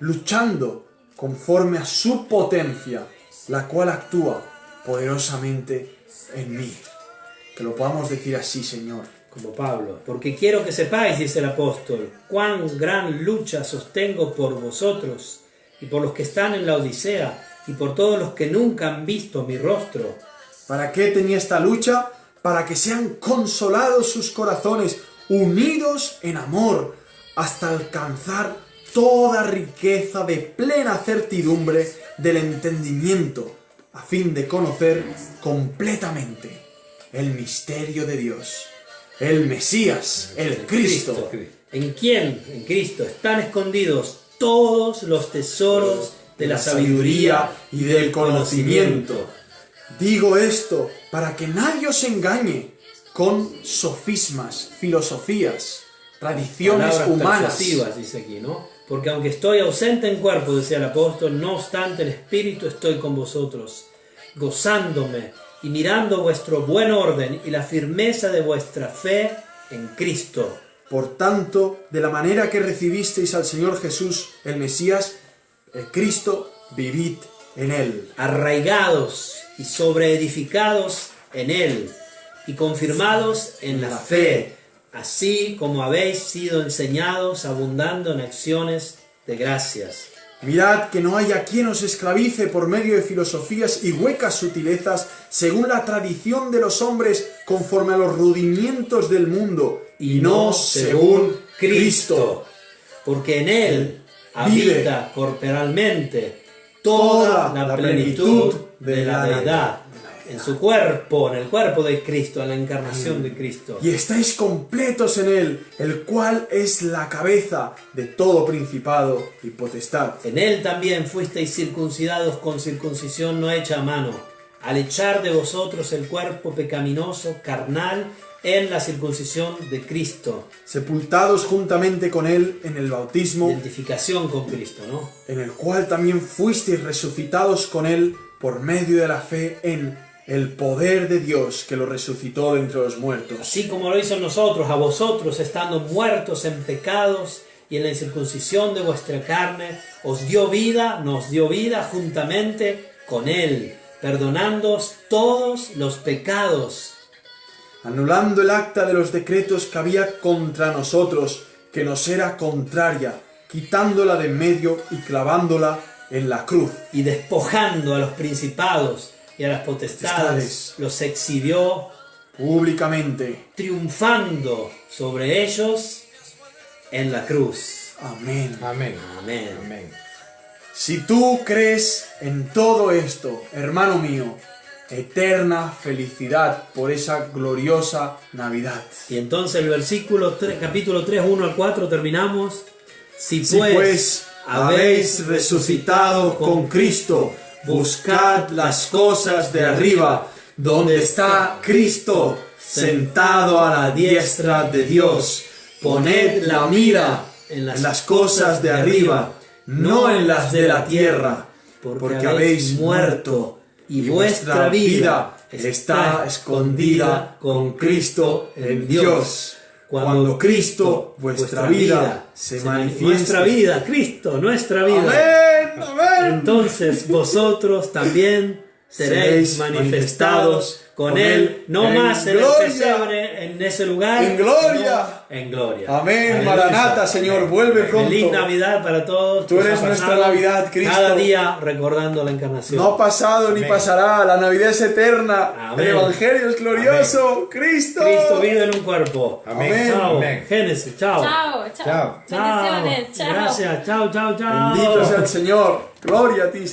luchando conforme a su potencia, la cual actúa poderosamente en mí. Que lo podamos decir así, Señor. Como Pablo, porque quiero que sepáis, dice el apóstol, cuán gran lucha sostengo por vosotros y por los que están en la Odisea y por todos los que nunca han visto mi rostro. ¿Para qué tenía esta lucha? Para que sean consolados sus corazones, unidos en amor, hasta alcanzar toda riqueza de plena certidumbre del entendimiento, a fin de conocer completamente el misterio de Dios, el Mesías, el Cristo. ¿En quién? En Cristo están escondidos todos los tesoros de la sabiduría y del conocimiento. Digo esto para que nadie os engañe con sofismas, filosofías, tradiciones Palabras humanas. persuasivas, dice aquí, ¿no? Porque aunque estoy ausente en cuerpo, decía el apóstol, no obstante el Espíritu estoy con vosotros, gozándome y mirando vuestro buen orden y la firmeza de vuestra fe en Cristo. Por tanto, de la manera que recibisteis al Señor Jesús, el Mesías, el Cristo, vivid en Él. Arraigados y sobreedificados en Él y confirmados en la fe, así como habéis sido enseñados, abundando en acciones de gracias. Mirad que no haya quien os esclavice por medio de filosofías y huecas sutilezas, según la tradición de los hombres, conforme a los rudimientos del mundo, y no según Cristo. Porque en Él vive habita corporalmente toda la plenitud de la deidad. En su cuerpo, en el cuerpo de Cristo, en la encarnación de Cristo. Y estáis completos en Él, el cual es la cabeza de todo principado y potestad. En Él también fuisteis circuncidados con circuncisión no hecha a mano, al echar de vosotros el cuerpo pecaminoso, carnal, en la circuncisión de Cristo. Sepultados juntamente con Él en el bautismo, Identificación con Cristo, ¿no? en el cual también fuisteis resucitados con Él por medio de la fe en el poder de Dios que lo resucitó de entre los muertos. Así como lo hizo en nosotros, a vosotros, estando muertos en pecados y en la incircuncisión de vuestra carne, os dio vida, nos dio vida juntamente con Él, perdonándoos todos los pecados, anulando el acta de los decretos que había contra nosotros, que nos era contraria, quitándola de en medio y clavándola en la cruz. y despojando a los principados y a las potestades, los exhibió, Públicamente. triunfando sobre ellos en la cruz. Amén. Amén. Amén. Amén. Si tú crees en todo esto, hermano mío, eterna felicidad por esa gloriosa Navidad. Y entonces el versículo 3, capítulo 3, 1 al 4 terminamos. Si Si pues habéis resucitado con Cristo, buscad las cosas de arriba, donde está Cristo sentado a la diestra de Dios. Poned la mira en las cosas de arriba, no en las de la tierra, porque habéis muerto y vuestra vida está escondida con Cristo en Dios. Cuando Cristo, vuestra vida, se manifieste. Nuestra vida, Cristo, nuestra vida. Amén, amén. Entonces vosotros también seréis manifestados con Él, no en más en el gloria. pesebre, en ese lugar, En gloria. sino en gloria. Amén, Aleluya. Maranata, Señor, vuelve pronto. Feliz Navidad para todos. Tú eres Nos ha nuestra pasado Navidad, Cristo. Cada día recordando la encarnación. No ha pasado ni Amén. pasará, la Navidad es eterna, Amén. el Evangelio es glorioso, Cristo. Cristo vive en un cuerpo. Amén. Chao. Amén. Génesis, chao. Chao, chao. Chao. Chao. Bendiciones, chao. Gracias. Chao, chao, chao. Bendito sea el Señor, gloria a ti.